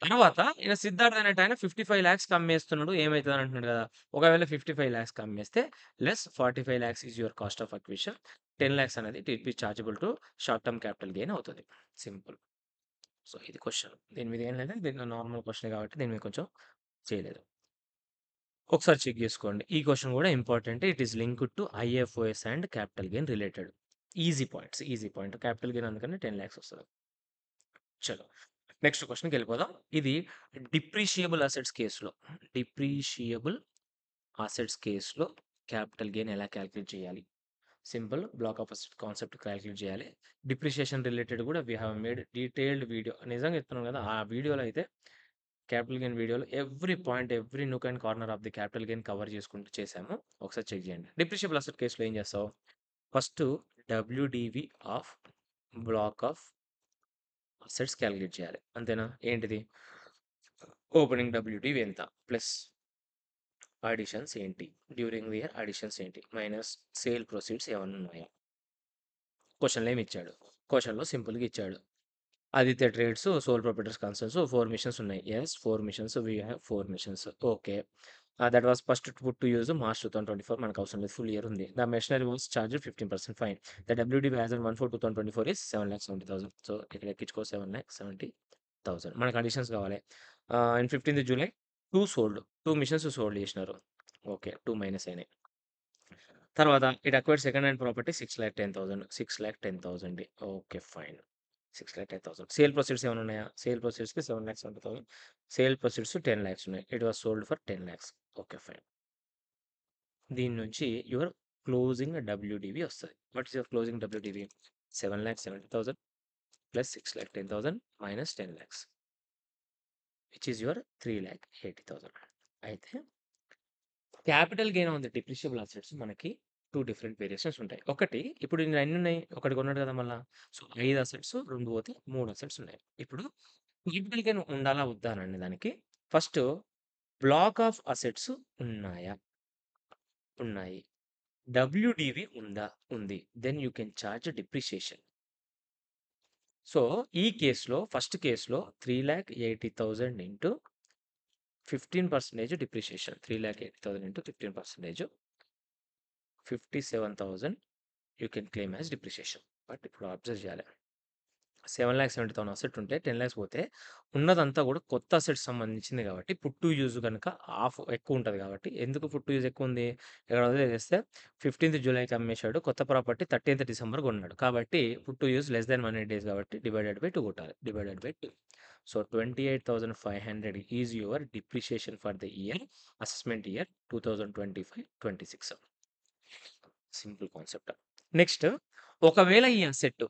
తర్వాత ఈయన సిద్ధార్థ్ అనేటాయన 55 లాక్స్‌కి అమ్మేస్తున్నాడు. ఏమైతదని అంటున్నాడు కదా! ఒకవేళ 55 లాక్స్‌కి అమ్మేస్తే less 45 lakhs is your cost of acquisition. 10 lakhs అనేది it will be chargeable to short term capital gain అవుతది. సింపుల్. సో, ఇది క్వెషన్. దీని మీద ఏం లేదు. దీని నార్మల్ క్వెషనే కాబట్టి దీని మీద కొంచెం చేయలేదు. ఒకసారి చెక్ జేసుకోండి. ఈ క్వెషన్ గూడా ఇంపార్టెంటే. It is linked to IFOS and capital gain related. Easy points. Easy point. Capital gain అందుకని 10 లాక్స్ వస్తది. చలో. నెక్స్ట్ క్వెషన్‌కెళ్ళిపోదాం. ఇది డిప్రిషియబుల్ అసెట్స్ కేస్‌లో, డిప్రిషియబుల్ అసెట్స్ కేస్‌లో క్యాపిటల్ గెయిన్ ఎలా కాలిక్యులేట్ చేయాలి? Simple block of asset concept calculate చేయాలి. డిప్రిషియేషన్ రిలేటెడ్ గూడా we have made detailed video. నిజంగా చెప్తున్నాను గదా! ఆ వీడియోలో అయితే క్యాపిటల్ గెయిన్ వీడియోలో every point, every nook and corner of the capital gain cover చేసుకుంటూ చేశాము. ఒకసారి చెక్ చేయండి. డిప్రిషియబుల్ అసెట్ కేస్‌లో ఏం చేస్తావు? First WDV of block of assets calculate చేయాలి. అంతేనా? ఏంటిది? ఓపెనింగ్ డబ్ల్యూడీవీ ఎంత? ప్లస్ అడిషన్స్ ఏంటి? డ్యూరింగ్ ది ఇయర్ అడిషన్స్ ఏంటి? మైనస్ సేల్ ప్రొసీడ్స్ ఏమన్నా ఉన్నాయా? క్వెషన్‌లో ఏమి ఇచ్చాడు? క్వెషన్‌లో సింపుల్‌గా ఇచ్చాడు. Aditya trades, sole proprietors concerns 4 machines ఉన్నాయి. Yes 4 machines. We have 4 machines. Okay. That was first put to use March 2024 మనకు అవసరం లేదు. ఫుల్ ఇయర్ ఉంది. The machinery was charged 15% fine. The WDB as on 1/4/2024 is 7,70,000. So, ఇక్కడ ఎక్కించుకో 7,70,000. మనకు additions కావాలి. In 15థ్ జూలై 2 సోల్డ్. 2 మిషన్స్ సోల్డ్ చేసినారు. ఓకే. 2 మైనస్ అయినాయి. తర్వాత it acquired second hand property 6,10,000. 6,10,000 okay. Fine. 6,10,000. Sale proceeds ఏమైనా ఉన్నాయా? సేల్ ప్రొసీడ్స్‌కి 7,70,000. సేల్ ప్రొసీడ్స్ 10 లాక్స్ ఉన్నాయి. It was sold for 10 lakhs. Okay. Fine. దీని నుంచి యువర్ క్లోజింగ్ డబ్ల్యూడీవీ వస్తది. What is your closing డబ్ల్యూడీవీ? 7,70,000 plus 6,10,000 minus 10 lakhs which is your 3,80,000. అయితే capital gain on the depreciable assets మనకి 2 different variations ఉంటాయి. ఒకటి ఇప్పుడు ఇన్ని ఎన్నున్నాయి? ఒకటి కొన్నాడు కదా మళ్ళా. సో, 5 అసెట్స్ 2 పోతే 3 అసెట్స్ ఉన్నాయి. ఇప్పుడు క్యాపిటల్ గెయిన్ ఉండాలా? వద్దా? అనండి దానికి. ఫస్ట్ బ్లాక్ ఆఫ్ అసెట్స్ ఉన్నాయా? ఉన్నాయి. డబ్ల్యూడీవీ ఉందా? ఉంది. Then you can charge depreciation. So, ఈ కేస్‌లో ఫస్ట్ కేస్‌లో 3,80,000 into 15% depreciation. 3,80,000 into 15% 57,000 you can claim as depreciation. But ఇప్పుడు అబ్జర్వ్ చేయాలి. 7,70,000 అసెట్ ఉంటే 10 లాక్స్ పోతే ఉన్నదంతా కూడా కొత్త అసెట్స్ సంబంధించింది కాబట్టి పుట్ టు యూజ్ గనుక హాఫ్ ఎక్కువ ఉంటది కాబట్టి ఎందుకు పుట్ టు యూజ్ ఎక్కువుంది? ఇక్కడ వదిలేసేస్తే 15థ్ జూలైకి అమ్మేశాడు. కొత్త ప్రాపర్టీ 30థ్ డిసెంబర్ కొన్నాడు. కాబట్టి put to use less than 180 days కాబట్టి డివైడెడ్ బై 2 కొట్టాలి. Divided by 2. So, 28,500 is your depreciation for the year assessment year 2025-26. Simple concept. Next ఒకవేళ ఈ అసెట్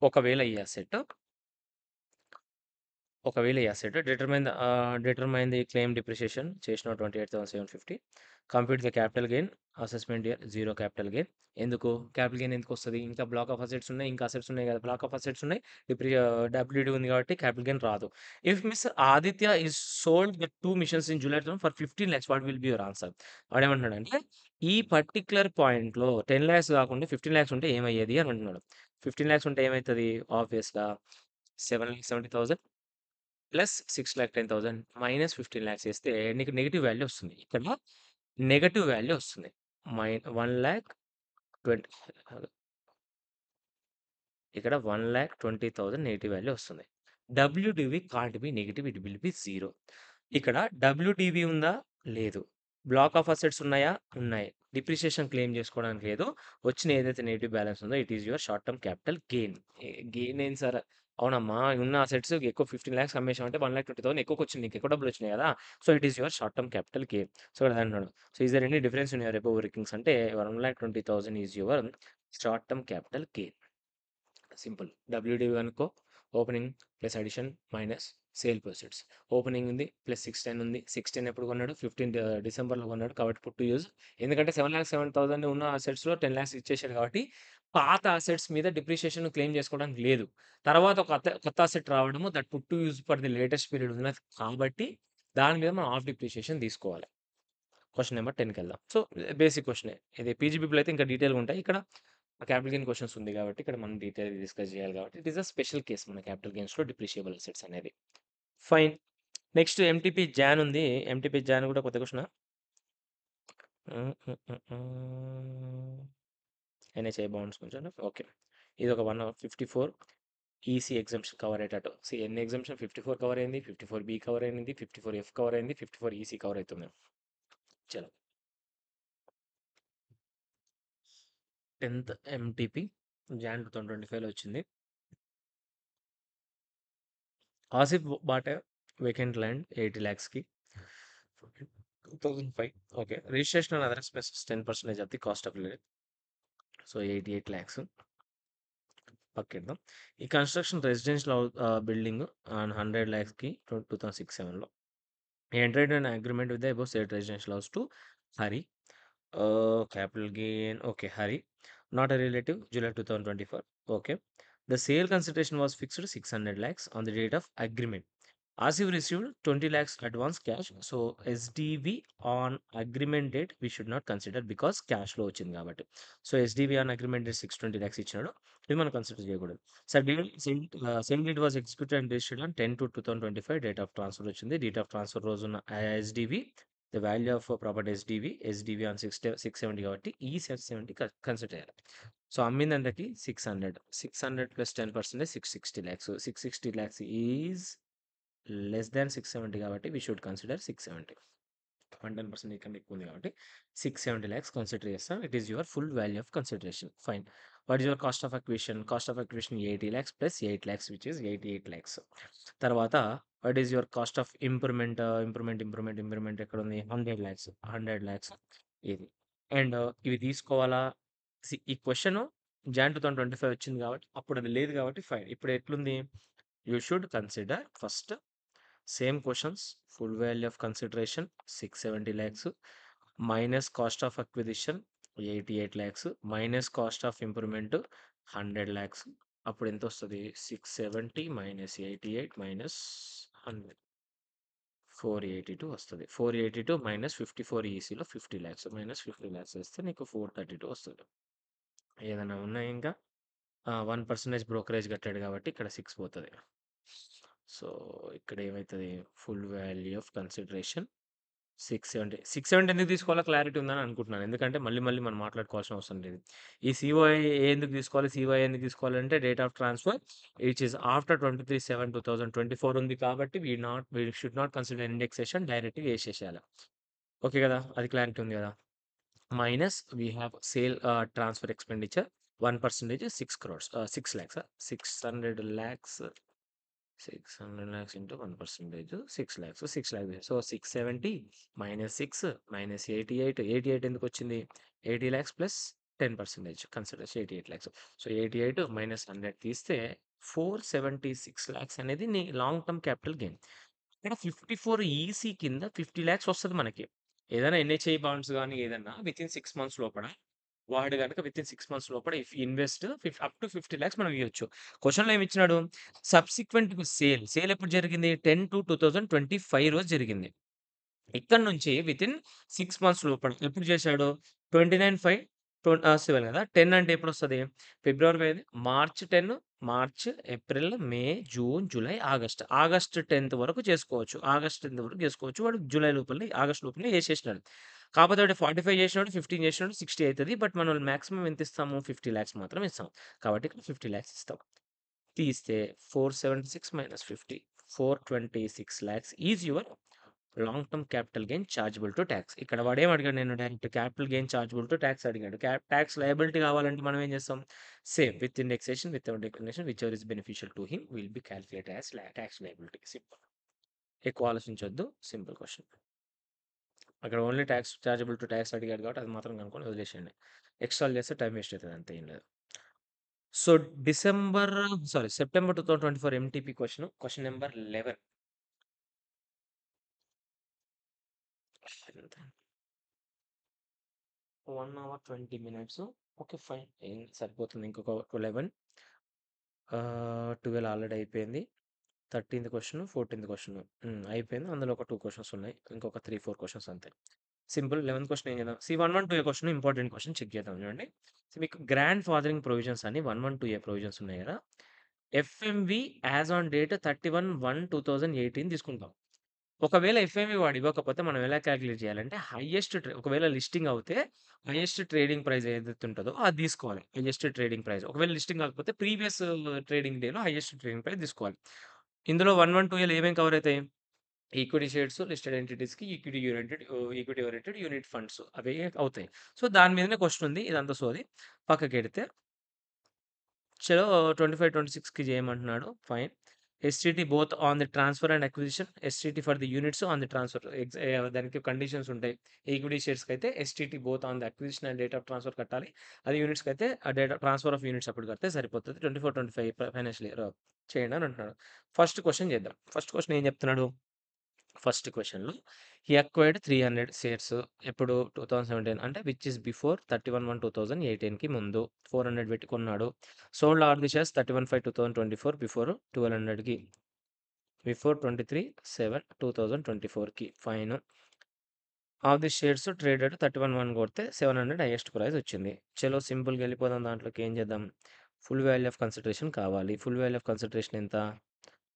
ఒకవేళ ఈ asset determine the claim depreciation చేసినావు 28,750. Compute the capital gain assessment year 0 capital gain. ఎందుకు? Capital gain ఎందుకొస్తది? ఇంకా block of assets ఉన్నాయి. ఇంకా అసెట్స్ ఉన్నాయి కదా! బ్లాక్ ఆఫ్ అసెట్స్ ఉన్నాయి. డబ్ల్యూడీ ఉంది కాబట్టి క్యాపిటల్ గెయిన్ రాదు. If Miss Aditya is sold the 2 machines in July for 15 lakhs what will be your answer? వాడేమంటున్నాడంటే ఈ పర్టిక్యులర్ పాయింట్‌లో 10 లాక్స్ కాకుండా 15 లాక్స్ ఉంటే ఏమయ్యేది అని అంటున్నాడు. 15 లాక్స్ ఉంటే ఏమైతది? ఆబ్వియస్‌గా 7,70,000 ప్లస్ 6,10,000 మైనస్ 15 లాక్స్ ఏస్తే నీకు నెగెటివ్ వాల్యూ వస్తుంది. ఇక్కడ నెగెటివ్ వాల్యూ వస్తుంది. 1,20,000 ఇక్కడ 1,20,000 నెగెటివ్ వాల్యూ వస్తుంది. WDV can't be negative. It will be 0. ఇక్కడ డబ్ల్యూడీవీ ఉందా? లేదు. బ్లాక్ ఆఫ్ అసెట్స్ ఉన్నాయా? ఉన్నాయి. డిప్రిషియేషన్ క్లెయిమ్ చేసుకోవడానికి లేదు. వచ్చిన ఏదైతే నెగెటివ్ బ్యాలెన్స్ ఉందో it is your short term capital gain. Gain ఏంటి సార్? అవునమ్మా! ఉన్న అసెట్స్ ఎక్కువ 15 లాక్స్ అమ్మేసామంటే 1,20,000 ఎక్కువకొచ్చింది. నీకు ఎక్కువ డబ్బులొచ్చినాయి గదా! So, it is your short term capital gain. So, ఇక్కడ అంటున్నాడు. So, is there any difference in your above workings అంటే 1,20,000 is your short term capital gain. Simple. WDV కనుక్కో. Opening plus addition minus sale proceeds. Opening ఉంది. Plus 610 ఉంది. 610 ఎప్పుడు కొన్నాడు? 15 డిసెంబర్‌లో కొన్నాడు. కాబట్టి పుట్ టు యూజ్. ఎందుకంటే 7,07,000 ఉన్న అసెట్స్‌లో 10,00,000 ఇచ్చేసాడు కాబట్టి, పాత అసెట్స్ మీద డిప్రిషియేషన్ క్లెయిమ్ చేసుకోవడానికి లేదు. తర్వాత ఒక కొత్త అసెట్ రావడము that put to use for the latest period ఉన్నది కాబట్టి, దాని మీద మనం హాఫ్ డిప్రిషియేషన్ తీసుకోవాలి. క్వెషన్ నంబర్ 10కెళ్దాం. సో, బేసిక్ క్వెషనే. ఇది పీజీబీపీలో అయితే ఇంకా డీటెయిల్‌గా ఉంటాయి. ఇక్కడ క్యాపిటల్ గెయిన్ క్వెషన్స్ ఉంది కాబట్టి, ఇక్కడ మనం డీటెయిల్‌గా డిస్కస్ చేయాలి కాబట్టి, it is a special case మన క్యాపిటల్ గెయిన్స్‌లో డిప్రిషియబుల్ అసెట్స్ అనేది. ఫైన్. నెక్స్ట్ ఎంటీపీ జాన్ ఉంది. ఎంటీపీ జాన్ కూడా కొత్త క్వెషనా? హ్మ్. హ్మ్. హ్మ్. హ్మ్. ఎన్‌హెచ్ఐ బాండ్స్ కొంచెం ఓకే. ఇదొక 54 ఈసీ ఎగ్జంప్షన్ కవర్ అయ్యేటట్టు. ఎన్ని ఎగ్జంప్షన్ 54 కవర్ అయింది. 54బీ కవర్ అయింది. 54ఎఫ్ కవర్ అయింది. 54 ఈసీ కవర్ అవుతుంది. చలో. 10th ఎంటీపీ జాన్ 2025లో వచ్చింది. ఆసిఫ్ బాట్ వేకెంట్ ల్యాండ్ 80 lakhsకి 2005. Okay. Registration and other expenses 10% of the cost of living. So, 88 lakhs పక్కేద్దాం. ఈ కన్‌స్ట్రక్షన్ రెసిడెన్షియల్ బిల్డింగ్ ఆన్ 100 lakhsకి 2006-7లో. He entered an agreement with the above said residential house to Hari. Capital gain. Okay, Hari. Not a relative. July 2024. Okay. The sale consideration was fixed to 600 lakhs on the date of agreement. Asif received 20 lakhs advance cash. So SDV on agreement date we should not consider because cash flow వచ్చింది కాబట్టి. So SDV on agreement date 620 lakhs ఇచ్చినాడు. ఇది మనం consider చేయకూడదు. So same deed was executed and registered on 10/2/2025 date of transfer వచ్చింది. Date of transfer రోజున SDV the value of property SDV on 670 కాబట్టి ఈ 670 కన్సిడర్ చేయాలి. సో అమ్మింది ఎంతకి 600 plus 10% 660 lakhs. 660 lakhs is less than 670 కాబట్టి వీ షుడ్ కన్సిడర్ 670. 110% కన్నా ఎక్కువ ఉంది కాబట్టి 670 lakhs కన్సిడర్ చేస్తాం. It is your full value of consideration. Fine. What is your cost of acquisition? Cost of acquisition 80 lakhs plus 8 lakhs which is 88 lakhs. తర్వాత what is your cost of improvement ఎక్కడుంది? 100 lakhs. 100 lakhs ఇది. And ఇవి తీసుకోవాలా? ఈ question John 2025 వచ్చింది కాబట్టి అప్పుడు అది లేదు కాబట్టి ఫైన్. ఇప్పుడు ఎట్లుంది? You should consider first same questions full value of consideration 670 lakhs minus cost of acquisition 88 lakhs minus cost of improvement 100 lakhs. అప్పుడు ఎంత వస్తది? 670 మైనస్ 88 మైనస్ 100 482 వస్తది. 482 మైనస్ 54 ఈసీలో 50 lakhs మైనస్ 50 lakhs వేస్తే నీకు 432 వస్తది. ఏదైనా ఉన్నాయా ఇంకా? 1% బ్రోకరేజ్ కట్టాడు కాబట్టి ఇక్కడ 6 పోతది. సో, ఇక్కడ ఏమైతది? ఫుల్ వాల్యూ ఆఫ్ కన్సిడరేషన్ 670 ఎందుకు తీసుకోవాలో క్లారిటీ ఉందని అనుకుంటున్నాను. ఎందుకంటే మళ్ళీ మనం మాట్లాడుకోవాల్సిన అవసరం లేదు. ఈ సీఓఐ ఎందుకు తీసుకోవాలి? సీఓఐ ఎందుకు తీసుకోవాలంటే date of transfer which is after 23/7/2024 ఉంది కాబట్టి we should not consider indexation డైరెక్ట్‌గా ఏసేసేయాలి. ఓకే గదా! అది క్లారిటీ ఉంది గదా! Minus we have sale transfer expenditure 1% 6 crores 6 lakhs 600 lakhs 600 lakhs into 1% 6 lakhs. So 6 lakhs. So 670 minus 6 minus 88. 88 ఎందుకొచ్చింది? 80 lakhs plus 10% consider 88 lakhs. So 88 minus 100 తీస్తే 476 lakhs అనేది నీ long term capital gain. ఇక్కడ 54 ఈసీ కింద 50 lakhs వస్తది మనకి. ఏదైనా ఎన్‌హెచ్ఐ బాండ్స్ గాని ఏదన్నా వితిన్ 6 months లోపల వాడు గనుక వితిన్ 6 months లోపల if invest up to 50 lakhs మనం ఇయ్యొచ్చు. క్వెషన్‌లో ఏమిచ్చినాడు? సబ్సిక్వెంట్ సేల్ ఎప్పుడు జరిగింది? 10/2/2025 రోజు జరిగింది. ఇక్కడి నుంచి వితిన్ 6 మంత్స్ లోపల ఎప్పుడు చేశాడు? 29/5 7 కదా! 10 అంటే ఎప్పుడొస్తది? ఫిబ్రవరి పోయింది. మార్చ్ 10, మార్చ్, ఏప్రిల్, మే, జూన్, జూలై, ఆగస్ట్. ఆగస్ట్ 10థ్ వరకు చేసుకోవచ్చు. ఆగస్ట్ 10థ్ వరకు చేసుకోవచ్చు. వాడు జూలై లోపలనే, ఆగస్ట్ లోపలనే ఏసేసినాడు. కాకపోతే వాడు 45 చేసినాడు, 15 చేసినాడు, 60 అయితది. బట్ మనం మాక్సిమం ఎంత ఇస్తాము? 50 లాక్స్ మాత్రమే ఇస్తాం. కాబట్టి ఇక్కడ 50 లాక్స్ ఇస్తాం. తీస్తే 476 minus 50 426 lakhs is your long term capital gain chargeable to tax. ఇక్కడ వాడేం అడిగాడు? నేను direct capital gain chargeable to tax అడిగాడు. ట్యాక్స్ లయబిలిటీ కావాలంటే మనం ఏం చేస్తాం? Same with indexation without declaration whichever is beneficial to him will be calculated as tax liability. Simple. ఎక్కువ ఆలోచించొద్దు. Simple question. అక్కడ only tax chargeable to tax అడిగాడు కాబట్టి అది మాత్రం కనుక్కొని వదిలేసేయండి. ఎక్స్ట్రాలు చేస్తే టైం వేస్ట్ అవుతుంది అంతే ఏం లేదు. So, September 2024 MTP question number 11. 1 hour 20 minutes. Okay. Fine. సరిపోతుంది. ఇంకొక 11 12 ఆల్రెడీ అయిపోయింది. 13థ్ క్వెషన్, 14థ్ క్వెషన్. అయిపోయింది. అందులో ఒక 2 క్వెషన్స్ ఉన్నాయి. ఇంకొక 3, 4 క్వెషన్స్ అంతే. సింపుల్. 11థ్ క్వెషన్ ఏం చేద్దాం. 112 క్వెషన్ ఇంపార్టెంట్ క్వెషన్ చెక్ చేద్దాం చూడండి. మీకు గ్రాండ్ ఫాదరింగ్ ప్రొవిజన్స్ అని 112 ప్రొవిజన్స్ ఉన్నాయి కదా! ఎఫ్ఎంవి యాస్ ఆన్ డేట్ 31/1/2018 తీసుకుంటాం. ఒకవేళ ఎఫ్ఎంవి వాడు ఇవ్వకపోతే మనం ఎలా కాలిక్యులేట్ చేయాలంటే ఒకవేళ లిస్టింగ్ అవుతే హైయెస్ట్ ట్రేడింగ్ ప్రైస్ ఏదైతే ఉంటదో అది తీసుకోవాలి. Highest trading price. ఒకవేళ లిస్టింగ్ కాకపోతే ప్రీవియస్ ట్రేడింగ్ డేలో హైయెస్ట్ ట్రేడింగ్ ప్రైస్ తీసుకోవాలి. ఇందులో 112 ఏమేం కవర్ అయితాయి? ఈక్విటీ షేర్స్, లిస్టెడ్ ఎంటిటీస్‌కి ఈక్విటీ ఓరియెంటెడ్ యూనిట్ ఫండ్స్ అవే అవుతాయి. సో, దాని మీదనే క్వెషన్ ఉంది. ఇదంతా సోది. పక్కకెడితే చలో 25, 26కి చేయమంటున్నాడు. Fine. STT both on the transfer and acquisition. STT for the units on the transfer. దానికి కండిషన్స్ ఉంటాయి. ఈక్విటీ షేర్స్‌కైతే STT both on the acquisition and date of transfer కట్టాలి. అదే యూనిట్స్‌కైతే ఆ డేట్ ట్రాన్స్‌ఫర్ ఆఫ్ యూనిట్స్ అప్పుడు కడితే సరిపోతది. 24, 25 ఫైనాన్షియల్ ఇయర్ చేయండి అని అంటున్నాడు. ఫస్ట్ క్వెషన్ చేద్దాం. ఫస్ట్ క్వెషన్ ఏం చెప్తున్నాడు? ఫస్ట్ క్వెషన్‌లో హి అక్వైర్డ్ 300 షేర్స్ ఎప్పుడు 2017 అంటే విచ్ ఈస్ బిఫోర్ 31/1/2018కి ముందు 400 పెట్టి కొన్నాడు. Sold all the shares 31/5/2024 before 1200కి బిఫోర్ 23/7/2024కి fine. All the shares traded 31/1 కొడితే 700 హైయెస్ట్ ప్రైస్ వచ్చింది. చలో సింపుల్‌గా వెళ్ళిపోదాం. దాంట్లోకి ఏం చేద్దాం? ఫుల్ వాల్యూ ఆఫ్ కన్సిడరేషన్ కావాలి. ఫుల్ వాల్యూ ఆఫ్ కన్సిడరేషన్ ఎంత?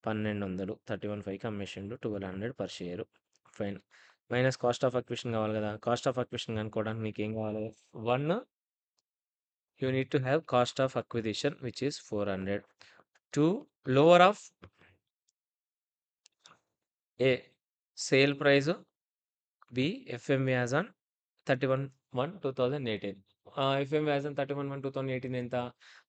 1200 31/5కి అమ్మేసిండు. 1200 per share. Fine. Minus cost of acquisition కావాలి కదా! కాస్ట్ ఆఫ్ అక్విజిషన్ కనుక్కోవడానికి నీకేం కావాలి? 1 you need to have cost of acquisition which is 400. 2 lower of a sale price. B FMV as on 31/1/2018. FMV as on 31/1/2018 ఎంత?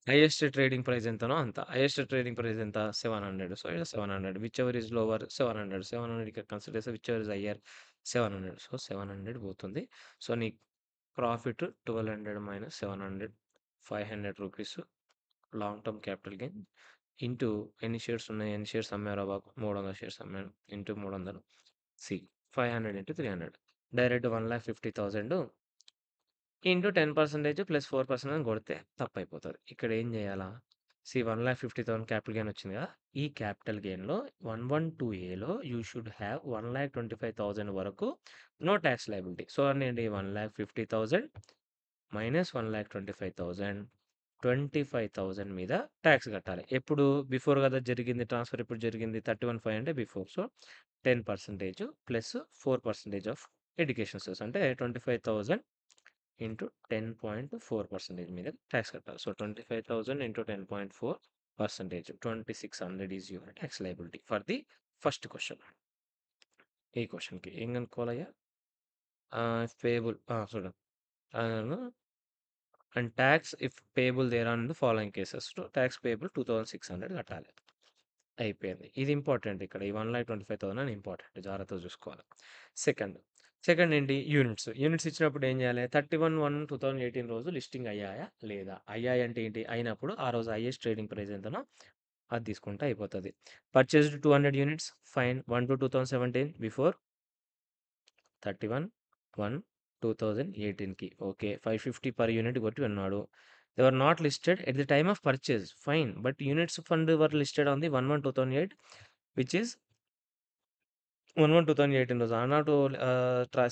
Highest trading price ఎంతనో అంత. Highest trading price ఎంత? 700. So, ఇక్కడ 700 which ever is lower 700. 700 ఇక్కడ consider చేస్తే whichever is higher 700. So, 700 పోతుంది. So, నీ profit 1200 minus 700 500 rupees long term capital gain into ఎన్ని షేర్స్ ఉన్నాయి? ఎన్ని షేర్స్ అమ్మారా బాబు? 300 షేర్స్ అమ్మాను. Into 300 see 500 into 300 direct 1,50,000 into 10% plus 4% అని కొడితే తప్పైపోతది. ఇక్కడ ఏం చేయాలా? 1,50,000 క్యాపిటల్ గెయిన్ వచ్చింది కదా! ఈ క్యాపిటల్ గెయిన్‌లో 112ఏలో యూ షుడ్ హ్యావ్ 1,25,000 వరకు నో టాక్స్ లయబిలిటీ. సో, అన్నేంటి 1,50,000 మైనస్ 1,25,000 25,000 మీద టాక్స్ కట్టాలి. ఎప్పుడు? బిఫోర్ కదా జరిగింది ట్రాన్స్‌ఫర్ ఎప్పుడు జరిగింది? 31/5 అంటే before. So, 10% plus 4% of education cess అంటే 25,000 ఇంటూ 10.4% మీద టాక్స్ కట్టాలి. So, 25,000 into 10.4% 2,600 is your tax liability for the first question. ఈ క్వెషన్‌కి ఏం కనుక్కోవాలయ్యా? పేయబుల్ చూడండి. And tax if payable there on the following cases. Tax payable 2,600 కట్టాలి. అయిపోయింది. ఇది ఇంపార్టెంట్ ఇక్కడ. ఈ 1,25,000 అని ఇంపార్టెంట్. జాగ్రత్తగా చూసుకోవాలి. సెకండ్. సెకండ్ ఏంటి? యూనిట్స్. యూనిట్స్ ఇచ్చినప్పుడు ఏం చేయాలి? 31/1/2018 రోజు లిస్టింగ్ అయ్యాయా? లేదా? అయ్యాయి అంటే ఏంటి? అయినప్పుడు ఆ రోజు హైయెస్ట్ ట్రేడింగ్ ప్రైస్ ఎంతనో అది తీసుకుంటే అయిపోతది. పర్చేస్డ్ 200 యూనిట్స్ ఫైన్ 1/2/2017 బిఫోర్ 31/1/2018కి ఓకే. 550 పర్ యూనిట్ కొట్టి ఉన్నాడు. They were not listed at the time of purchase fine. But units fund were listed on the 1/1/2008 which is 1/1/2018 రోజు. ఆనాడు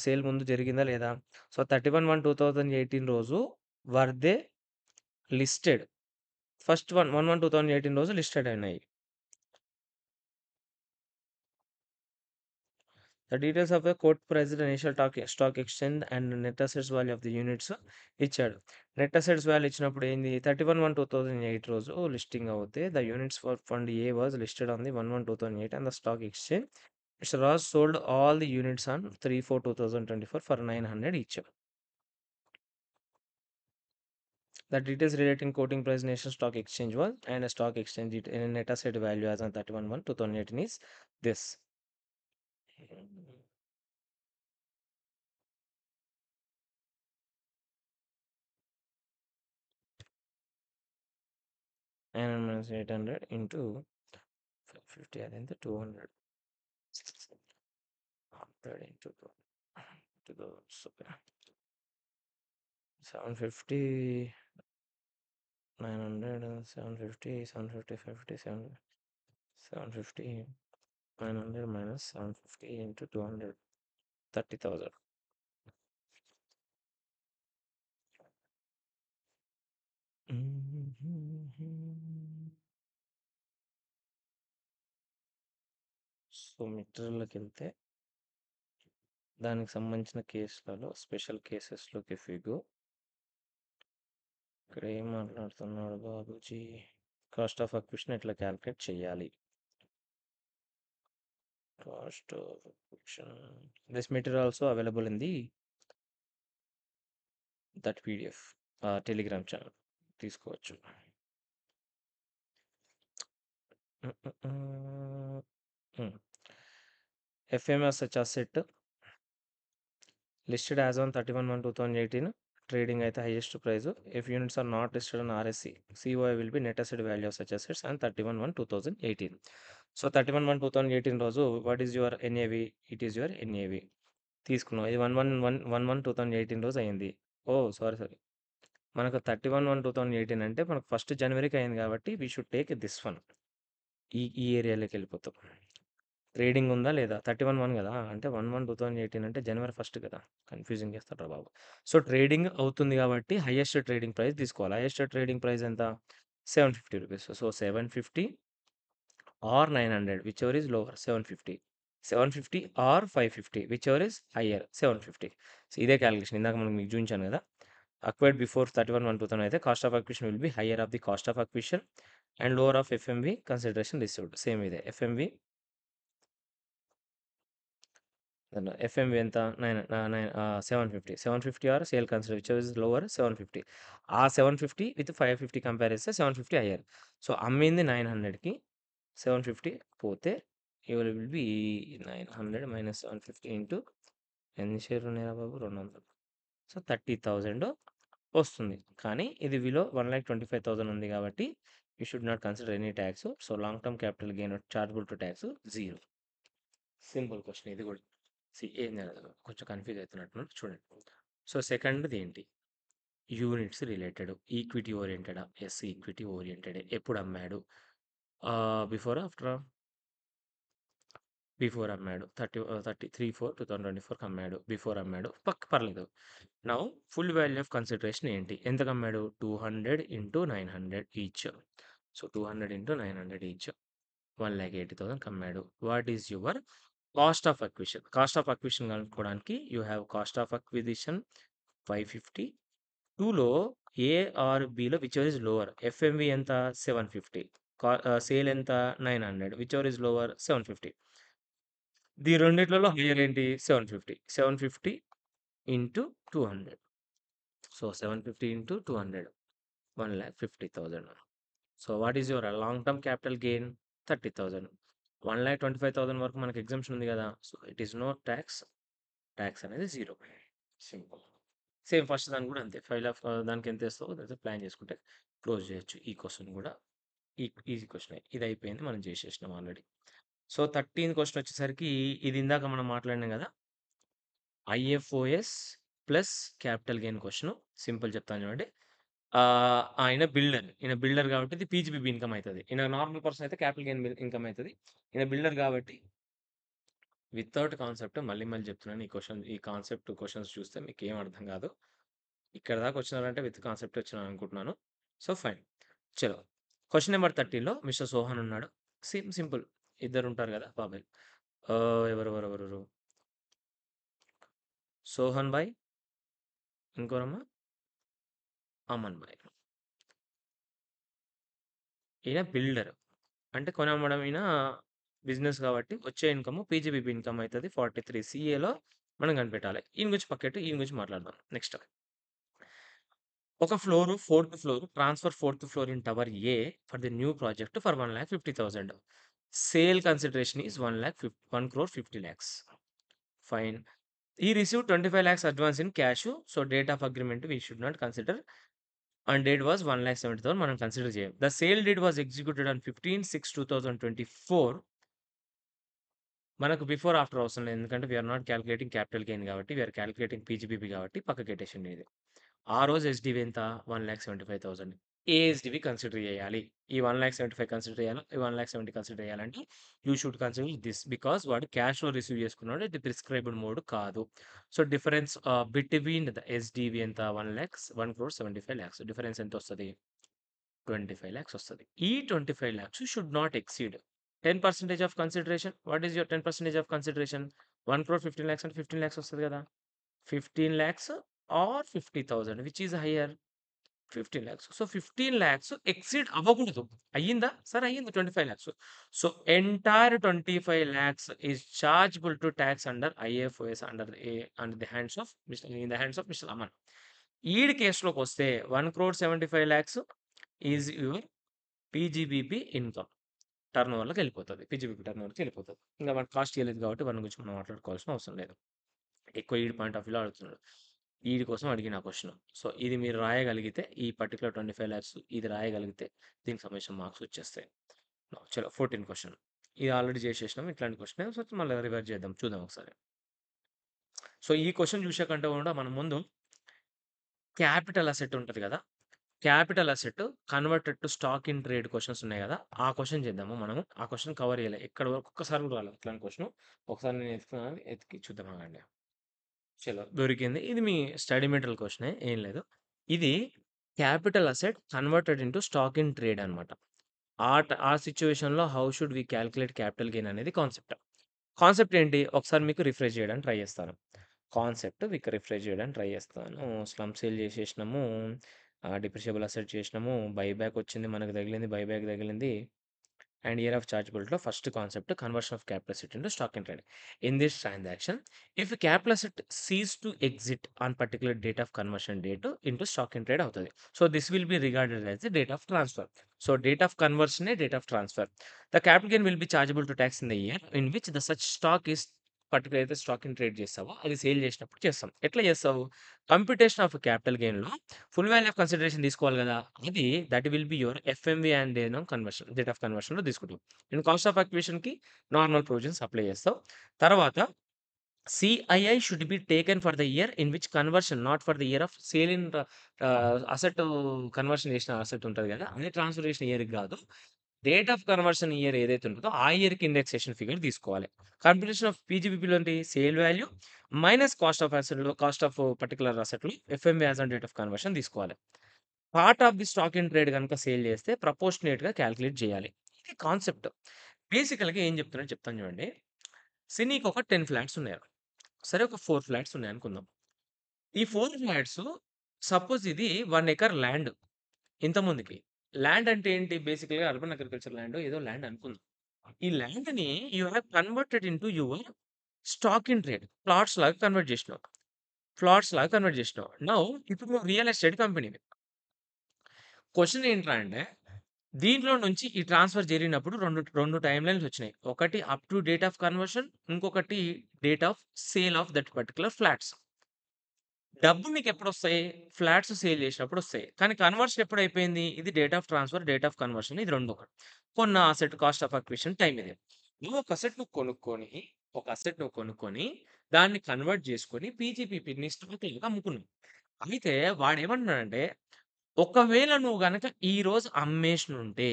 సేల్ ముందు జరిగిందా లేదా? సో, 31/1/2018 రోజు వర్ దే లిస్టెడ్. ఫస్ట్ 1/1/2018 రోజు లిస్టెడ్ అయినాయి. The details of the quote price, the initial stock exchange and net assets value of the units ఇచ్చాడు. Net assets value ఇచ్చినప్పుడు ఏంది 31/1/2008 రోజు లిస్టింగ్ అవుతే the units for fund A was listed on the 1/1/2008 and the stock exchange. Mister Raj sold all the units on 3/4/2024 for 900 each. The details relating quoting price national stock exchange was and a stock exchange net asset value as on 31/1/2018 is this. And minus 800 into 550 అదెంత 200 100 into 2 to the super 750, 900, 750, 750, 550, 750, 900 minus 750 into 200, 30,000. So మెటీరియల్‌లోకి వెళ్తే దానికి సంబంధించిన కేసులలో special కేసెస్‌లోకి if you go ఇక్కడ ఏం మాట్లాడుతున్నాడు Babuji? Cost of acquisition ఎట్లా calculate చేయాలి? Cost of acquisition. This material also available in the that PDF Telegram channel తీసుకోవచ్చు. FMS such asset listed as on 31/1/2018 trading అయితే highest price. If units are not listed on RSE, COI will be net asset value of such assets and 31/1/2018. So 31/1/2018 రోజు what is your NAV? It is your NAV తీసుకున్నాం. ఇది 1/1/2018 రోజు అయింది. ఓ sorry మనకు 31/1/2018 అంటే మనకు 1st జనవరికి అయింది కాబట్టి we should take this one. ఈ ఏరియాలోకి వెళ్ళిపోతాం. ట్రేడింగ్ ఉందా లేదా? 31/1 కదా! అంటే 1/1/2018 అంటే జనవరి 1 కదా! కన్‌ఫ్యూజింగ్ చేస్తాడురా బాబు. సో, ట్రేడింగ్ అవుతుంది కాబట్టి హైయెస్ట్ ట్రేడింగ్ ప్రైస్ తీసుకోవాలి. హైయెస్ట్ ట్రేడింగ్ ప్రైస్ ఎంత? రూ. 750. So, 750 or 900 whichever is lower 750. 750 or 550 whichever is higher 750. So, ఇదే క్యాలిక్యులేషన్ ఇందాక మీకు చూపించాను కదా! అక్వైర్డ్ బిఫోర్ 31/1/2000 అయితే cost of acquisition will be higher of the cost of acquisition and lower of FMV consideration received. Same ఇదే FMV FMV ఎంత? 750. 750 are sale consider which is lower 750. ఆ 750 with 550 compare చేస్తే 750 hire. So, అమ్మింది 900కి 750 పోతే will be 900 minus 750 into ఎన్ని షేర్లు ఉన్నాయిరా బాబు? 200. So, 30,000 వస్తుంది. కానీ ఇది బిలో 1,25,000 ఉంది కాబట్టి you should not consider any tax. So, long term capital gain chargeable to tax 0. Simple question ఇది కూడా. ఏం జరగదు. కొంచెం కన్‌ఫ్యూజ్ అవుతున్నట్టున్నారు చూడండి. సో, సెకండ్‌ది ఏంటి? Units related. ఈక్విటీ ఓరియెంటెడా? యెస్. ఈక్విటీ ఓరియెంటెడే. ఎప్పుడు అమ్మాడు? బిఫోరా? ఆఫ్టరా? బిఫోర్ అమ్మాడు. 33/4/2024కి అమ్మాడు. బిఫోర్ అమ్మాడు. పర్లేదు. Now full value of consideration ఏంటి? ఎంతకు అమ్మాడు? 200 into 900 each. So, 200 into 900 each. 1,80,000కి అమ్మాడు. What is your cost of acquisition? Cost of acquisition కనుక్కోవడానికి you have cost of acquisition 550. 2లో ఏ ఆర్ బిలో whichever is lower? FMV ఎంత? 750. Sale ఎంత? 900. Whichever is lower? 750. ఈ రెండిట్లలో higher ఏంటి? 750. 750 into 200. So, 750 into 200 1,50,000. So, what is your long term capital gain? 30,000. 1,25,000 వరకు మనకు ఎగ్జంప్షన్ ఉంది కదా! So, it is no tax. Tax అనేది 0. సింపుల్. సేమ్ ఫస్ట్ దానికి కూడా అంతే. దానికి ఎంత ఏస్తావో అదైతే ప్లాన్ చేసుకుంటే క్లోజ్ చేయొచ్చు. ఈ క్వెషన్ కూడా ఈజీ క్వెషనే. ఇది అయిపోయింది. మనం చేసేసినాం ఆల్రెడీ. సో, 13థ్ క్వెషన్ వచ్చేసరికి ఇది ఇందాక మనం మాట్లాడినాం కదా! IFOS plus capital gain question. Simple చెప్తాను చూడండి. ఈయన బిల్డర్. ఈయన బిల్డర్ కాబట్టి ఇది PGBB ఇన్‌కమ్ అయితది. ఈయన నార్మల్ పర్సన్ అయితే క్యాపిటల్ గెయిన్ ఇన్‌కమ్ అయితది. ఈయన బిల్డర్ కాబట్టి వితౌట్ కాన్సెప్ట్ మళ్ళీ చెప్తున్నాను. ఈ కాన్సెప్ట్ క్వెషన్స్ చూస్తే మీకేం అర్థం కాదు. ఇక్కడ దాకా వచ్చినారంటే విత్ కాన్సెప్ట్ వచ్చినారు అనుకుంటున్నాను. So, fine. చలో. క్వెషన్ నెంబర్ 13లో మిస్టర్ సోహన్ ఉన్నాడు. సింపుల్. ఇద్దరుంటారు కదా! బాబాయ్. ఎవరెవరు? సోహన్ భాయ్. ఇంకోరమ్మా? అమన్ భాయ్. ఈయన బిల్డర్. అంటే కొనమ్మడం ఈయన బిజినెస్ కాబట్టి వచ్చే ఇన్‌కమ్ PGBB ఇన్‌కమ్ అయితది. 43 CAలో మనం కనిపెట్టాలి. ఈయన గురించి పక్కెట్టు. ఈయన గురించి మాట్లాడదాం. నెక్స్ట్. ఒక ఫ్లోర్, 4థ్ ఫ్లోర్ ట్రాన్స్‌ఫర్ 4థ్ floor in tower A for the new project for 1,50,000. Sale consideration is 1,50,000. Fine. He received 25 lakhs advance in cash. So, date of agreement we should not consider. And date was 1,70,000 మనం consider చేయం. The sale date was executed on 15/6/2024. మనకు before after అవసరం లేదు. ఎందుకంటే we are not calculating capital gain కాబట్టి we are కాలిక్యులేటింగ్ PGBB కాబట్టి పక్కకెట్టేసేయండి ఇది. ఆ రోజు ఎస్‌డివి ఎంత? 1,75,000. ఏ ఎస్‌డివి కన్సిడర్ చేయాలి? ఈ 1,75,000 కన్సిడర్ చేయాలా? ఈ 1,70,000 కన్సిడర్ చేయాలంటే you should consider this because వాడు క్యాష్‌లో రిసీవ్ చేసుకున్నాడు. ఇది ప్రిస్క్రైబ్డ్ మోడ్ కాదు. So, difference between the SDV ఎంత? 1,75,00,000 డిఫరెన్స్ ఎంతొస్తది? 25,00,000 వస్తది. ఈ 25,00,000 should not exceed 10% of consideration. What is your 10% of consideration? 1,15,00,000 అంటే 15,00,000 వస్తది కదా! 15,00,000 or 50,000 which is higher? 15,00,000. So, 15,00,000 exceed అవ్వకూడదు. అయ్యిందా? సరే అయ్యింది 25,00,000. So, entire 25,00,000 is chargeable to tax under IFOS under the hands of Mr Aman. ఈడి కేస్‌లోకొస్తే 1,75,00,000 ఈజ్ యువర్ పీజీబీపీ ఇన్‌కమ్. టర్నోవర్‌లోకెళ్ళిపోతది. పీజీబీపీ టర్నోవర్‌కెళ్ళిపోతది. ఇంక మనకు కాస్ట్ ఇయ్యలేదు కాబట్టి వాటి గురించి మనం మాట్లాడుకోవాల్సిన అవసరం లేదు. ఎక్కువ ఈడి పాయింట్ ఆఫ్ వ్యూలో అడుగుతున్నాడు. ఈడి కోసం అడిగిన క్వెషన్. సో, ఇది మీరు రాయగలిగితే ఈ పర్టిక్యులర్ 25,00,000 ఇది రాయగలిగితే దీనికి సంబంధించిన మార్క్స్ వచ్చేస్తాయి. చలో 14 క్వెషన్. ఇది ఆల్రెడీ చేసేసినాం. ఇట్లాంటి క్వెషనే. సో, మళ్ళీ రివైజ్ చేద్దాం. చూద్దాం ఒకసారి. సో, ఈ క్వెషన్ చూసే కంటే కూడా మనం ముందు క్యాపిటల్ అసెట్ ఉంటది కదా! Capital asset converted to stock in trade questions ఉన్నాయి గదా! ఆ క్వెషన్ చేద్దాము మనము. ఆ క్వెషన్ కవర్ చేయలే. ఇక్కడి వరకు ఒక్కసారి కూడా రాలేదు ఇట్లాంటి క్వెషను. ఒకసారి నేను ఎతుకుతున్నాను. ఎతికి చూద్దాం ఆగండి. చలో దొరికింది. ఇది మీ స్టడీ మెటీరియల్ క్వెషనే ఏం లేదు. ఇది capital asset converted into stock in trade అనమాట. ఆ సిట్యుయేషన్‌లో how should we calculate capital gain అనేది కాన్సెప్ట్. కాన్సెప్ట్ ఏంటి? ఒకసారి మీకు రిఫ్రెష్ చేయడానికి ట్రై చేస్తాను. కాన్సెప్ట్ మీకు రిఫ్రెష్ చేయడానికి ట్రై చేస్తాను. స్లమ్ సేల్ చేసేసినాము. డిప్రిషియబుల్ అసెట్ చేసినాము. బైబ్యాక్ వచ్చింది. మనకు తగిలింది. బైబ్యాక్ తగిలింది. అండ్ ఇయర్ ఆఫ్ చార్జబిలిటీలో first concept conversion of capital asset into stock in trade. In this transaction, if capital asset cease to exit on particular date of conversion date into stock in trade అవుతది. So, this will be regarded as the date of transfer. So, date of కన్వర్షనే date of transfer. The capital gain will be chargeable to tax in the year in which the such stock is particular అయితే stock in trade చేస్తావో అది sale చేసినప్పుడు చేస్తాం. ఎట్లా చేస్తావు? Computation of capital గెయిన్‌లో full value of consideration తీసుకోవాలి గదా! అది that will be your FMV and conversion date of కన్వర్షన్‌లో తీసుకుంటాం. అండ్ కాస్ట్ ఆఫ్ అక్విజిషన్‌కి నార్మల్ ప్రొవిజన్స్ అప్లై చేస్తావు. తర్వాత CII should be taken for the year in which conversion not for the year of sale in asset conversion చేసిన asset ఉంటది గదా! అదే transfer చేసిన ఇయర్‌కి గాదు. డేట్ ఆఫ్ కన్వర్షన్ ఇయర్ ఏదైతే ఉంటదో ఆ ఇయర్‌కి ఇండెక్సేషన్ ఫిగర్ తీసుకోవాలి. కంప్యూటేషన్ ఆఫ్ పీజీబీపీలో ఏంటి? Sale value minus cost of particular అసెట్‌లో FMV as on date of conversion తీసుకోవాలి. Part of the stock in trade గనుక సేల్ చేస్తే ప్రపోర్షనేట్‌గా కాలిక్యులేట్ చేయాలి. ఇది కాన్సెప్ట్. బేసికల్‌గా ఏం చెప్తున్నాడో చెప్తాను చూడండి. నీకొక 10 ఫ్లాట్స్ ఉన్నాయి. సరే ఒక 4 ఫ్లాట్స్ ఉన్నాయనుకుందాం. ఈ 4 ఫ్లాట్స్ సపోజ్ ఇది 1 ఎకర్ ల్యాండ్ ఇంతకుముందుకి. ల్యాండ్ అంటే ఏంటి? బేసికల్‌గా అర్బన్ అగ్రికల్చర్ ల్యాండో ఏదో ల్యాండ్ అనుకుందాం. ఈ ల్యాండ్‌ని you have converted into your stock in trade. Plots లాగా కన్వర్ట్ చేసినావు. నౌ ఇప్పుడు నువ్వు రియల్ ఎస్టేట్ కంపెనీవి. క్వెషన్ ఏంట్రా అంటే దీంట్లో నుంచి ఈ ట్రాన్స్‌ఫర్ జరిగినప్పుడు 2 టైమ్‌లైన్స్ వచ్చినాయి. ఒకటి up to date of conversion. ఇంకొకటి date of sale of that particular flats. డబ్బులు నీకెప్పుడొస్తాయి? ఫ్లాట్స్ సేల్ చేసినప్పుడొస్తాయి. కానీ కన్వర్షన్ ఎప్పుడైపోయింది? ఇది date of transfer, date of conversion ఇది 2 కొన్న asset cost of acquisition time ఇది. ఒక అసెట్ నువ్వు కొనుక్కొని, దాన్ని కన్వర్ట్ చేసుకొని పీజీపీపీని స్టాక్‌లాగా అమ్ముకున్నావు. అయితే వాడేమంటున్నాడంటే, ఒకవేళ నువ్వు గనక ఈరోజు అమ్మేషినుంటే,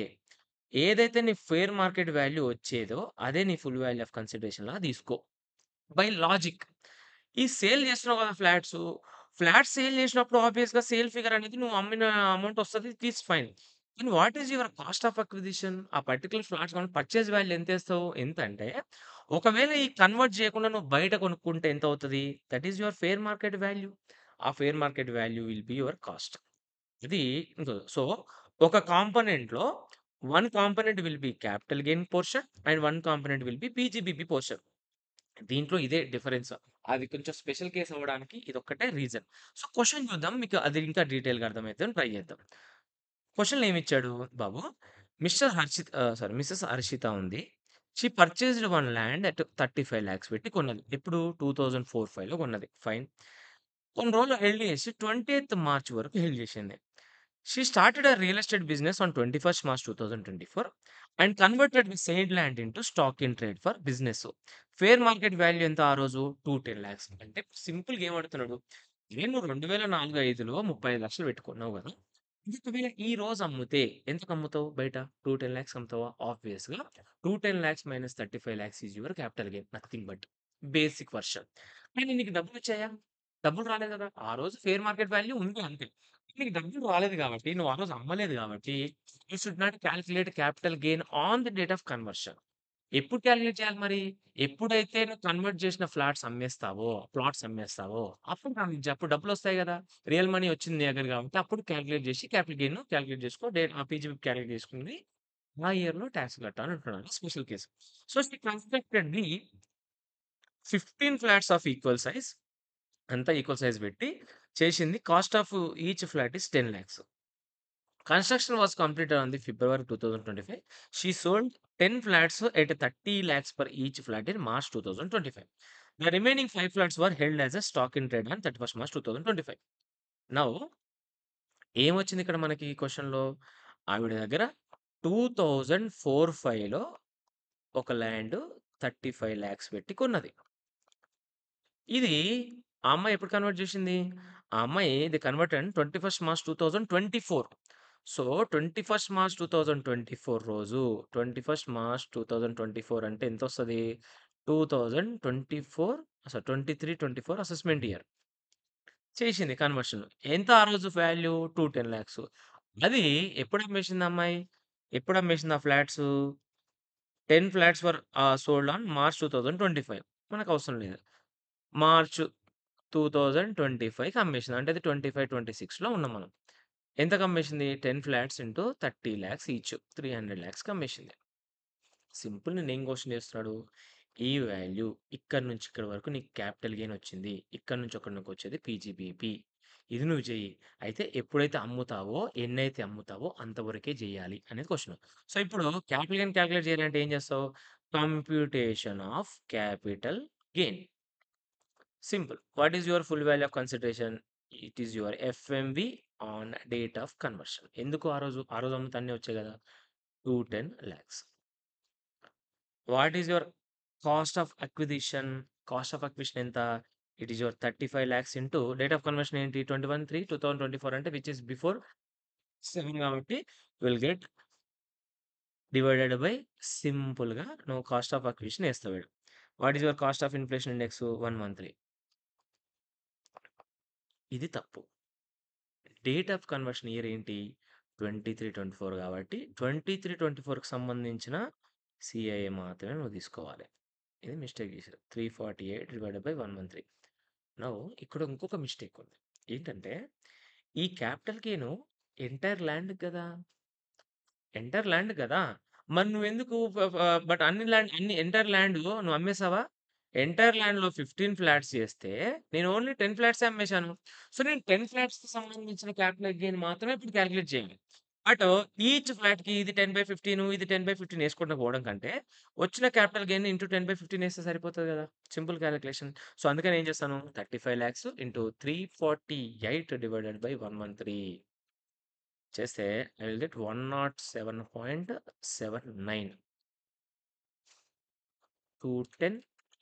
ఏదైతే నీ ఫెయిర్ మార్కెట్ వాల్యూ వచ్చేదో, అదే నీ ఫుల్ వాల్యూ ఆఫ్ కన్సిడరేషన్‌లాగా తీసుకో. By logic. ఈ సేల్ చేస్తున్నావు కదా ఫ్లాట్సు. ఫ్లాట్స్ సేల్ చేసినప్పుడు ఆబ్వియస్‌గా సేల్ ఫిగర్ అనేది నువ్వు అమ్మిన అమౌంట్ వస్తది. It is fine. కానీ what is your cost of acquisition? ఆ పర్టిక్యులర్ ఫ్లాట్స్ మనం పర్చేజ్ వాల్యూ ఎంతేస్తావు? ఎంతంటే, ఒకవేళ ఈ కన్వర్ట్ చేయకుండా నువ్వు బయట కొనుక్కుంటే ఎంతవుతది? That is your fair market value. ఆ fair market value will be your cost. ఇది సో, ఒక కాంపోనెంట్‌లో one component will be capital gain portion and one component will be PGBP portion. దీంట్లో ఇదే డిఫరెన్స్. అది కొంచెం స్పెషల్ కేస్ అవ్వడానికి ఇదొక్కటే రీజన్. సో, క్వెషన్ చూద్దాం. మీకు అది ఇంకా డీటెయిల్‌గా అర్థమైద్దని ట్రై చేద్దాం. క్వెషన్‌లో ఏమిచ్చాడు బాబు, మిసెస్ హర్షిత ఉంది. She purchased one land at 35,00,000 పెట్టి కొన్నది. ఎప్పుడు 2004, 5లో కొన్నది. ఫైన్. కొన్ని రోజులు హెల్డ్ చేసి 20థ్ మార్చ్ వరకు హెల్డ్ చేసింది. She started her real estate business on 21st March 2024 and converted the same land into stock in trade for business. Fair market value ఎంత ఆ రోజు? 210,00,000. అంటే సింపుల్‌గా ఏమడుగుతున్నాడు? ఇదే నువ్వు 2004, 5లో 35,00,000 పెట్టుకున్నావు గదా! ఇది ఒకవేళ ఈ రోజు అమ్మితే ఎంతకమ్ముతావు బయట? 210,00,000 అమ్ముతావా? ఆబ్వియస్‌గా 210,00,000 minus 35,00,000 is your capital gain. Nothing but basic version. కానీ నీకు డబ్బులొచ్చాయా? డబ్బులు రాలేదు గదా! ఆ రోజు ఫెయిర్ మార్కెట్ వాల్యూ ఉంది అంతే. నీకు డబ్బులు రాలేదు గాబట్టి, నువ్వు ఆ రోజు అమ్మలేదు గాబట్టి, you should not calculate capital gain on the date of conversion. ఎప్పుడు కాలిక్యులేట్ చేయాలి మరి? ఎప్పుడైతే నువ్వు కన్వర్ట్ చేసిన ప్లాట్స్ అమ్మేస్తావో అప్పుడు అప్పుడు డబ్బులొస్తాయి గదా! రియల్ మనీ వచ్చింది నీ దగ్గర కాబట్టి అప్పుడు కాలిక్యులేట్ చేసి క్యాపిటల్ గెయిన్ కాలిక్యులేట్ చేసుకో. పీజీబీ కాలిక్యులేట్ చేసుకొని ఆ ఇయర్‌లో టాక్స్ కట్టాలి అంటున్నాను. Special case. So, she constructed the 15 flats of equal size అంతా ఈక్వల్ సైజ్ పెట్టి చేసింది. Cost of each flat is 10,00,000. Construction was completed on the February 2025. She sold 10 flats at 30 lakhs per each flat in March 2025. The remaining 5 flats were held as a stock in trade on 31st March 2025. Now, ఏమొచ్చింది ఇక్కడ మనకి క్వెషన్‌లో? ఆవిడ దగ్గర 2004-5లో ఒక land 35 lakhs పెట్టి కొన్నది. ఇది ఆ అమ్మాయి ఎప్పుడు కన్వర్ట్ జేసింది? ఆ అమ్మాయి ఇది converted 21st March 2024. So, 21st March 2024 రోజు 21st March 2024 అంటే ఎంతొస్తది? 2024 అసలు 23, 24 అసెస్మెంట్ ఇయర్. చేసింది కన్వర్షన్. ఎంత ఆ రోజు వాల్యూ? 210 లాక్స్. అది ఎప్పుడు అమ్మేసింది ఆ అమ్మాయి? ఎప్పుడు అమ్మేసింది ఆ flats? 10 flats were sold on March 2025. మనకవసరం లేదు. మార్చ్ 2025కి అమ్మేసింది. అంటే అది 25, 26లో ఉన్నాం మనం. ఎంతకి అమ్మేసింది? 10 ఫ్లాట్స్ ఇంటూ 30 లాక్స్ ఈచ్ 300 లాక్స్‌కి అమ్మేసింది. సింపుల్ నేనేం క్వెషన్ చేస్తున్నాడు? ఈ వాల్యూ ఇక్కడి నుంచి ఇక్కడి వరకు నీకు క్యాపిటల్ గెయిన్ వచ్చింది. ఇక్కడి నుంచి అక్కడికొచ్చేది పీజీబీపీ. ఇది నువ్వు చెయ్యి. అయితే ఎప్పుడైతే అమ్ముతావో, ఎన్నైతే అమ్ముతావో అంతవరకే జేయాలి అనేది క్వెషన్. సో, ఇప్పుడు క్యాపిటల్ గెయిన్ కాలిక్యులేట్ చేయాలంటే ఏం చేస్తావు? Computation of capital gain. Simple. What is your full value of consideration? It is your FMV on date of conversion. ఎందుకు ఆ రోజు అమ్మితే అన్నీ వచ్చాయి గదా! 210 lakhs. What is your cost of acquisition? Cost of acquisition ఎంత? It is your 35 lakhs into date of conversion ఏంటి? 21/3/2024 అంటే విచ్ ఈస్ బిఫోర్ 7 కాబట్టి విల్ గెట్ డివైడెడ్ బై సింపుల్‌గా నువ్వు కాస్ట్ ఆఫ్ అక్విజిషన్ ఏస్తావు ఈడ. What is your cost of inflation index? 113. ఇది తప్పు. Date of conversion year ఏంటి? 23, 24 కాబట్టి 23, 24కి సంబంధించిన సీఐఏ మాత్రమే నువ్వు తీసుకోవాలి. ఇది మిస్టేక్ చేశారు. 348 డివైడెడ్ బై 113. నౌ ఇక్కడ ఇంకొక మిస్టేక్ ఉంది. ఏంటంటే ఈ క్యాపిటల్ గెయిన్ ఎంటైర్ ల్యాండ్ గదా! ఎంటైర్ ల్యాండ్ గదా! మరి నువ్వెందుకు బట్ అన్ని ఎంటైర్ ల్యాండ్ నువ్వు అమ్మేసావా? ఎంటైర్ ల్యాండ్‌లో 15 ఫ్లాట్స్ చేస్తే నేను ఓన్లీ 10 ఫ్లాట్సే అమ్మేశాను. సో, నేను 10 ఫ్లాట్స్‌కి సంబంధించిన క్యాపిటల్ గెయిన్ మాత్రమే ఇప్పుడు కాలిక్యులేట్ చేయాలి. బట్ ఈచ్ ఫ్లాట్‌కి ఇది 10/15 ఇది 10/15 యేసుకుంటూ పోవడం కంటే వచ్చిన క్యాపిటల్ గెయిన్ ఇంటూ 10/15 యేస్తే సరిపోతది గదా! Simple calculation. సో, అందుకని ఏం చేస్తాను 35 లాక్స్ ఇంటూ 348 డివైడెడ్ బై 113 చేస్తే I will get 107.79. 210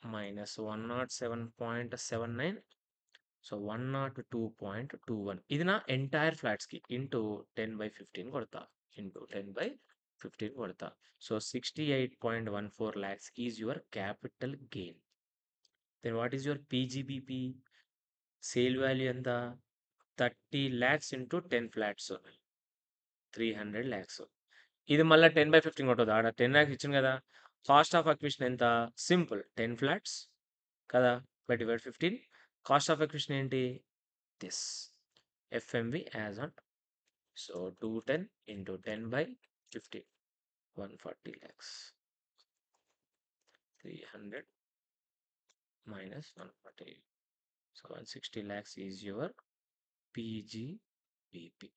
minus 107.79. So, 102.21 ఇది నా ఎంటైర్ ఫ్లాట్స్‌కి ఇంటూ 10/15 కొడతా. ఇంటూ 10/15 కొడతా. So, 68.14 lakhs is your capital gain. Then what is your PGBP? Sale value ఎంత? 30 లాక్స్ ఇంటూ 10 ఫ్లాట్స్ 300 లాక్స్. ఇది మళ్ళా 10/15 కొట్టొద్దు. ఆడ 10 లాక్స్ ఇచ్చిండు గదా! కాస్ట్ ఆఫ్ అక్విజిషన్ ఎంత? సింపుల్ 10 ఫ్లాట్స్ కదా! By divide 15. Cost of acquisition ఏంటి? This. FMV as on. So, 210 into 10/15 140 lakhs. 300 minus 140. So, 160 lakhs is your PGBP.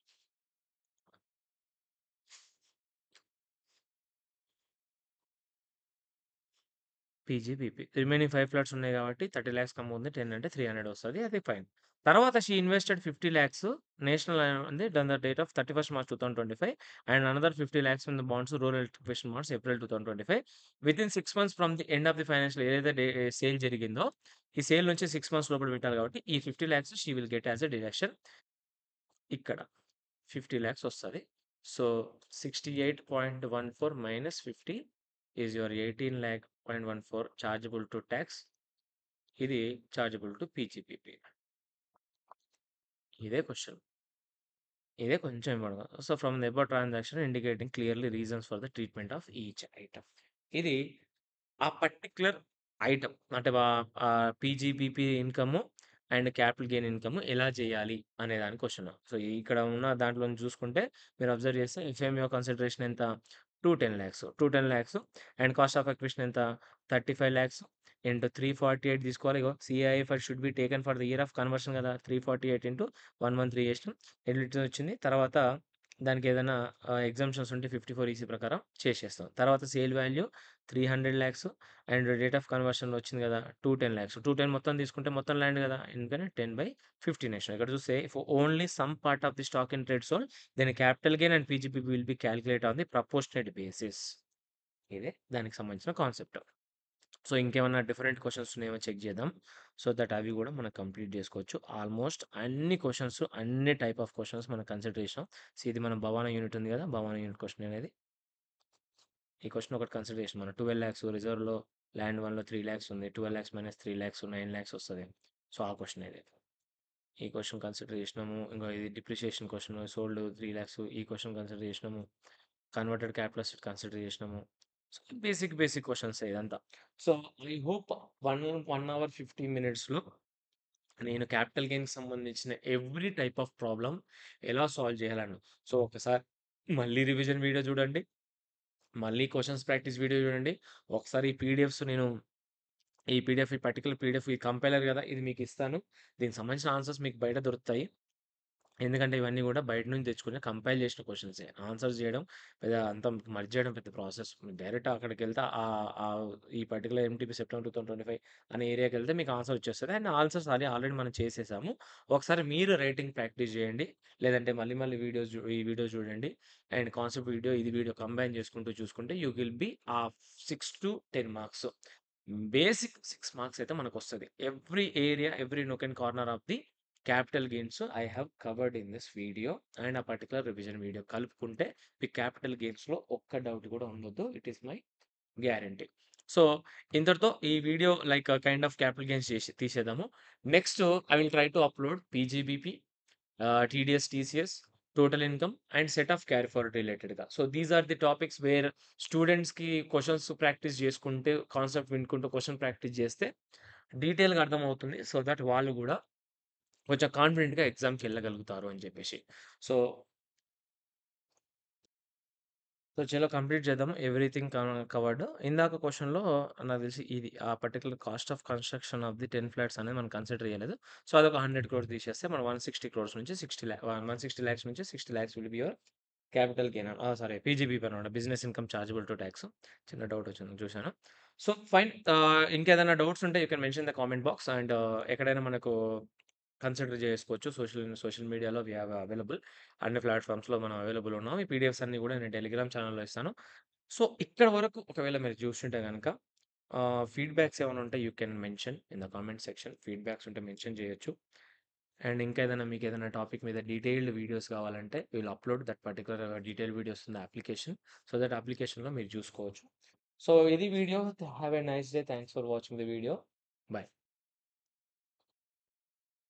PGBP. Remaining 5 flats ఉన్నాయి కాబట్టి 30,00,000 కమ్ముంది. 10 అంటే 300 వస్తది. అది ఫైన్. తర్వాత షీ ఇన్వెస్టెడ్ 50,00,000 నేషనల్ ఉంది done the date of 31st March 2025 and another 50,00,000 in the bonds rural electrification bonds April 2025. Within 6 months from the end of the financial ఏదైతే sale జరిగిందో, ఈ సేల్ నుంచి 6 మంత్స్ లోపల పెట్టాలి కాబట్టి ఈ 50,00,000 she will get as a deduction ఇక్కడ 50,00,000 వస్తది. So 68.14 minus 50 is your 18,00,000.14 chargeable to tax. ఇది చార్జబుల్ టు పీజీపీపీ. ఇదే క్వెషన్. ఇదే కొంచెం important. So, from the above transaction indicating clearly reasons for the treatment of each item. ఇది ఆ particular item అంటే PGBP income and capital gain income ఎలా చేయాలి అనే దాని క్వెషన్. సో, ఇక్కడ ఉన్న దాంట్లో నుంచి చూసుకుంటే మీరు అబ్జర్వ్ చేస్తే ఎఫ్ఎంఓ కన్సిడరేషన్ ఎంత 210,00,000 అండ్ కాస్ట్ ఆఫ్ అక్విజిషన్ ఎంత 35,00,000 ఇంటూ 348 తీసుకోవాలి. ఇగో CIF should be taken for the year of conversion కదా! 348 ఇంటూ 113 చేసినాం. ఎట్లా వచ్చింది. తర్వాత దానికి ఏదైనా ఎగ్జామ్షన్స్ ఉంటే 54 ఈసీ ప్రకారం చేసేస్తాం. తర్వాత sale value 300,00,000 and rate of conversion వచ్చింది కదా! 210,00,000. 210 మొత్తం తీసుకుంటే మొత్తం ల్యాండ్ కదా! ఎందుకని 10/15 ఏసినాం. ఇక్కడ చూస్తే if only some part of the stock in trade sold then capital gain and PGBP will be calculate on the proportionate basis. ఇదే దానికి సంబంధించిన కాన్సెప్ట్. సో, ఇంకేమన్నా డిఫరెంట్ క్వెషన్స్ ఉన్నాయేమో చెక్ చేద్దాం. సో దట్ అవి కూడా మనం కంప్లీట్ చేసుకోవచ్చు. ఆల్మోస్ట్ అన్ని క్వెషన్స్, అన్ని టైప్ ఆఫ్ క్వెషన్స్ మనం కన్సిడర్ చేసాం. సో, ఇది మన భవానా యూనిట్ ఉంది కదా! భవానా యూనిట్ క్వెషన్ అనేది. ఈ క్వెషన్ ఒకటి కన్సిడర్ చేసాం మనం. 12,00,000 రిజర్వ్‌లో ల్యాండ్ 1లో 3,00,000 ఉంది. 12,00,000 మైనస్ 3,00,000 9,00,000 వస్తది. సో, ఆ క్వెషన్ ఇది. ఈ క్వెషన్ కన్సిడర్ చేసినాము. ఇంగో ఇది డిప్రిషియేషన్ క్వెషన్ సోల్డ్ 3,00,000 ఈ క్వెషన్ కన్సిడర్ చేసినాము. కన్వర్టెడ్ క్యాపిటల్ అసెట్ కన్సిడర్ చేసినాము. సో, బేసిక్ క్వెషన్సే ఇదంతా. సో, ఐ హోప్ 1 అవర్ 50 మినిట్స్‌లో నేను క్యాపిటల్ గెయిన్‌కి సంబంధించిన ఎవ్రీ టైప్ ఆఫ్ ప్రాబ్లమ్ ఎలా సాల్వ్ చేయాలని. సో, ఒకసారి మళ్ళీ రివిజన్ వీడియో చూడండి. మళ్ళీ క్వెషన్స్ ప్రాక్టీస్ వీడియో చూడండి. ఒకసారి ఈ పీడిఎఫ్స్ నేను ఈ పర్టిక్యులర్ పీడిఎఫ్ ఈ కంపైలర్ కదా! ఇది మీకు ఇస్తాను. దీనికి సంబంధించిన ఆన్సర్స్ మీకు బయట దొరుకుతాయి. ఎందుకంటే ఇవన్నీ కూడా బయట నుంచి తెచ్చుకుని కంపైల్ చేసిన క్వెషన్సే. ఆన్సర్స్ చేయడం పెద్ద అంత మర్జ్ చేయడం పెద్ద ప్రాసెస్. డైరెక్ట్ అక్కడికెళ్తే ఈ పర్టిక్యులర్ ఎంటీపీ సెప్టెంబర్ 2025 అనే ఏరియాకెళ్తే మీకు ఆన్సర్ వచ్చేస్తది. అండ్ ఆన్సర్స్ ఆల్రెడీ మనం చేసేసాము. ఒకసారి మీరు రైటింగ్ ప్రాక్టీస్ చేయండి. లేదంటే మళ్ళీ ఈ వీడియో చూడండి. అండ్ కాన్సెప్ట్ వీడియో, ఇది వీడియో కంబైన్ చేసుకుంటూ చూసుకుంటే you will be 6-10 marks. Basic 6 marks అయితే మనకొస్తది. Every area, every nook and corner of the capital gains I have covered in this video and ఆ పర్టిక్యులర్ రివిజన్ వీడియో కలుపుకుంటే మీకు capital గెయిన్స్‌లో ఒక్క డౌట్ కూడా ఉండొద్దు. It is my guarantee. So, ఇంతటితో ఈ video like kind of capital gains తీసేద్దాము. Next I will try to upload PGBP, TDS, TCS, total income and set off carry forward రిలేటెడ్‌గా. So, these are the topics where స్టూడెంట్స్‌కి questions practice చేసుకుంటే, concept వినుకుంటూ question practice చేస్తే డీటెయిల్‌గా అర్థమవుతుంది. So, that వాళ్ళు కూడా కొంచెం కాన్ఫిడెంట్‌గా ఎగ్జామ్‌కెళ్ళగలుగుతారు అని చెప్పేసి. సో, చలో కంప్లీట్ చేద్దాం. Everything covered. ఇందాక క్వెషన్‌లో నాకు తెలిసి ఇది ఆ particular cost of construction of the 10 flats అనేది మనం కన్సిడర్ చేయలేదు. సో, అదొక 100 క్రోర్స్ తీసేస్తే మనం 160 క్రోర్స్ నుంచి 160 లాక్స్ నుంచి 60 lakhs will be your capital gain. Sorry PGBP అనమాట. Business income chargeable to tax. చిన్న డౌట్ వచ్చింది చూసాను. So, fine. ఇంకేదైనా డౌట్స్ ఉంటే you can mention the comment box and ఎక్కడైనా మనకు కన్సిడర్ చేసుకోవచ్చు. సోషల్ మీడియాలో వి హావ్ అవైలబుల్. అన్ని ప్లాట్‌ఫామ్స్‌లో మనం అవైలబుల్ ఉన్నాం. ఈ పీడిఎఫ్స్ అన్నీ కూడా నేను టెలిగ్రామ్ ఛానెల్‌లో ఇస్తాను. సో, ఇక్కడ వరకు ఒకవేళ మీరు చూస్తుంటే గనక ఫీడ్‌బ్యాక్స్ ఏమైనా ఉంటే you can mention in the comment section. Feedbacks ఉంటే మెన్షన్ చేయొచ్చు. అండ్ ఇంకా ఏదైనా మీకేదైనా టాపిక్ మీద డీటెయిల్డ్ వీడియోస్ కావాలంటే will upload that particular detailed videos in the application. So, that అప్లికేషన్‌లో మీరు చూసుకోవచ్చు. సో, ఇది video. Have a nice day. Thanks for watching the video. By.